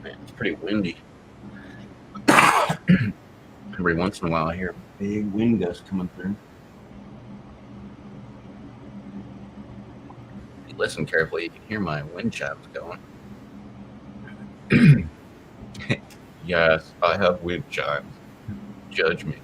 Man, it's pretty windy. Every once in a while, I hear a big wind gust coming through. If you listen carefully, you can hear my wind chimes going. Yes, I have wind chimes. Judge me.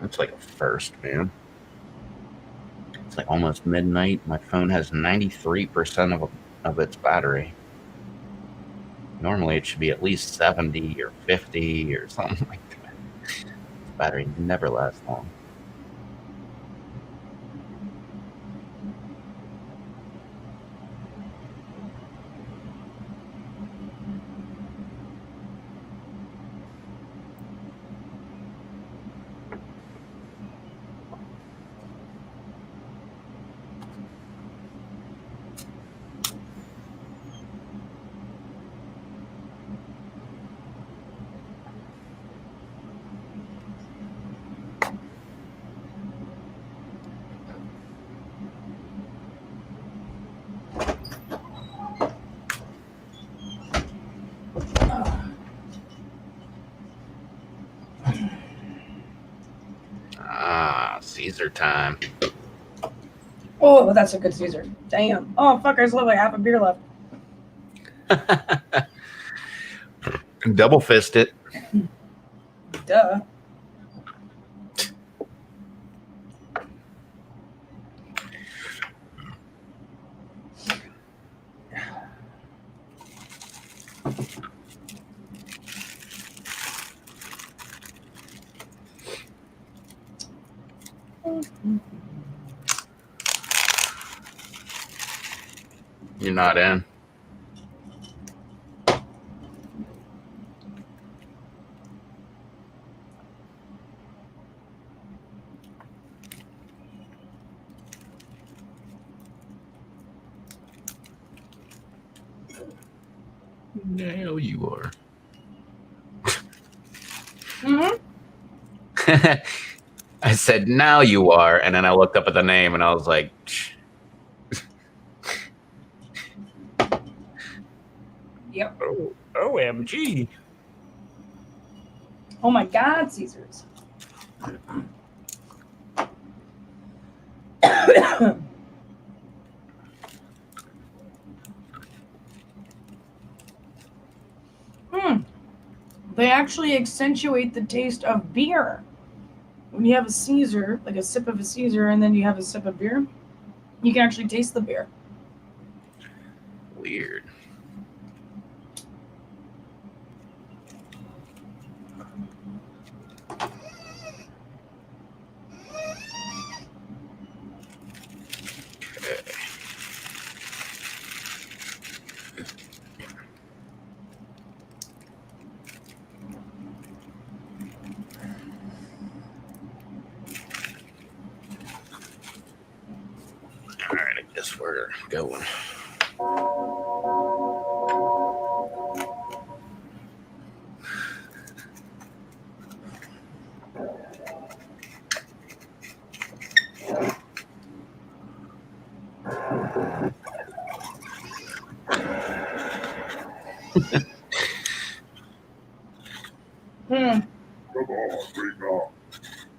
That's like a first, man. It's like almost midnight. My phone has 93% of its battery. Normally, it should be at least 70 or 50 or something like that. This battery never lasts long. Caesar time. Oh, that's a good Caesar. Damn. Oh, fuck, I still have like half a beer left. Double fist it. Duh. You're not in. Now you are. Mm-hmm. I said, now you are. And then I looked up at the name and I was like, Yep. oh, OMG. Oh my God, Caesars. They actually accentuate the taste of beer. When you have a Caesar, like a sip of a Caesar, and then you have a sip of beer, you can actually taste the beer. Weird. All right, I guess we're going.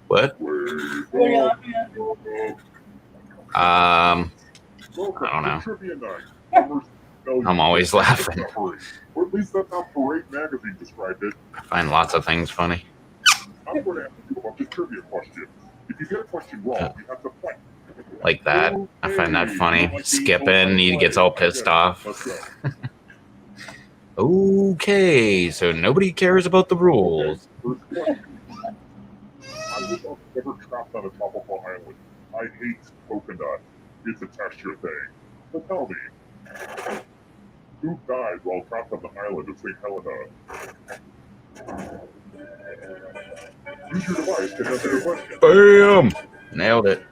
What? What are you laughing at? I don't know. I'm always laughing. Or at least that's how Parade Magazine described it. I find lots of things funny. I'm going to ask you about this trivia question. If you get a question wrong, you have to point. Like that. I find that funny. Skipping, he gets all pissed off. Okay, so nobody cares about the rules. First question. I was never trapped on a tropical island. I hate coconut. It's a texture thing. So tell me, who died while trapped on the island of St. Helena? Use your device to answer your question. Bam! Nailed it.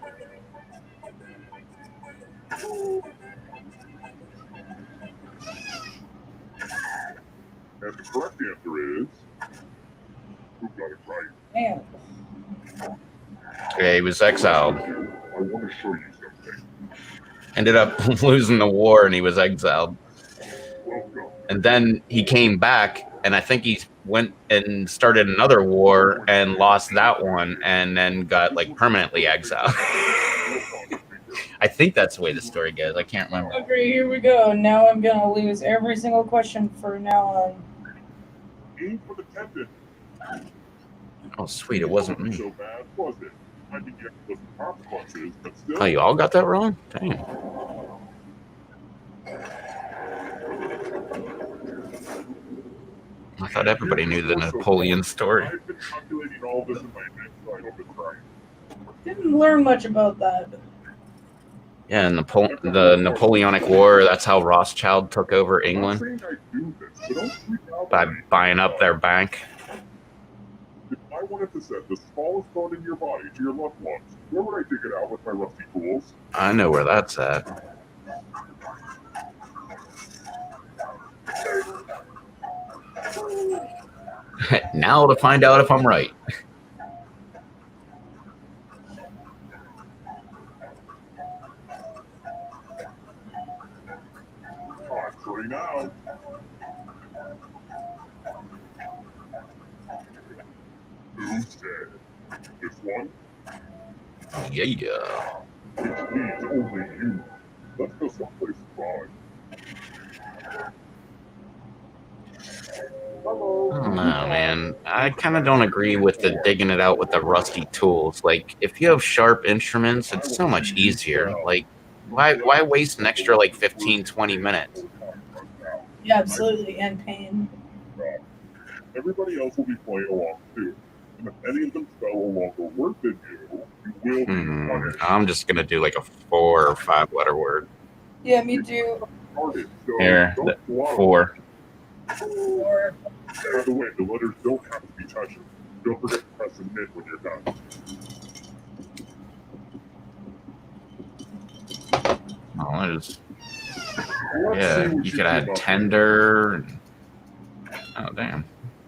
And the correct answer is, who got it right? Man. Yeah, he was exiled. I want to show you something. Ended up losing the war, and he was exiled. Welcome. And then he came back, and I think he went and started another war and lost that one, and then got like permanently exiled. I think that's the way the story goes. I can't remember. Okay, here we go. Now I'm gonna lose every single question from now on. Aim for the tendon. Oh, sweet, it wasn't me. So bad, was it? I mean, yes, it wasn't consequences, but still. Oh, you all got that wrong? Dang. I thought everybody knew the Napoleon story. I've been calculating all this in my head, so I hope it's right. Didn't learn much about that. Yeah, and the Napoleonic War, that's how Rothschild took over England, I'm not saying I do this, but don't freak out by on me. buying up their bank. If I wanted to send the smallest bone in your body to your loved ones, where would I dig it out with my rusty tools? I know where that's at. Now to find out if I'm right. Answering now. Who said? This one? Yeah. It needs only you. Let's go someplace fun. Hello. I don't know, man. I kind of don't agree with the digging it out with the rusty tools. Like, if you have sharp instruments, it's so much easier. Like, why waste an extra, like, 15, 20 minutes? Yeah, absolutely. And pain. Everybody else will be playing along too. And if any of them spell a longer word than you will be punished. I'm just going to do, like, a 4 or 5 letter word. Yeah, me too. Started, so Here, don't swallow. 4. Or By the way, the letters don't have to be touching. Don't forget to press submit when you're done. Oh, there's, Let's yeah, see what you could came add up tender. And, oh, damn.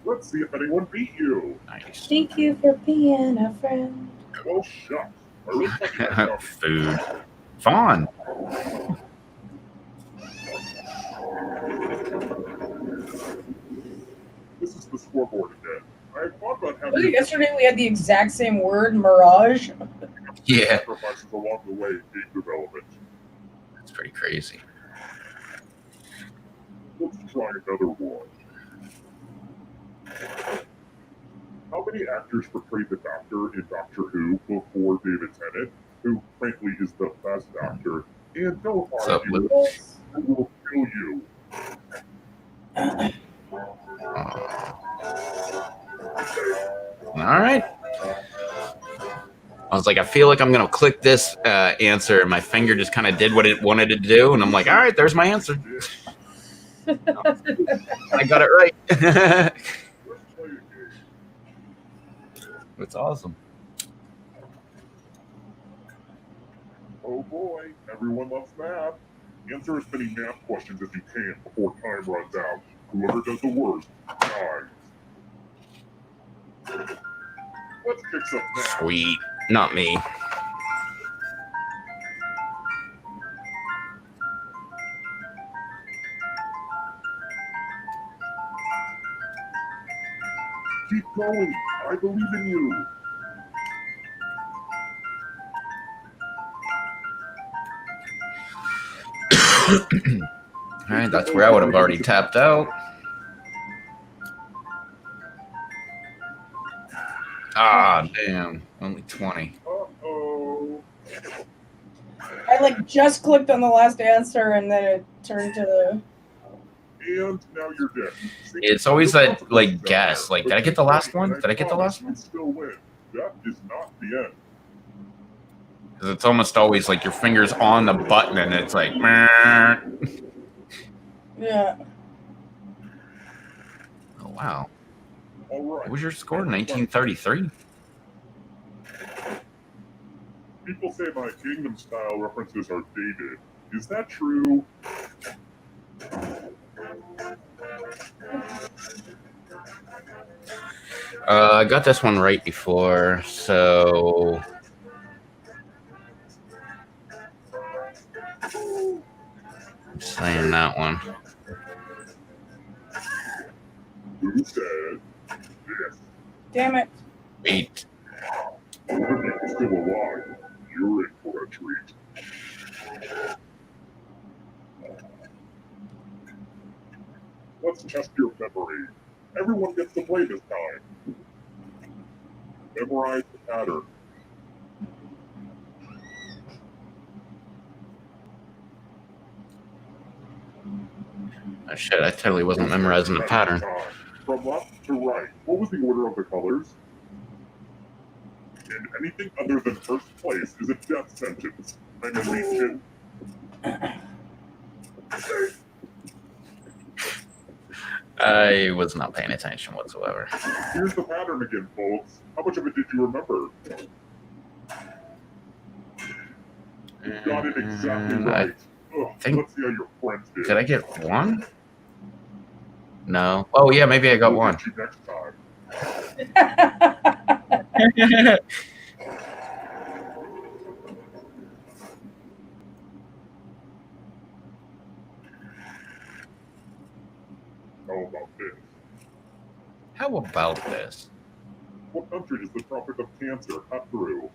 with. Let's see if anyone beat you. Nice. thank you for being a friend. Well, shucks. I really thought you had enough. Food. Fawn. This is the scoreboard again. I had thought about Was it having yesterday we had the exact same word, mirage? Yeah. sacrifices along the way in game development. That's pretty crazy. Let's try another one. How many actors portrayed the Doctor in Doctor Who before David Tennant, who frankly is the best actor, and don't What's up, argue, Luke? I will kill you. All right. I was like, I feel like I'm going to click this answer, and my finger just kind of did what it wanted to do. And I'm like, all right, there's my answer. I got it right. Let's play a game. It's awesome. Oh boy, everyone loves math. Answer as many math questions as you can before time runs out. Whoever does the worst dies. Let's pick some math. Sweet. Not me. Keep going. I believe in you. All right, that's where I would have already tapped out. Ah, damn. Only 20. Uh-oh. I like just clicked on the last answer and then it turned to the. And now you're dead. It's always that, like, guess. Like, did I get the last one? Did I get the last one? You still win. That is not the end. Because it's almost always like your finger's on the button and it's like, meh. Yeah. Oh, wow. All right. What was your score? 1933? People say my Gangnam Style references are dated. Is that true? I got this one right before, so I'm saying that one. Who said this? Damn it. Wait. One of you is still alive. You're in for a treat. Let's test your memory. Everyone gets to play this time. Memorize the pattern. Oh, shit, I totally wasn't memorizing the pattern. From left to right, what was the order of the colors? And anything other than first place is a death sentence. Animation. I was not paying attention whatsoever. Here's the pattern again, folks. How much of it did you remember? You got it exactly right. Let's see how your friends did. Did I get one? No. Oh, yeah, maybe I got We'll one. get you next time. How about this? How about this? What country does the Tropic of Cancer cut through?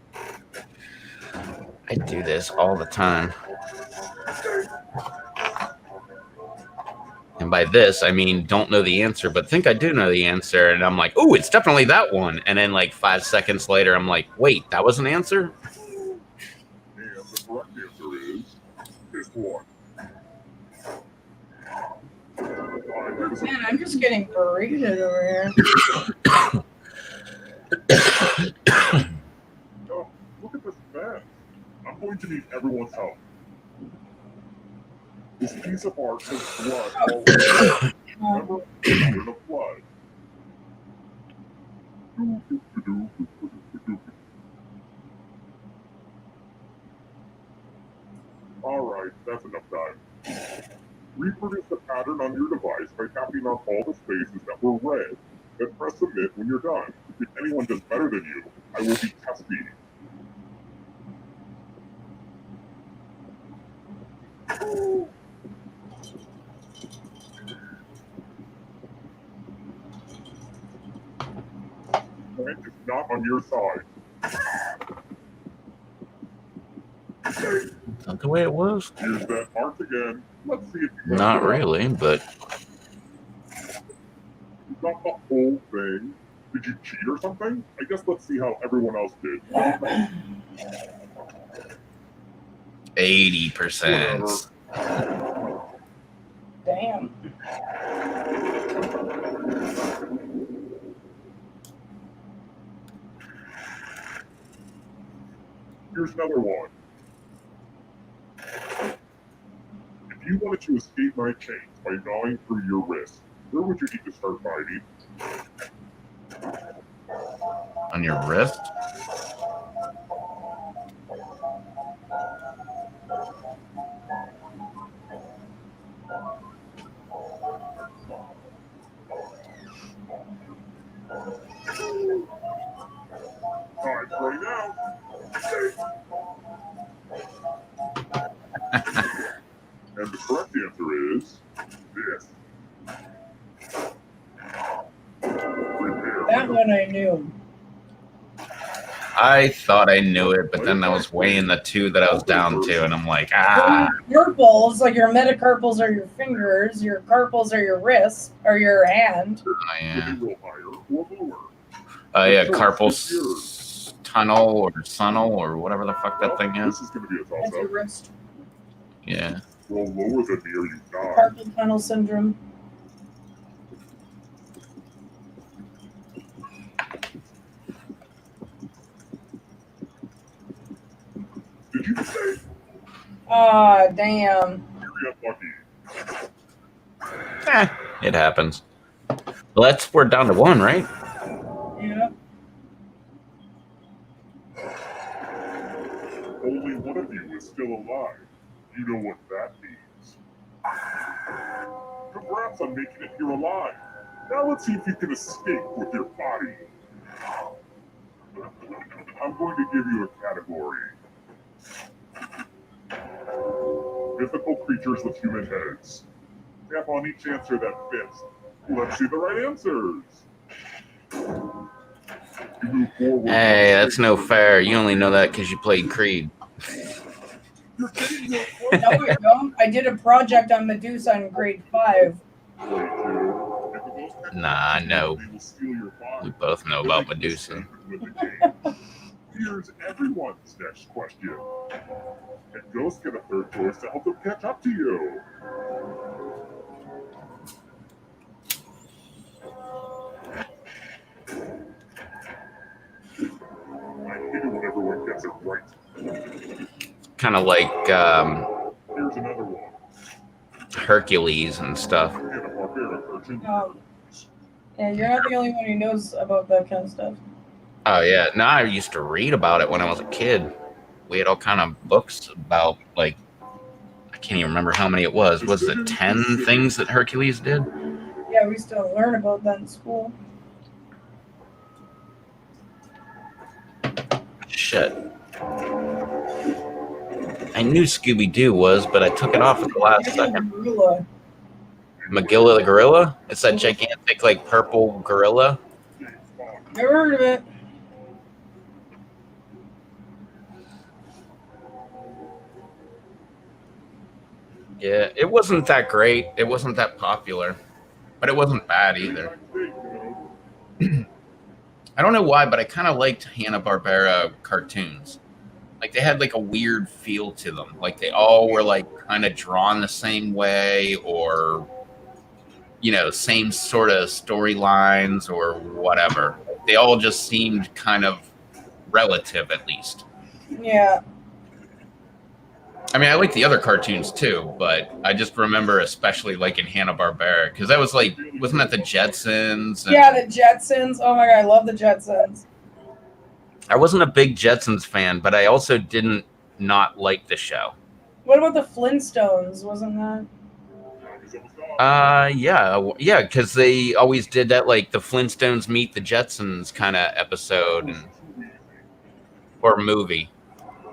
I do this all the time. And by this, I mean don't know the answer, but think I do know the answer. And I'm like, oh, it's definitely that one. And then like 5 seconds later, I'm like, wait, that was an answer? And the correct answer is this one. Man, I'm just getting berated over here. Oh, look at this mess. I'm going to need everyone's help. This piece of art has blood all over it. Remember, in the flood. Alright, that's enough time. Reproduce the pattern on your device by tapping on all the spaces that were red. Then press submit when you're done. If anyone does better than you, I will be testing. Grant is not on your side. Is that the way it was? Here's that mark again. Let's see if you Not got it. really, but You got the whole thing. Did you cheat or something? I guess let's see how everyone else did. 80%. Damn. Here's another one. If you wanted to escape my chains by gnawing through your wrist, where would you need to start biting? On your wrist? Time right now. And the correct answer is this. Prepare. That one I knew. I thought I knew it, but then I was weighing the two that I was down to, and I'm like, ah. Carpals, like your metacarpals are your fingers, your carpals are your wrist, or your hand. Oh, yeah. Can you roll higher or lower? Oh, yeah, carpal tunnel or sunnel or whatever the fuck that thing is. This is going to be a That's your toss-up. wrist. Yeah. Roll lower than me or you die. Carpal tunnel syndrome. Did you say Ah, damn. you're unlucky? It happens. Well, we're down to one, right? Yeah. Only one of you is still alive. You know what that means. Congrats on making it here alive. Now let's see if you can escape with your body. I'm going to give you a category. Mythical creatures with human heads. Tap on each answer that fits. Let's see the right answers. You move forward. Hey, that's no fair. You only know that because you played Creed. You're getting your No, you don't. I did a project on Medusa in grade 5. Nah, no. They will steal your We body. both know about Medusa. Here's everyone's next question. And ghosts get a third choice to help them catch up to you. I hate it when everyone gets it right. Kind of like Here's another one. Hercules and stuff. Hanna-Barbera cartoon. Yeah, you're not the only one who knows about that kind of stuff. Oh yeah, no, I used to read about it when I was a kid. We had all kind of books about, like, I can't even remember how many it was. Was it 10 things that Hercules did? Yeah, we still learn about that in school. Shit. I knew Scooby-Doo was, but I took it off at the last second. Gorilla. Magilla the gorilla? It's that gigantic, like, purple gorilla. Never heard of it. Yeah, it wasn't that great. It wasn't that popular. But it wasn't bad either. I don't know why, but I kind of liked Hanna-Barbera cartoons. Like, they had, like, a weird feel to them. Like, they all were, like, kind of drawn the same way, or, you know, same sort of storylines or whatever. They all just seemed kind of relative, at least. Yeah. I mean, I like the other cartoons too, but I just remember especially liking Hanna-Barbera because that was like, wasn't that the Jetsons? Yeah, the Jetsons. Oh my god, I love the Jetsons. I wasn't a big Jetsons fan, but I also didn't not like the show. What about the Flintstones? Wasn't that? Yeah, because they always did that, like the Flintstones meet the Jetsons kind of episode or movie.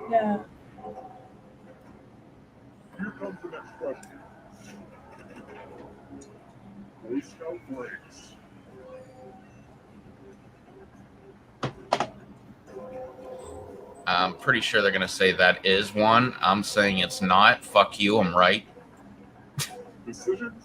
Yeah. Here comes the next question. Boy Scout ranks. I'm pretty sure they're gonna say that is one. I'm saying it's not. Fuck you, I'm right. Decisions.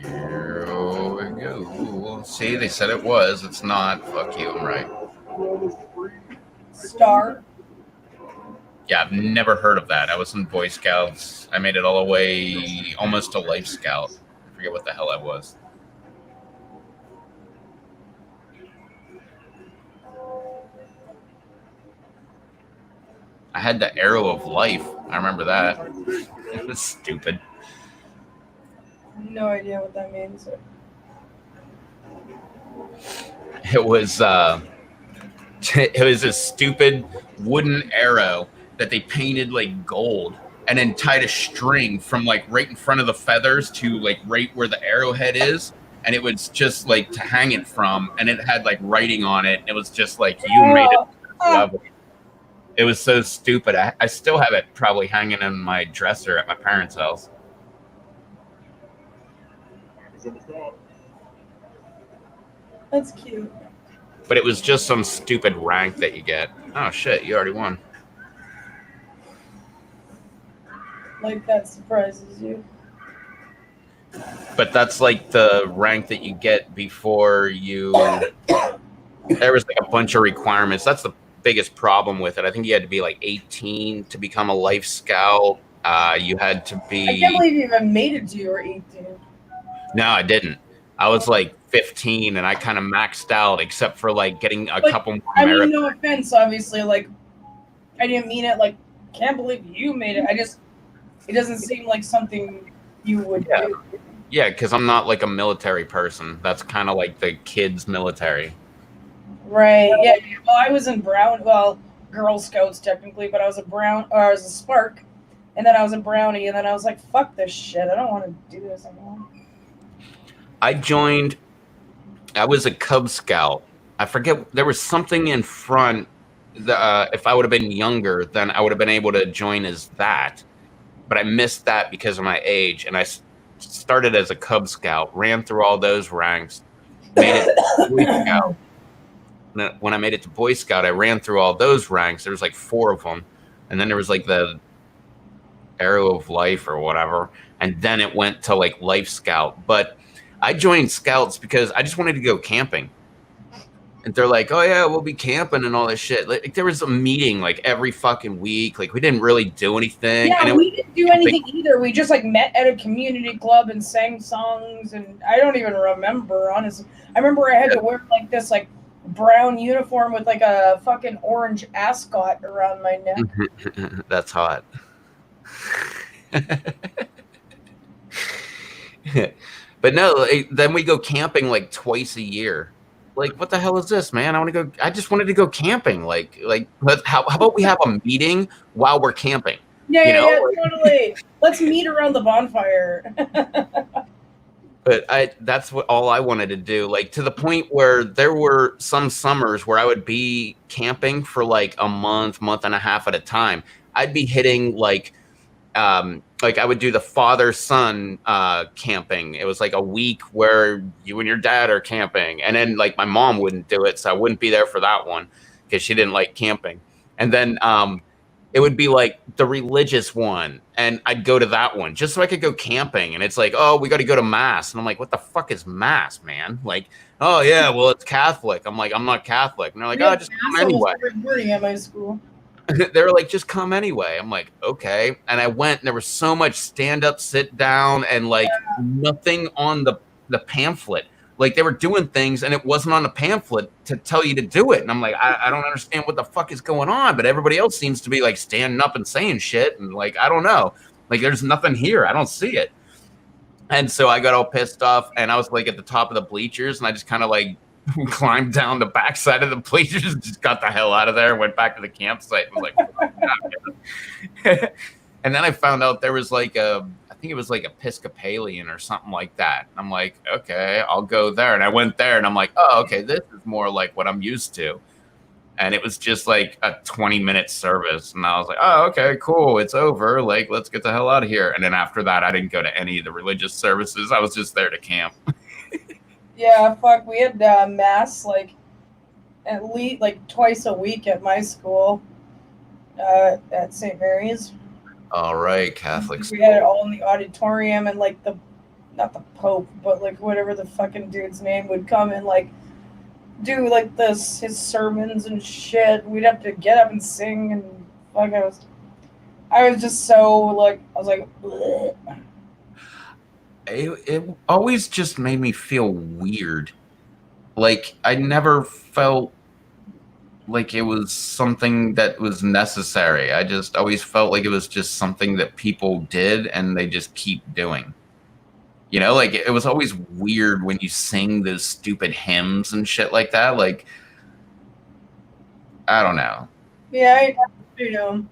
Here we go. See, they said it was. It's not. Fuck you, I'm right. Star. Yeah, I've never heard of that. I was in Boy Scouts. I made it all the way almost to Life Scout. I forget what the hell I was. I had the Arrow of Life. I remember that. It was stupid. No idea what that means. It was it was a stupid wooden arrow that they painted like gold and then tied a string from like right in front of the feathers to like right where the arrowhead is, and it was just like to hang it from, and it had like writing on it. It was just like, you made it lovely. It was so stupid. I still have it probably hanging in my dresser at my parents' house. That's cute. But it was just some stupid rank that you get. Oh shit, you already won. Like that surprises you. But that's like the rank that you get before you... There was like a bunch of requirements. That's the biggest problem with it. I think you had to be like 18 to become a Life Scout. You had to be... I can't believe you even made it to your 18. No, I didn't. I was like 15 and I kind of maxed out, except for like getting a But, couple more I mean, merit. no offense, obviously. Like, I didn't mean it. Like, can't believe you made it. It doesn't seem like something you would do. Yeah, because I'm not like a military person. That's kind of like the kids' military. Right. Yeah. Well, I was in Brown. Well, Girl Scouts technically, but I was I was a Spark, and then I was a Brownie, and then I was like, "Fuck this shit! I don't want to do this anymore." I was a Cub Scout. I forget, there was something in front. If I would have been younger, then I would have been able to join as that. But I missed that because of my age, and I started as a Cub Scout, ran through all those ranks, made it to Boy Scout. When I made it to Boy Scout, I ran through all those ranks. There was like 4 of them, and then there was like the Arrow of Life or whatever, and then it went to like Life Scout. But I joined Scouts because I just wanted to go camping. And they're like, "Oh yeah, we'll be camping and all this shit." Like there was a meeting like every fucking week. Like we didn't really do anything. Yeah, and we didn't do anything either. We just like met at a community club and sang songs, and I don't even remember, honestly. I remember I had to wear like this like brown uniform with like a fucking orange ascot around my neck. That's hot. But no, then we go camping like twice a year. Like, what the hell is this, man? I just wanted to go camping. Like, how about we have a meeting while we're camping? Yeah, totally. Let's meet around the bonfire. But that's all I wanted to do. Like, to the point where there were some summers where I would be camping for like a month and a half at a time. I'd be hitting like I would do the father-son camping. It was like a week where you and your dad are camping, and then like my mom wouldn't do it, so I wouldn't be there for that one because she didn't like camping. And then it would be like the religious one, and I'd go to that one just so I could go camping. And it's like, oh, we got to go to mass, and I'm like, what the fuck is mass, man? Like, oh yeah, well it's Catholic. I'm like, I'm not Catholic, and they're like, oh, just come anyway. At my school. They were like, just come anyway. I'm like, okay. And I went, and there was so much stand up, sit down, and like nothing on the pamphlet. Like they were doing things and it wasn't on the pamphlet to tell you to do it. And I'm like, I don't understand what the fuck is going on. But everybody else seems to be like standing up and saying shit. And like, I don't know. Like there's nothing here. I don't see it. And so I got all pissed off, and I was like at the top of the bleachers, and I just kind of like climbed down the backside of the bleachers, just got the hell out of there, and went back to the campsite. And was like, and then I found out there was like I think it was like Episcopalian or something like that. I'm like, okay, I'll go there. And I went there, and I'm like, oh, okay, this is more like what I'm used to. And it was just like a 20-minute service. And I was like, oh, okay, cool. It's over. Like, let's get the hell out of here. And then after that, I didn't go to any of the religious services. I was just there to camp. Yeah, fuck. We had mass like at least like twice a week at my school at St. Mary's. All right, Catholics. We had it all in the auditorium, and like not the Pope, but like whatever the fucking dude's name would come and like do like his sermons and shit. We'd have to get up and sing, and like I was just so like I was like. Bleh. It always just made me feel weird. Like I never felt like it was something that was necessary. I just always felt like it was just something that people did and they just keep doing. You know, like it was always weird when you sing those stupid hymns and shit like that. Like, I don't know. Yeah, you know.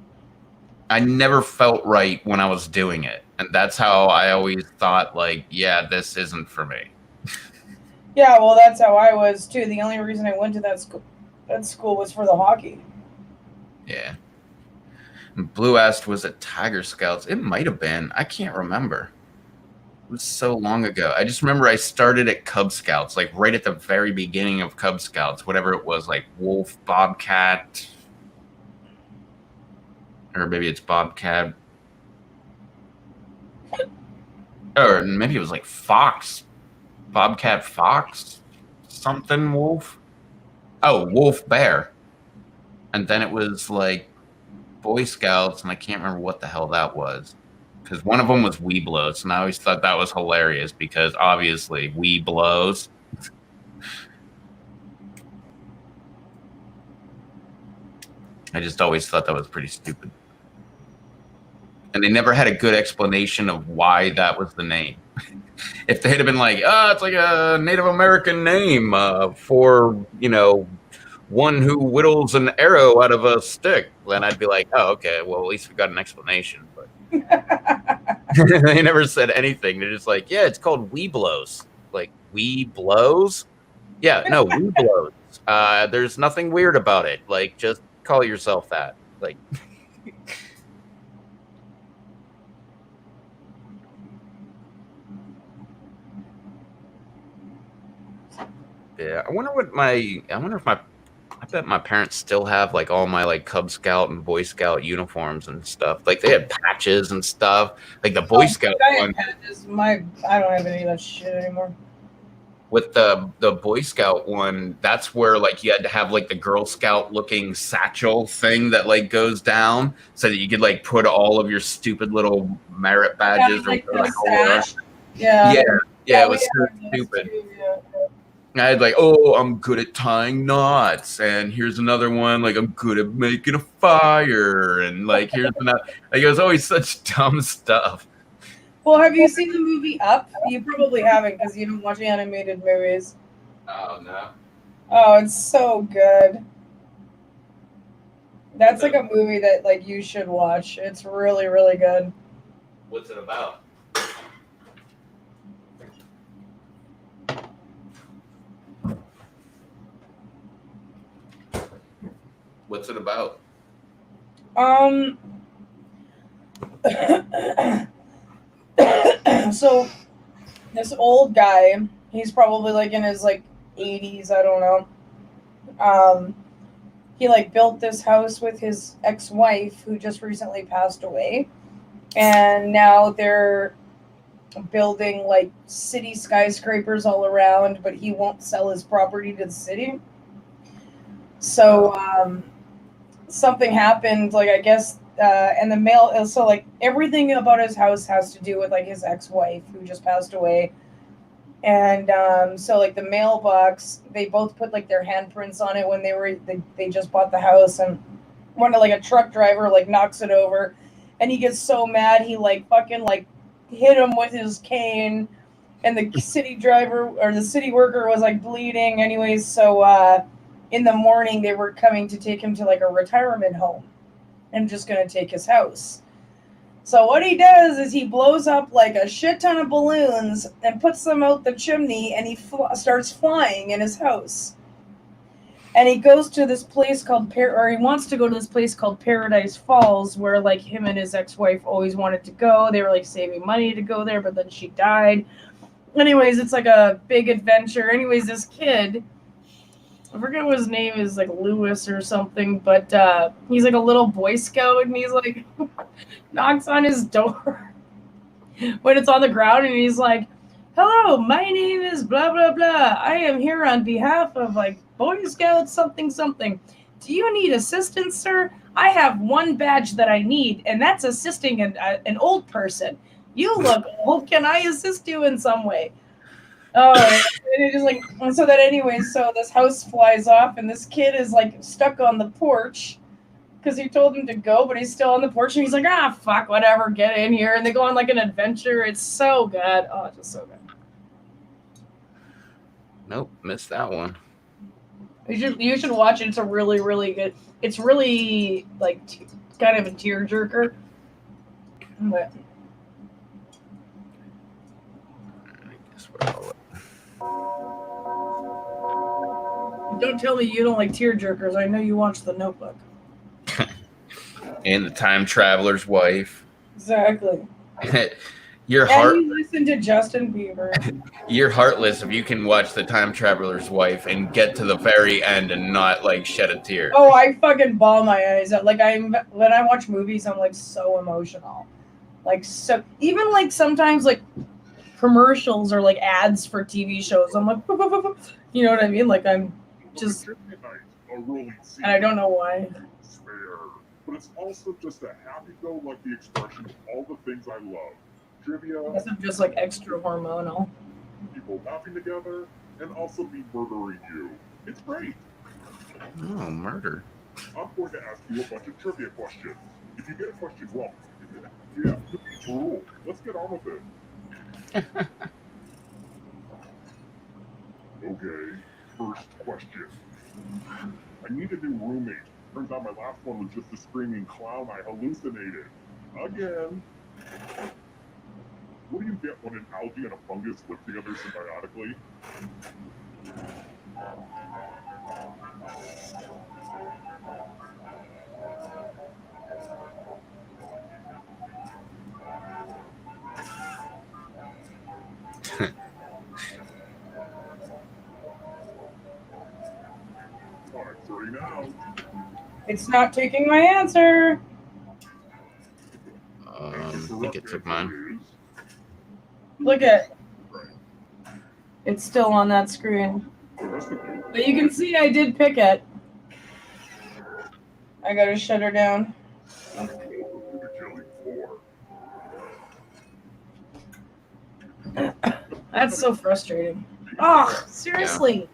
I never felt right when I was doing it. And that's how I always thought, like, yeah, this isn't for me. Yeah, well, that's how I was, too. The only reason I went to that school was for the hockey. Yeah. And Blue asked, was it Tiger Scouts? It might have been. I can't remember. It was so long ago. I just remember I started at Cub Scouts, like right at the very beginning of Cub Scouts, whatever it was, like Wolf, Bobcat, or maybe it's Bobcat. Or maybe it was like Fox. Bobcat Fox? Something Wolf? Oh, Wolf Bear. And then it was like Boy Scouts, and I can't remember what the hell that was. because one of them was Weeblos, and I always thought that was hilarious because obviously Weeblos. I just always thought that was pretty stupid. And they never had a good explanation of why that was the name. If they had been like, oh, it's like a Native American name for, you know, one who whittles an arrow out of a stick, then I'd be like, oh, okay, well, at least we got an explanation. But they never said anything. They're just like, yeah, it's called Weeblos. Like, Weeblos? Yeah, no, Weeblos. There's nothing weird about it. Like, just call yourself that. Like... Yeah, I wonder if I bet my parents still have like all my like Cub Scout and Boy Scout uniforms and stuff. Like they had patches and stuff. Like the Boy Scout one. Patches. I don't have any of that shit anymore. With the Boy Scout one, that's where like you had to have like the Girl Scout looking satchel thing that like goes down so that you could like put all of your stupid little merit badges like or sash. Yeah, it was so stupid. I had like, oh, I'm good at tying knots, and here's another one, like I'm good at making a fire, and like here's another. Like it was always such dumb stuff. Well, have you seen the movie Up? You probably haven't because you don't watch animated movies. Oh no. Oh, it's so good. That's like a movie that like you should watch. It's really, really good. What's it about? What's it about? So this old guy, he's probably like in his like 80s, I don't know. He like built this house with his ex-wife who just recently passed away. And now they're building like city skyscrapers all around, but he won't sell his property to the city. So something happened, like I guess, and the mail. So like everything about his house has to do with like his ex-wife who just passed away, and so like the mailbox, they both put like their handprints on it when they just bought the house, and one like a truck driver like knocks it over, and he gets so mad he like fucking like hit him with his cane, and the city driver or the city worker was like bleeding. Anyways, so in the morning they were coming to take him to like a retirement home and just going to take his house. So what he does is he blows up like a shit ton of balloons and puts them out the chimney, and he starts flying in his house. And he goes to this place called he wants to go to this place called Paradise Falls, where like him and his ex-wife always wanted to go. They were like saving money to go there, but then she died. Anyways, it's like a big adventure. Anyways, this kid, I forget what his name is, like Lewis or something, but he's like a little Boy Scout, and he's like knocks on his door when it's on the ground, and he's like, hello, my name is blah blah blah, I am here on behalf of like Boy Scouts something something. Do you need assistance, sir? I have one badge that I need, and that's assisting an old person. You look old, can I assist you in some way? Oh, and it just like, and so that anyways, so this house flies off, and this kid is like stuck on the porch because he told him to go, but he's still on the porch, and he's like, fuck, whatever, get in here, and they go on like an adventure. It's so good. Oh, it's just so good. Nope, missed that one. You should watch it. It's a really, really good. It's really like kind of a tearjerker. But I guess we're all don't tell me you don't like tearjerkers. I know you watched The Notebook. And The Time Traveler's Wife. Exactly. You're and you listen to Justin Bieber. You're heartless if you can watch The Time Traveler's Wife and get to the very end and not like shed a tear. Oh, I fucking bawl my eyes out. Like when I watch movies, I'm like so emotional. Like so, even like sometimes like commercials or like ads for TV shows, I'm like, you know what I mean? Like I'm just, and I don't know why. but it's also just a happy-go-lucky expression of all the things I love. Trivia, I guess I'm just like extra hormonal. people laughing together, and also me murdering you. It's great. Oh, murder. I'm going to ask you a bunch of trivia questions. If you get a question wrong, yeah, rule. Let's get on with it. Okay, first question. I need a new roommate. Turns out my last one was just a screaming clown I hallucinated. Again. What do you get when an algae and a fungus live together symbiotically? Time's running out. It's not taking my answer. I think it took mine. Look at it's still on that screen. The rest of you, But you can see I did pick it. I gotta shut her down. welcome to the killing floor. That's so frustrating. Oh, seriously.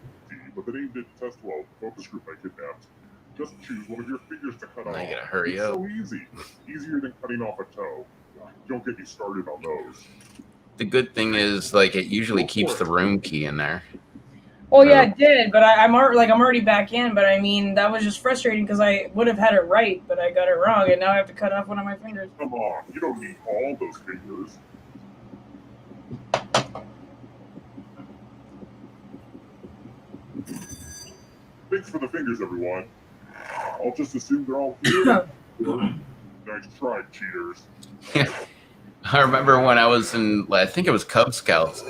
But the name didn't test well. The focus group I kidnapped. Just choose one of your fingers to cut off. Now you gotta hurry It's up. so easy. Easier than cutting off a toe. Don't get me started on those. The good thing is, like, it usually keeps the room key in there. Well, yeah, it did, but I'm already back in. But I mean, that was just frustrating because I would have had it right, but I got it wrong, and now I have to cut off one of my fingers. Come on, you don't need all those fingers. Thanks for the fingers, everyone. I'll just assume they're all here. Nice try, cheaters. I remember when I was in, I think it was Cub Scouts,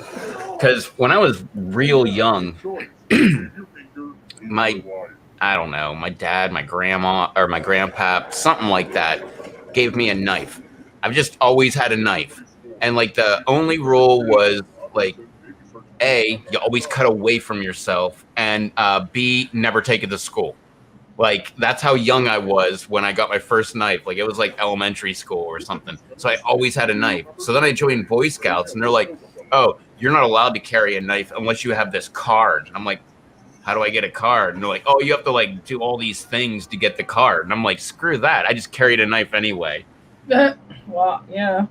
because when I was real young, Choice. Save your finger, save My- your life. I don't know, my dad, my grandma, or my grandpa, something like that, gave me a knife. I've just always had a knife. And, like, the only rule was, like, A, you always cut away from yourself, and B, never take it to school. Like, that's how young I was when I got my first knife. Like, it was like elementary school or something. So I always had a knife. So then I joined Boy Scouts, and they're like, oh, you're not allowed to carry a knife unless you have this card. And I'm like, how do I get a card? And they're like, oh, you have to, like, do all these things to get the card. And I'm like, screw that. I just carried a knife anyway. Well, yeah.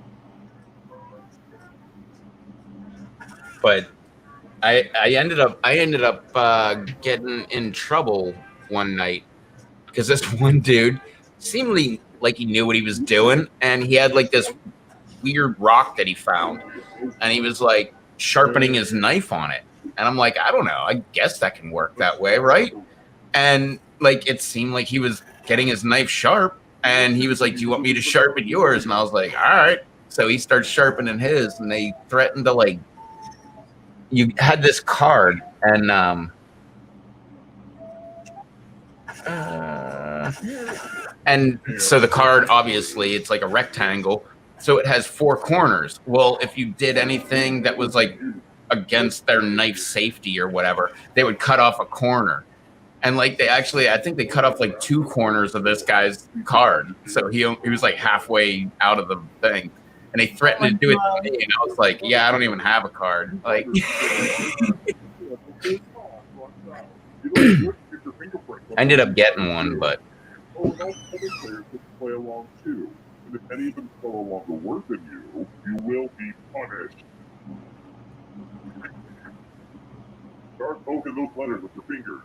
But I ended up getting in trouble one night because this one dude seemed like he knew what he was doing, and he had, like, this weird rock that he found, and he was, like, sharpening his knife on it. And I'm like, I don't know, I guess that can work that way, right? And, like, it seemed like he was getting his knife sharp, and he was like, do you want me to sharpen yours? And I was like, all right. So he starts sharpening his, and they threatened to, like, you had this card, and so the card, obviously, it's like a rectangle, so it has 4 corners. Well, if you did anything that was, like, against their knife safety or whatever, they would cut off a corner. And, like, I think they cut off, like, 2 corners of this guy's card, so he was, like, halfway out of the thing. And they threatened to do it to me, and I was like, yeah, I don't even have a card. Like, I ended up getting one, but Oh, and all other players get to play along too. And if any of them go along to worse than you, you will be punished. Start poking those letters with your fingers.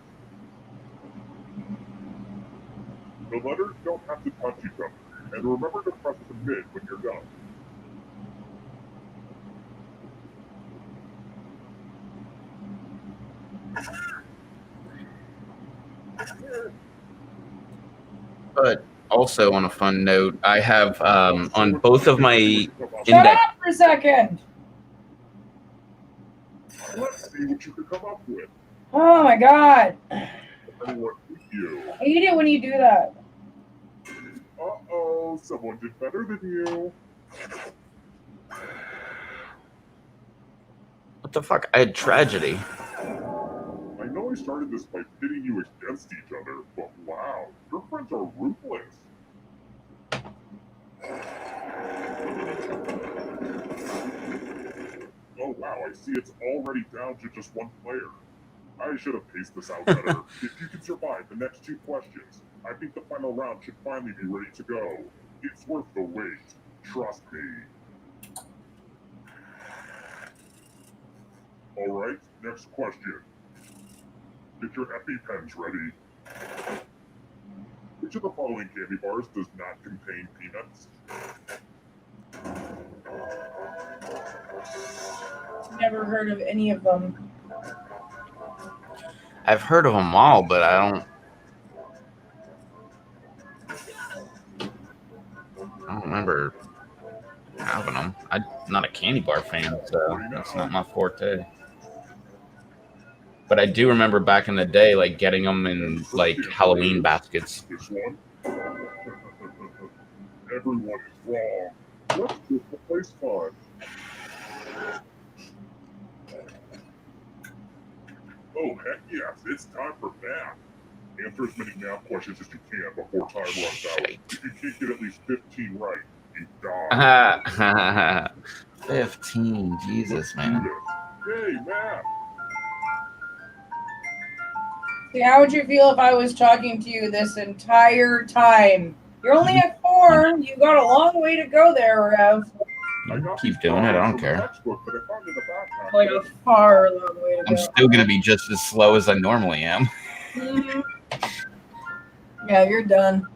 The letters don't have to touch each other. And remember to press submit when you're done. but also on a fun note, I have on both of my Shut index. up for a second. Let's see what you can come up with. Oh my god. Anyone beat you? I hate it when you do that. Uh-oh, someone did better than you. What the fuck? I had tragedy. I know I started this by pitting you against each other, but wow, your friends are ruthless. I see it's already down to just one player. I should have paced this out better. If you can survive the next 2 questions, I think the final round should finally be ready to go. It's worth the wait. Trust me. Alright, next question. Get your EpiPens ready. Which of the following candy bars does not contain peanuts? Never heard of any of them. I've heard of them all, but I don't remember having them. I'm not a candy bar fan, so that's not my forte. But I do remember back in the day, like getting them in like Halloween baskets. This one? Everyone is wrong. Let's just replace fun. Oh, heck yes, it's time for math. Answer as many math questions as you can before time runs out. If you can't get at least 15 right, you die. 15, Jesus, man. Hey, math. See, how would you feel if I was talking to you this entire time? You're only at 4. You got a long way to go there, Rev. Keep doing it. I don't care. Like a far long way to go. I'm still gonna be just as slow as I normally am. Mhm. Yeah, you're done.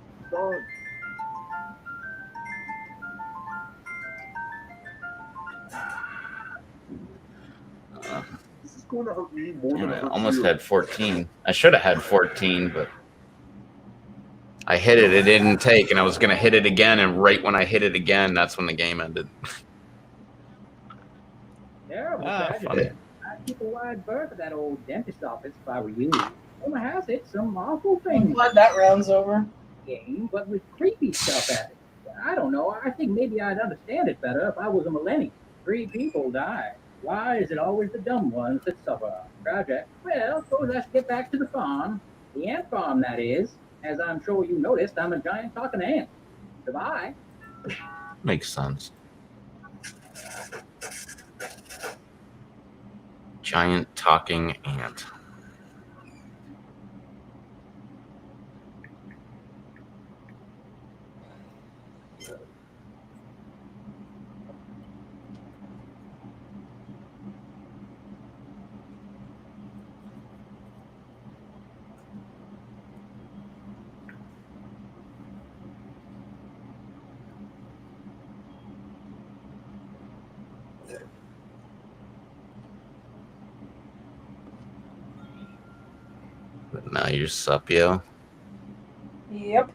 This is going to hurt me more than I it hurts almost you. had 14. I should have had 14, but I hit it. It didn't take, and I was gonna hit it again. And right when I hit it again, that's when the game ended. Terrible Funny. tragedy. I'd keep a wide berth at that old dentist office if I were you. Rumor has it some awful I'm things glad that round's over. game, but with creepy stuff at it. I don't know. I think maybe I'd understand it better if I was a millennial. 3 people died. Why is it always the dumb ones that suffer? Project. Well, suppose let's get back to the farm. The ant farm, that is. As I'm sure you noticed, I'm a giant talking ant. Goodbye. Makes sense. Giant talking ant. But now you're Supio. Yep.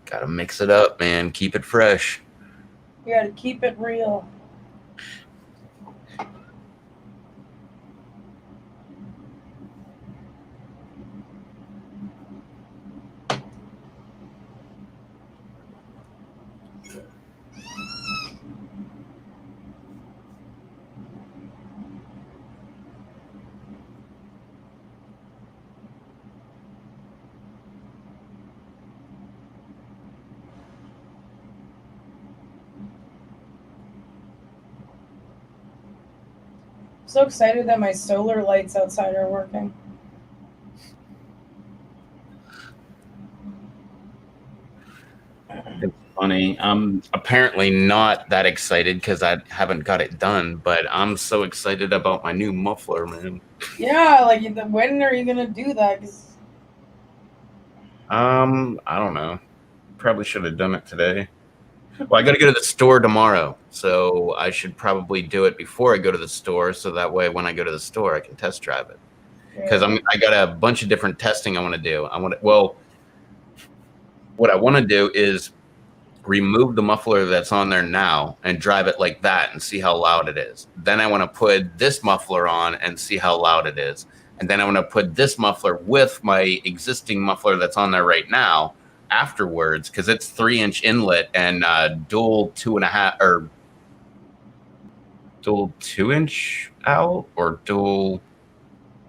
Gotta mix it up, man. Keep it fresh. You gotta keep it real. So excited that my solar lights outside are working. It's funny. I'm apparently not that excited because I haven't got it done, but I'm so excited about my new muffler, man. Yeah, like when are you gonna do that? 'Cause I don't know. Probably should have done it today. Well, I got to go to the store tomorrow, so I should probably do it before I go to the store, so that way when I go to the store, I can test drive it. Because I got a bunch of different testing I want to do. What I want to do is remove the muffler that's on there now and drive it like that and see how loud it is. Then I want to put this muffler on and see how loud it is. And then I want to put this muffler with my existing muffler that's on there right now afterwards, because it's 3-inch inlet and dual 2.5 or dual 2-inch out or dual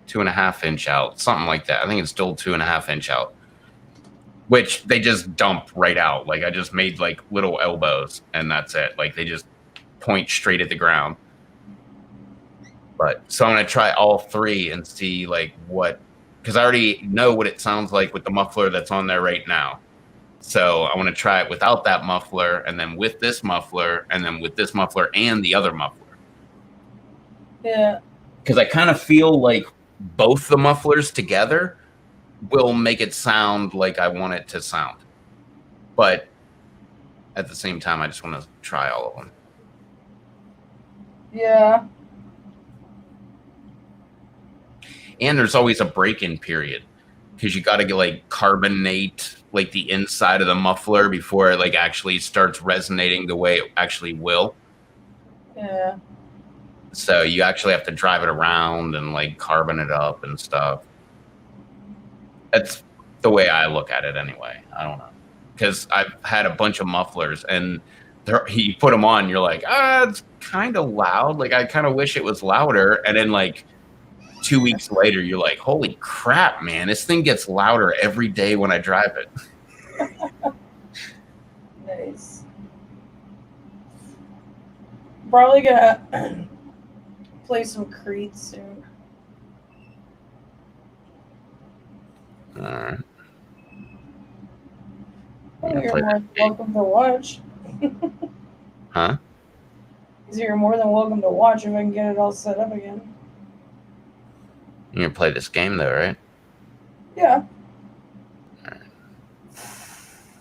2.5-inch out, something like that. I think it's dual 2.5-inch out. which they just dump right out. Like I just made like little elbows and that's it. Like they just point straight at the ground. But so I'm going to try all three and see like what, because I already know what it sounds like with the muffler that's on there right now. So I want to try it without that muffler and then with this muffler and then with this muffler and the other muffler. Yeah. Because I kind of feel like both the mufflers together will make it sound like I want it to sound. But at the same time, I just want to try all of them. Yeah. And there's always a break-in period because you got to get like carbonate like the inside of the muffler before it like actually starts resonating the way it actually will. Yeah. So you actually have to drive it around and like carbon it up and stuff. That's the way I look at it anyway. I don't know. Because I've had a bunch of mufflers and you put them on, you're like, it's kind of loud. Like I kind of wish it was louder. And then like 2 weeks later, you're like, holy crap, man, this thing gets louder every day when I drive it. Nice. Probably gonna play some Creed soon. All right. Oh, you're more than welcome to watch. Huh? You're more than welcome to watch if I can get it all set up again. You're going to play this game though, right? Yeah.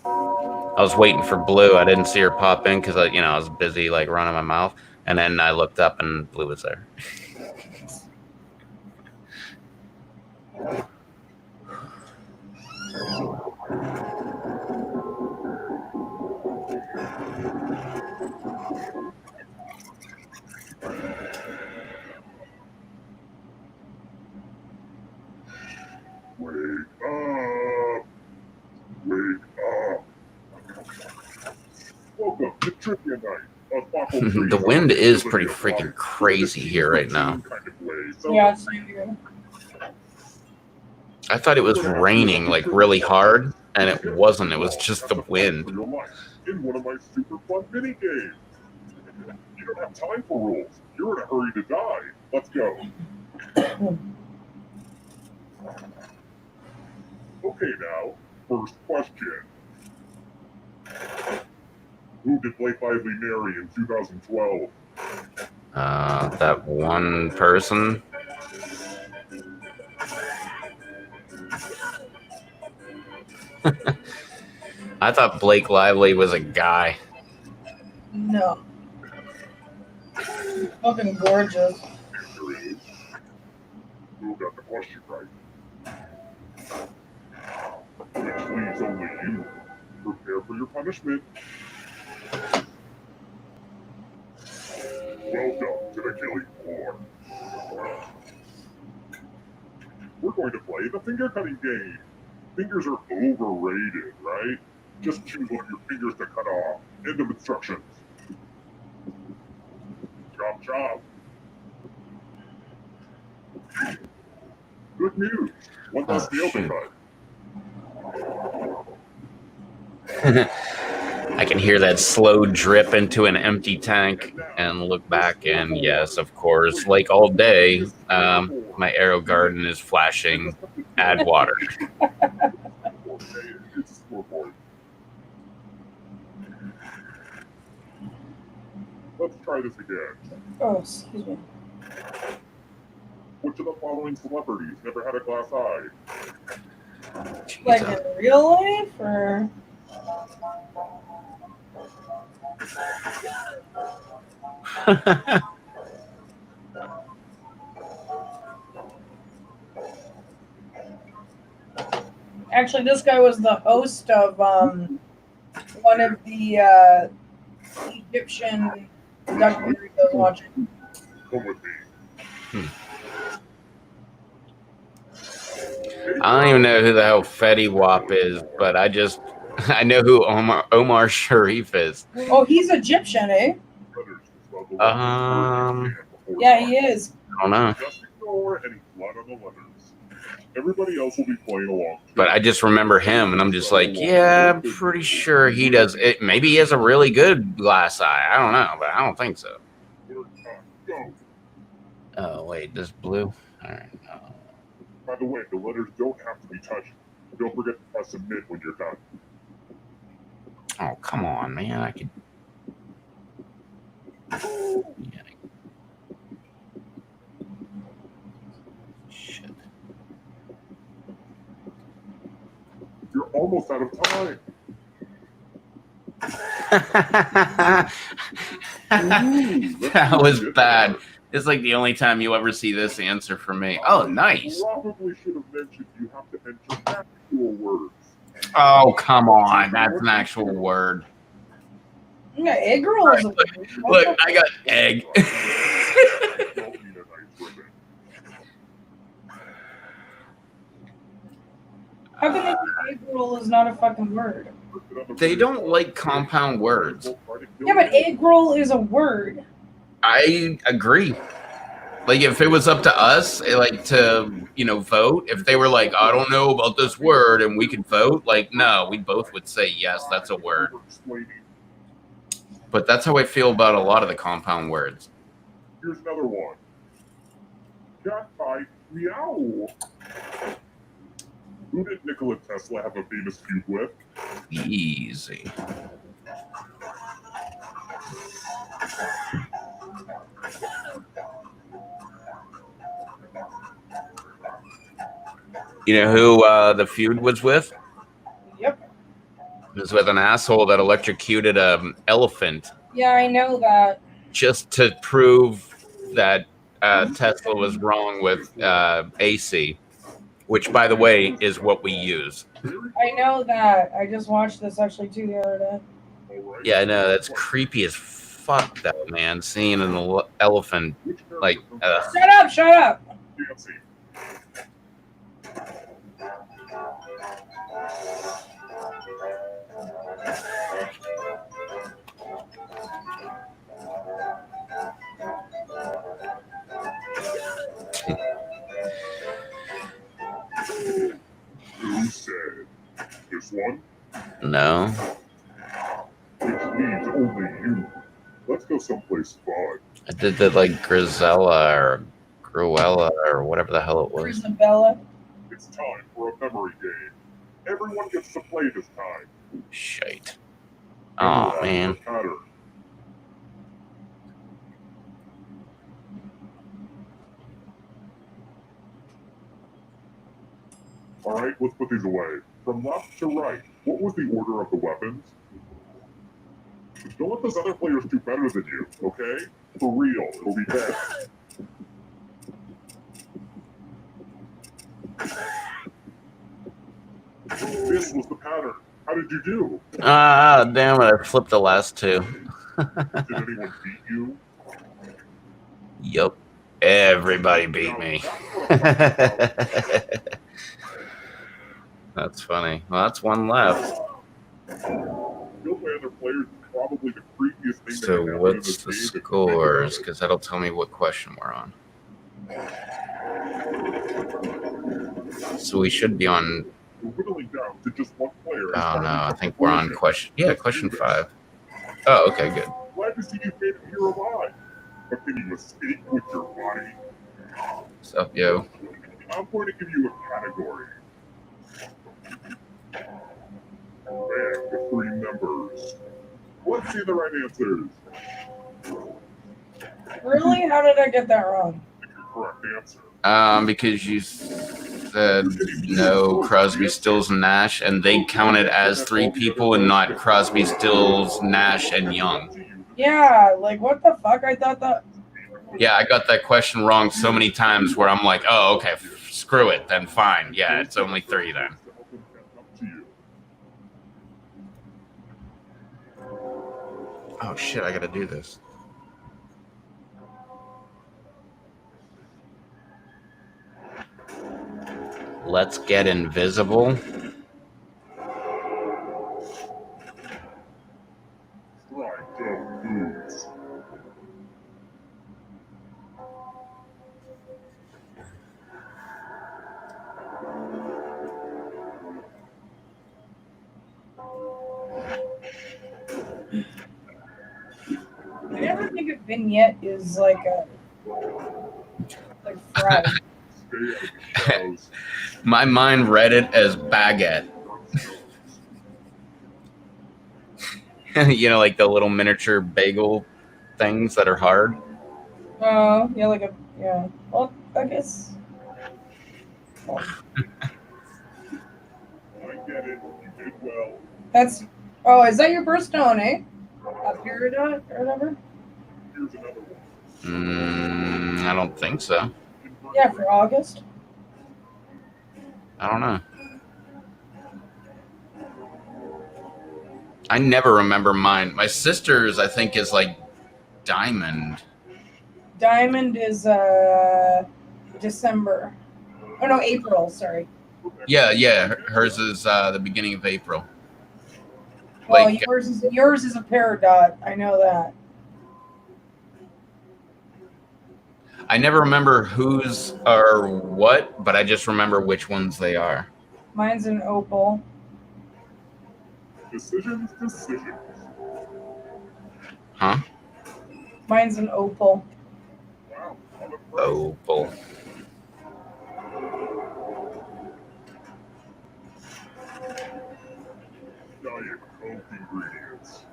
I was waiting for Blue. I didn't see her pop in because I was busy like running my mouth. And then I looked up and Blue was there. Wake up! Wake up! Welcome to Trivia Night. The wind is pretty freaking crazy here right now. Yeah, same here. I thought it was raining like really hard, and it wasn't. It was just the wind. In one of my super fun mini games. You don't have time for rules. You're in a hurry to die. Let's go. Okay, now, first question. Who did Blake Lively marry in 2012? That one person. I thought Blake Lively was a guy. No. Fucking gorgeous. Who got the question right? Which leaves only you. Prepare for your punishment. Welcome to the killing floor. We're going to play the finger cutting game. Fingers are overrated, right? Just choose one of your fingers to cut off. End of instructions. Chop, chop. Good news. One less the open cut. I can hear that slow drip into an empty tank and look back, and yes, of course, like all day, my arrow garden is flashing add water. It's a scoreboard. Let's try this again. Oh, excuse me. Which of the following celebrities never had a glass eye? Like in real life, or? Actually, this guy was the host of one of the Egyptian documentaries I was watching. Come with me. I don't even know who the hell Fetty Wap is, but I know who Omar Sharif is. Oh, he's Egyptian, eh? Yeah, Yeah, he is. I don't know. Just ignore any blood on the letters. Everybody else will be playing along. But I just remember him, and I'm just like, yeah, I'm pretty sure he does it. Maybe he has a really good glass eye. I don't know, but I don't think so. Go. Oh wait, this blue. All right. By the way, the letters don't have to be touched. Don't forget to press submit when you're done. Oh come on, man! I could. Yeah. Shit. You're almost out of time. That was bad. It's like the only time you ever see this answer from me. Oh, nice. Probably should have mentioned you have to enter actual words. Oh, come on. That's an actual word. Yeah, egg roll is a word. Look, I got egg. Don't need a nice ribbon. How can they think egg roll is not a fucking word? They don't like compound words. Yeah, but egg roll is a word. I agree. Like if it was up to us, like to vote, if they were like, I don't know about this word, and we could vote, like no, we both would say yes, that's a word. But that's how I feel about a lot of the compound words. Here's another one. Cat pie meow. Who did Nikola Tesla have a famous feud with? Easy. You know who the feud was with? Yep. It was with an asshole that electrocuted an elephant Yeah, I know that. just to prove that Tesla was wrong with AC, which, by the way, is what we use. I know that. I just watched this actually too the other day. Yeah, I know. That's creepy as fuck, though, man. Seeing an elephant, like... Shut up! Nancy. Who said this one? No. Which means only you. Let's go someplace fun. I did the, like, Grisella or Gruella or whatever the hell it was. Isabella. It's time for a memory game. Everyone gets to play this time. Shite. Oh, man. Pattern. Alright, let's put these away. From left to right, what was the order of the weapons? Don't let those other players do better than you, okay? For real, it'll be bad. This was the pattern. How did you do? Ah, damn it. I flipped the last two. Did anyone beat you? Yup. Everybody beat me. That's funny. Well, that's one left. Kill by other players is probably the creepiest thing So that can happen what's in the this game. scores? Because that'll tell me what question we're on. So we should be on... We're whittling down to just one player. Oh, no. I think we're on question... Yeah, question 5. Oh, okay, good. Glad to see you made it here alive. But can you escape with your body? What's up, yo? I'm going to give you a category. And the 3 members. Let's see the right answers. Really? How did I get that wrong? Pick your correct answer. Because you said no Crosby, Stills, and Nash, and they counted as 3 people and not Crosby, Stills, Nash, and Young. Yeah, like what the fuck? I thought that. Yeah, I got that question wrong so many times where I'm like, oh, okay, screw it, then fine. Yeah, it's only 3 then. Oh shit, I gotta do this. Let's get invisible. Right, go, foods. I never think of vignette is like fried. Stay out of the shadows. My mind read it as baguette. You know, like the little miniature bagel things that are hard. Oh, yeah, yeah. Well, I guess. I get it. You did well. That's. Oh, is that your birthstone, eh? A peridot or whatever? Here's another one. I don't think so. Yeah, for August. I don't know. I never remember mine. My sister's, I think, is like diamond. Diamond is December. Oh no, April. Sorry. Yeah. Hers is the beginning of April. Well, Like, yours is a peridot. I know that. I never remember whose or what, but I just remember which ones they are. Mine's an opal. Decisions. Huh? Mine's an opal. Wow. I'm impressed. Opal. Diet Coke ingredients.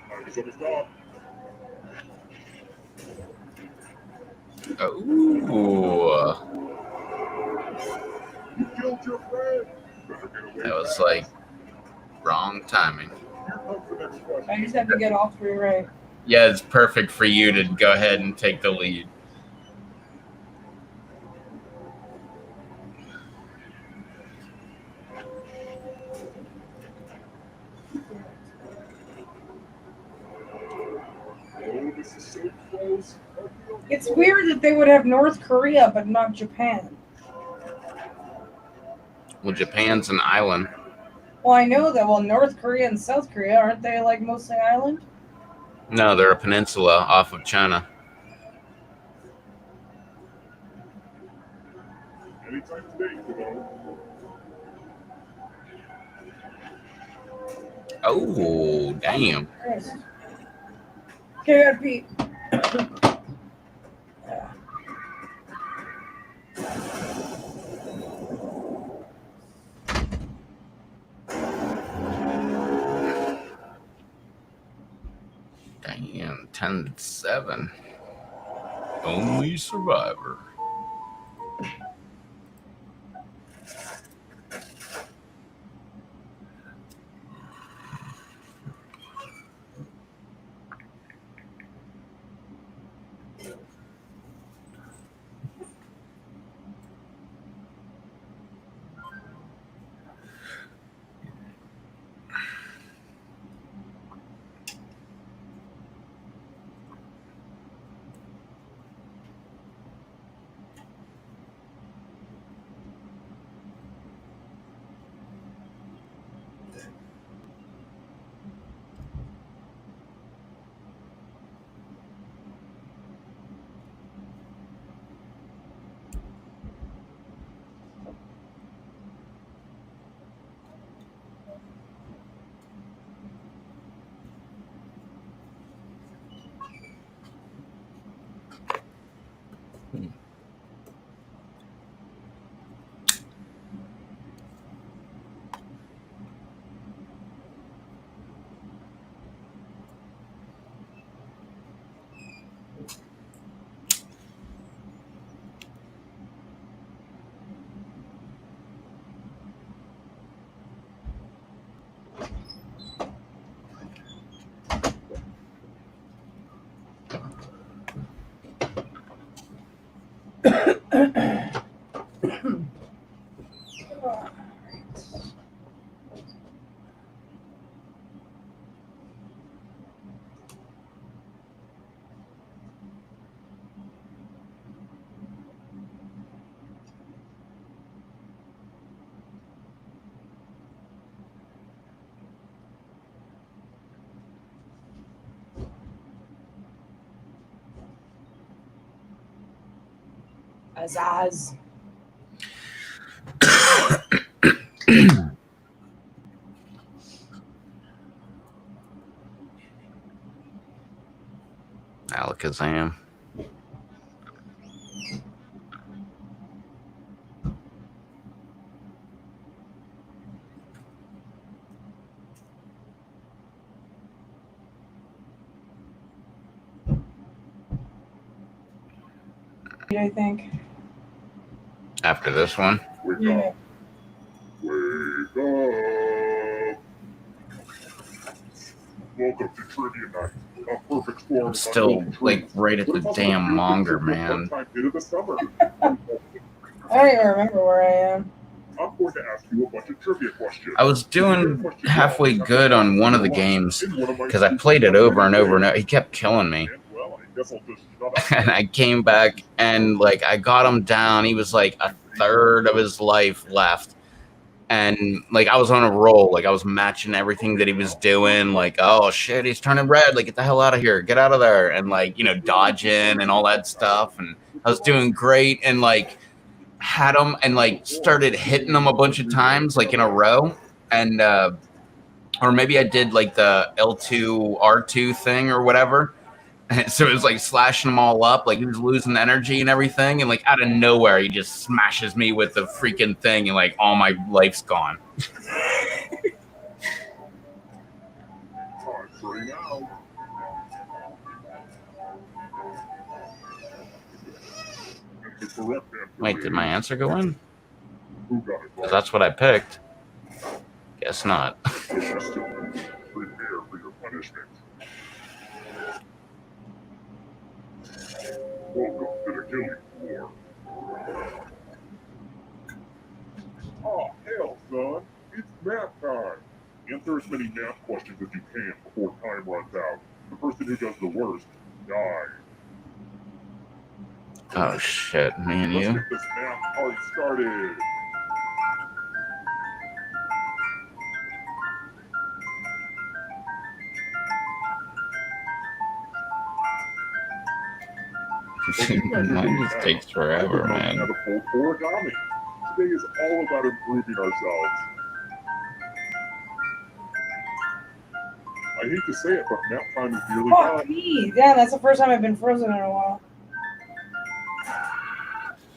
Time is almost up. Ooh. You killed your friend. Better get away That was fast. like wrong timing. Here comes the next question. I just have to get all three right. Yeah, it's perfect for you to go ahead and take the lead. Oh, this is so close. It's weird that they would have North Korea but not Japan. Well, Japan's an island. Well, I know that. Well, North Korea and South Korea, aren't they like mostly island? No, they're a peninsula off of China. Anytime today, Kumo. Oh, damn. Yes. Okay, I gotta pee. Damn, 10-7. Only survivor. Azaz. Alakazam. I think. After this one. Wake Yeah. up. Wake up. Welcome to Trivia Night. A perfect storm. I'm still like right at the damn monger, man. Time hit of the summer. I don't even remember where I am. I'm going to ask you a bunch of trivia questions. I was doing halfway good on one of the games because I played it over and over and over. He kept killing me. Well, I guess I'll just shut up. And I came back and like I got him down. He was like a third of his life left. And like I was on a roll. Like I was matching everything that he was doing. Like, oh shit, he's turning red. Like, get the hell out of here. Get out of there. And like, you know, dodging and all that stuff. And I was doing great and like had him and like started hitting him a bunch of times, like in a row. And or maybe I did like the L2 R2 thing or whatever. And so it was like slashing them all up, like he was losing energy and everything, and like out of nowhere he just smashes me with the freaking thing, and like all my life's gone. Wait, did my answer go in? Because that's what I picked. Guess not. Prepare for your punishment. Welcome to the killing floor. Oh, hell, son. It's math time. Answer as many math questions as you can before time runs out. The person who does the worst dies. Oh shit, me and Let's you? get this math part started. Mine just takes forever, man. How to fold origami. Today is all about improving ourselves. I hate to say it, but nap time is nearly Fuck gone. me. Yeah, that's the first time I've been frozen in a while.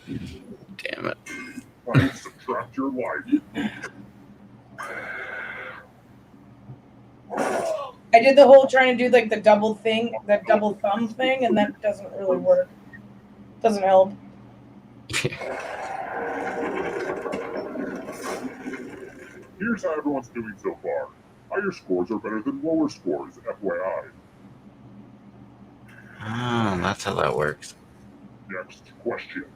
Damn it. Time to subtract your life. I did the whole trying to do like the double thing, that double thumb thing, and that doesn't really work. Doesn't help. Here's how everyone's doing so far. Higher scores are better than lower scores, FYI. Oh, that's how that works. Next question.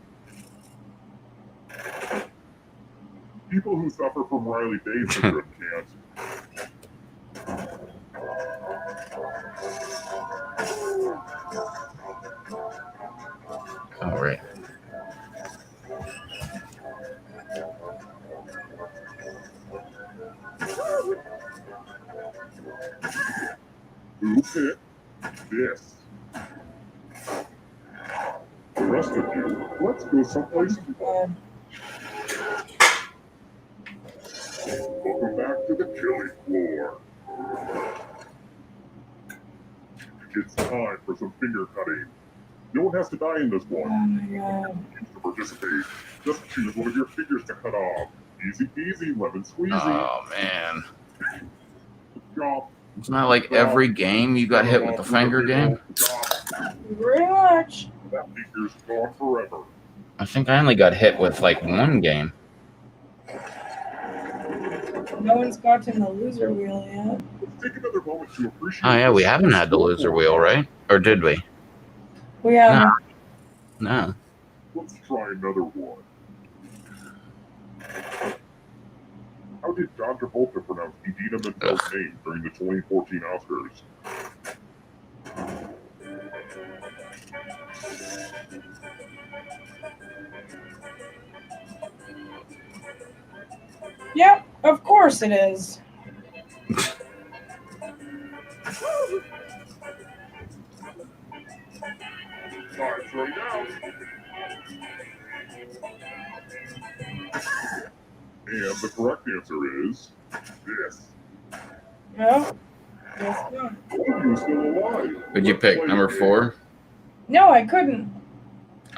People who suffer from Riley-Day syndrome can't. All right. Who picked this? The rest of you, let's go someplace fun. Welcome back to the killing floor. It's time for some finger cutting. No one has to die in this Oh one. my god. To participate, just choose one of your fingers to cut off. Easy peasy, lemon squeezy. Oh man. Good job. It's not like every game you got hit with the finger game. Pretty much. That finger's gone forever. I think I only got hit with like one game. No one's gotten the loser wheel yet. Let's take another moment to appreciate. Oh yeah, we haven't had the loser wheel, right? Or did we? We have. No. Let's try another one. How did John Travolta pronounce Idina Menzel's name during the 2014 Oscars? Yep, of course it is. Time's running out. And the correct answer is this. No. Yes, no. Oh, you're still alive. Would you Let's pick play number a game. 4? No, I couldn't.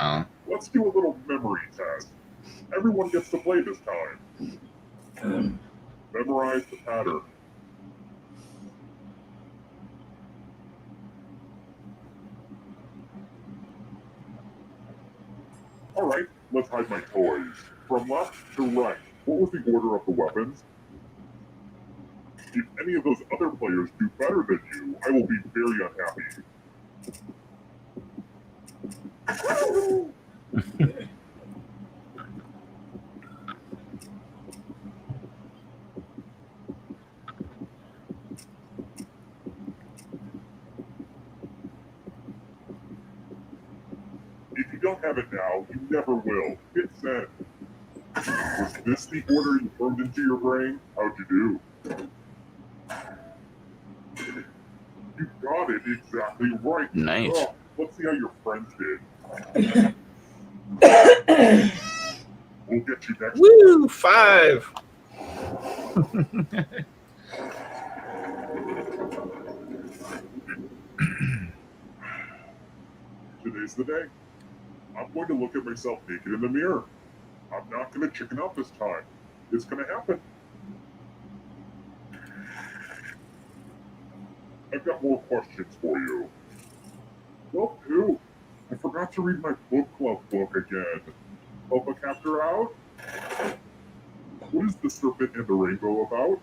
Oh. Let's do a little memory test. Everyone gets to play this time. Memorize the pattern. All right, let's hide my toys. From left to right, what was the order of the weapons? If any of those other players do better than you, I will be very unhappy. If you don't have it now, you never will. Hit send. Was this the order you turned into your brain? How'd you do? You got it exactly right. Nice. Oh, let's see how your friends did. We'll get you next Woo! 5. Today's the day. I'm going to look at myself naked in the mirror. I'm not going to chicken out this time. It's going to happen. I've got more questions for you. Well, too. I forgot to read my book club book again. Help a captor out? What is The Serpent and the Rainbow about?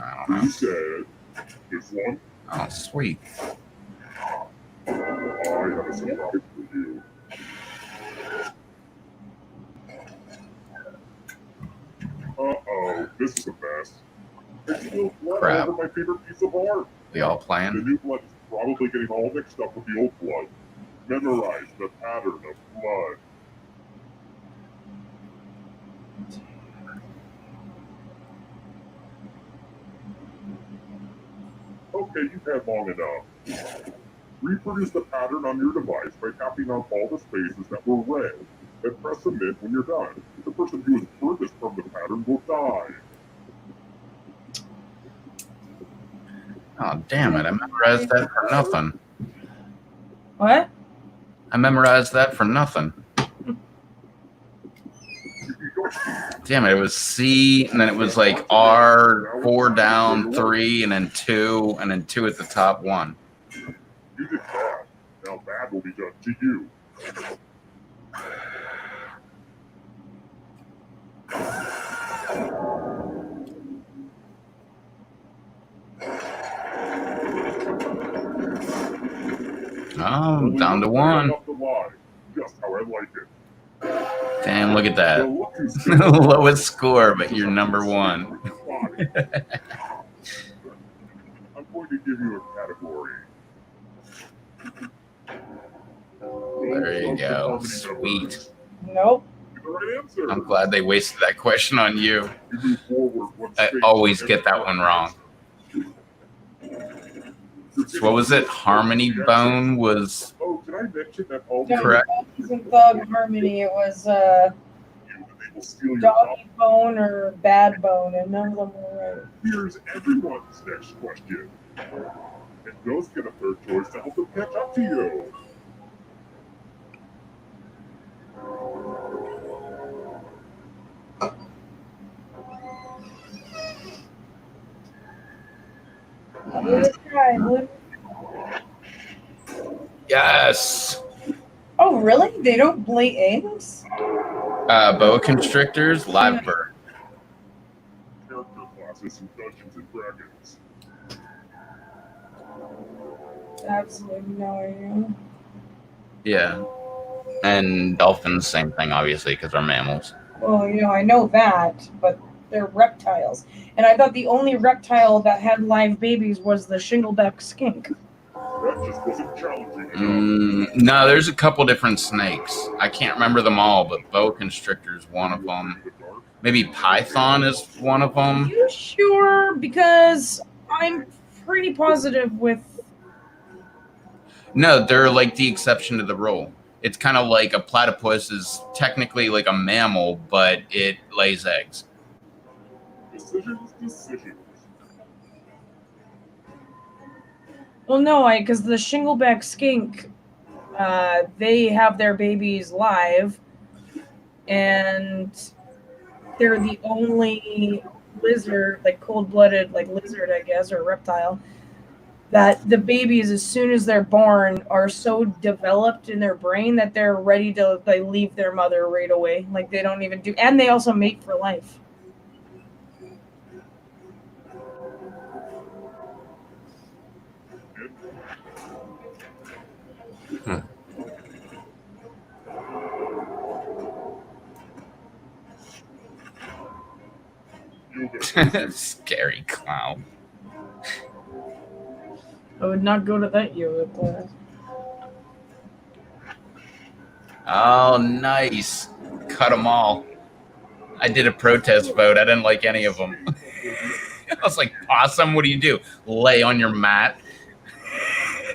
I don't know. You said this one? Oh, sweet. I have a surprise for you. Uh-oh, this is a mess. It's still blood Crap. over my favorite piece of art. We all The playing? new blood is probably getting all mixed up with the old blood. Memorize the pattern of blood. Okay, you've had long enough. Reproduce the pattern on your device by tapping on all the spaces that were red, and press submit when you're done. The person who is furthest from the pattern will die. Oh, damn it. I memorized that for nothing. What? I memorized that for nothing. If you don't, Damn it. It was C, and then it was like R, 4 down, 3, and then 2, and then 2 at the top 1. you did bad. Now bad will be done to you. Oh, down to 1. Up the line, just how I like it. Damn, look at The that. look you see- Lowest score, but you're number 1. I'm going to give you a category. There you go. Sweet. Nope. The right answer. I'm glad they wasted that question on you. You move forward one I space always and get that one wrong. So what was it? Harmony Bone was Oh, did I mention that all No, Correct. it wasn't Thug Harmony. It was you, they will steal your Doggy Bone or Bad Bone, and none of them were Here's everyone's next question. And those get a third choice to help them catch up to you. right. Let's try. yes. Oh, really? They don't lay eggs? Boa constrictors, live bird. Character classes from Dungeons and Dragons. Absolutely no idea. Yeah. And dolphins, same thing, obviously, because they're mammals. Well, I know that, but they're reptiles. And I thought the only reptile that had live babies was the shingleback skink. That just wasn't challenging enough. No, there's a couple different snakes. I can't remember them all, but boa constrictor is one of them. Maybe python is one of Are them. you sure? Because I'm pretty positive with. No, they're like the exception to the rule. It's kind of like a platypus is technically like a mammal, but it lays eggs. Decisions. Well, no, because the shingleback skink, they have their babies live, and they're the only lizard, like cold-blooded, like lizard, I guess, or reptile, that the babies, as soon as they're born, are so developed in their brain that they're ready to leave their mother right away. Like they don't even do, and they also mate for life. Scary clown. I would not go to that yoga class. Oh, nice. Cut them all. I did a protest vote. I didn't like any of them. I was like, awesome. What do? Lay on your mat?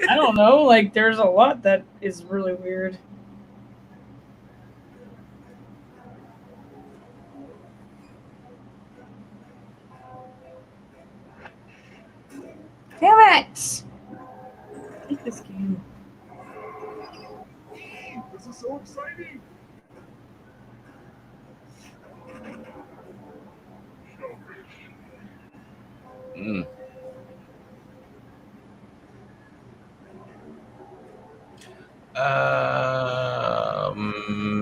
I don't know. Like, there's a lot that is really weird. Damn it! I hate this game. This is so exciting. Mm.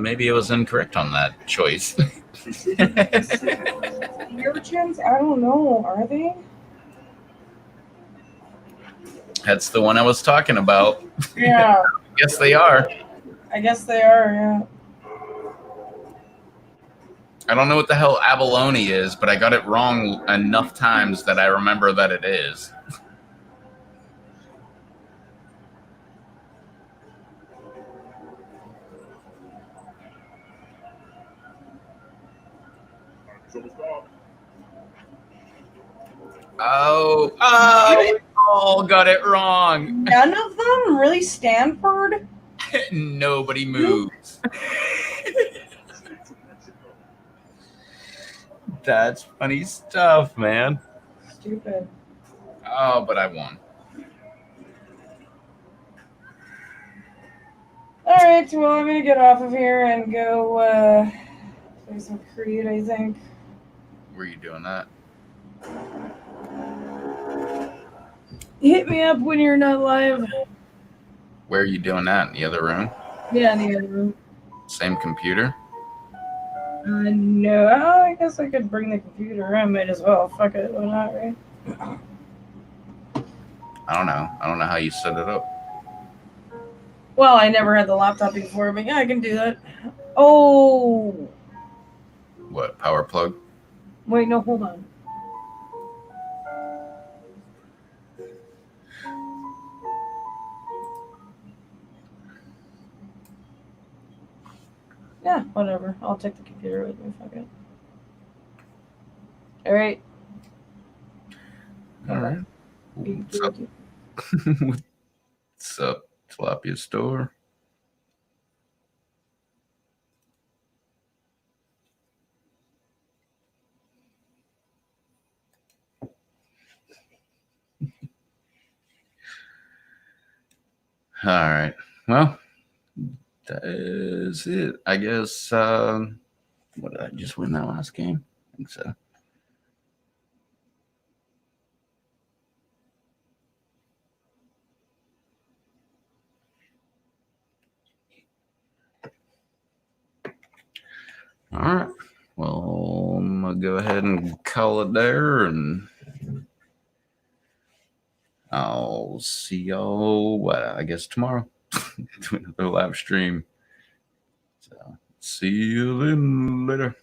Maybe it was incorrect on that choice. The urchins? I don't know. Are they? That's the one I was talking about. Yeah. Yes, they are. I guess they are, yeah. I don't know what the hell abalone is, but I got it wrong enough times that I remember that it is. Oh, we all got it wrong. None of them? Really, Stanford? Nobody moves. That's funny stuff, man. Stupid. Oh, but I won. Alright, well, I'm gonna get off of here and go play some Creed, I think. Were you doing that? Hit me up when you're not live. Where are you doing that? In the other room? Yeah, in the other room. Same computer? No, I guess I could bring the computer. I might as well. Fuck it, why not, right? I don't know. I don't know how you set it up. Well, I never had the laptop before, but yeah, I can do that. Oh! What, power plug? Wait, no, hold on. Yeah, whatever. I'll take the computer with me. Fuck it. All right. All right. What's up? What's up, Tilapia Store? All right. Well, that is it. I guess, what did I just win that last game? I think so. All right. Well, I'm going to go ahead and call it there, and I'll see y'all, I guess, tomorrow. Do another live stream. So, see you then later.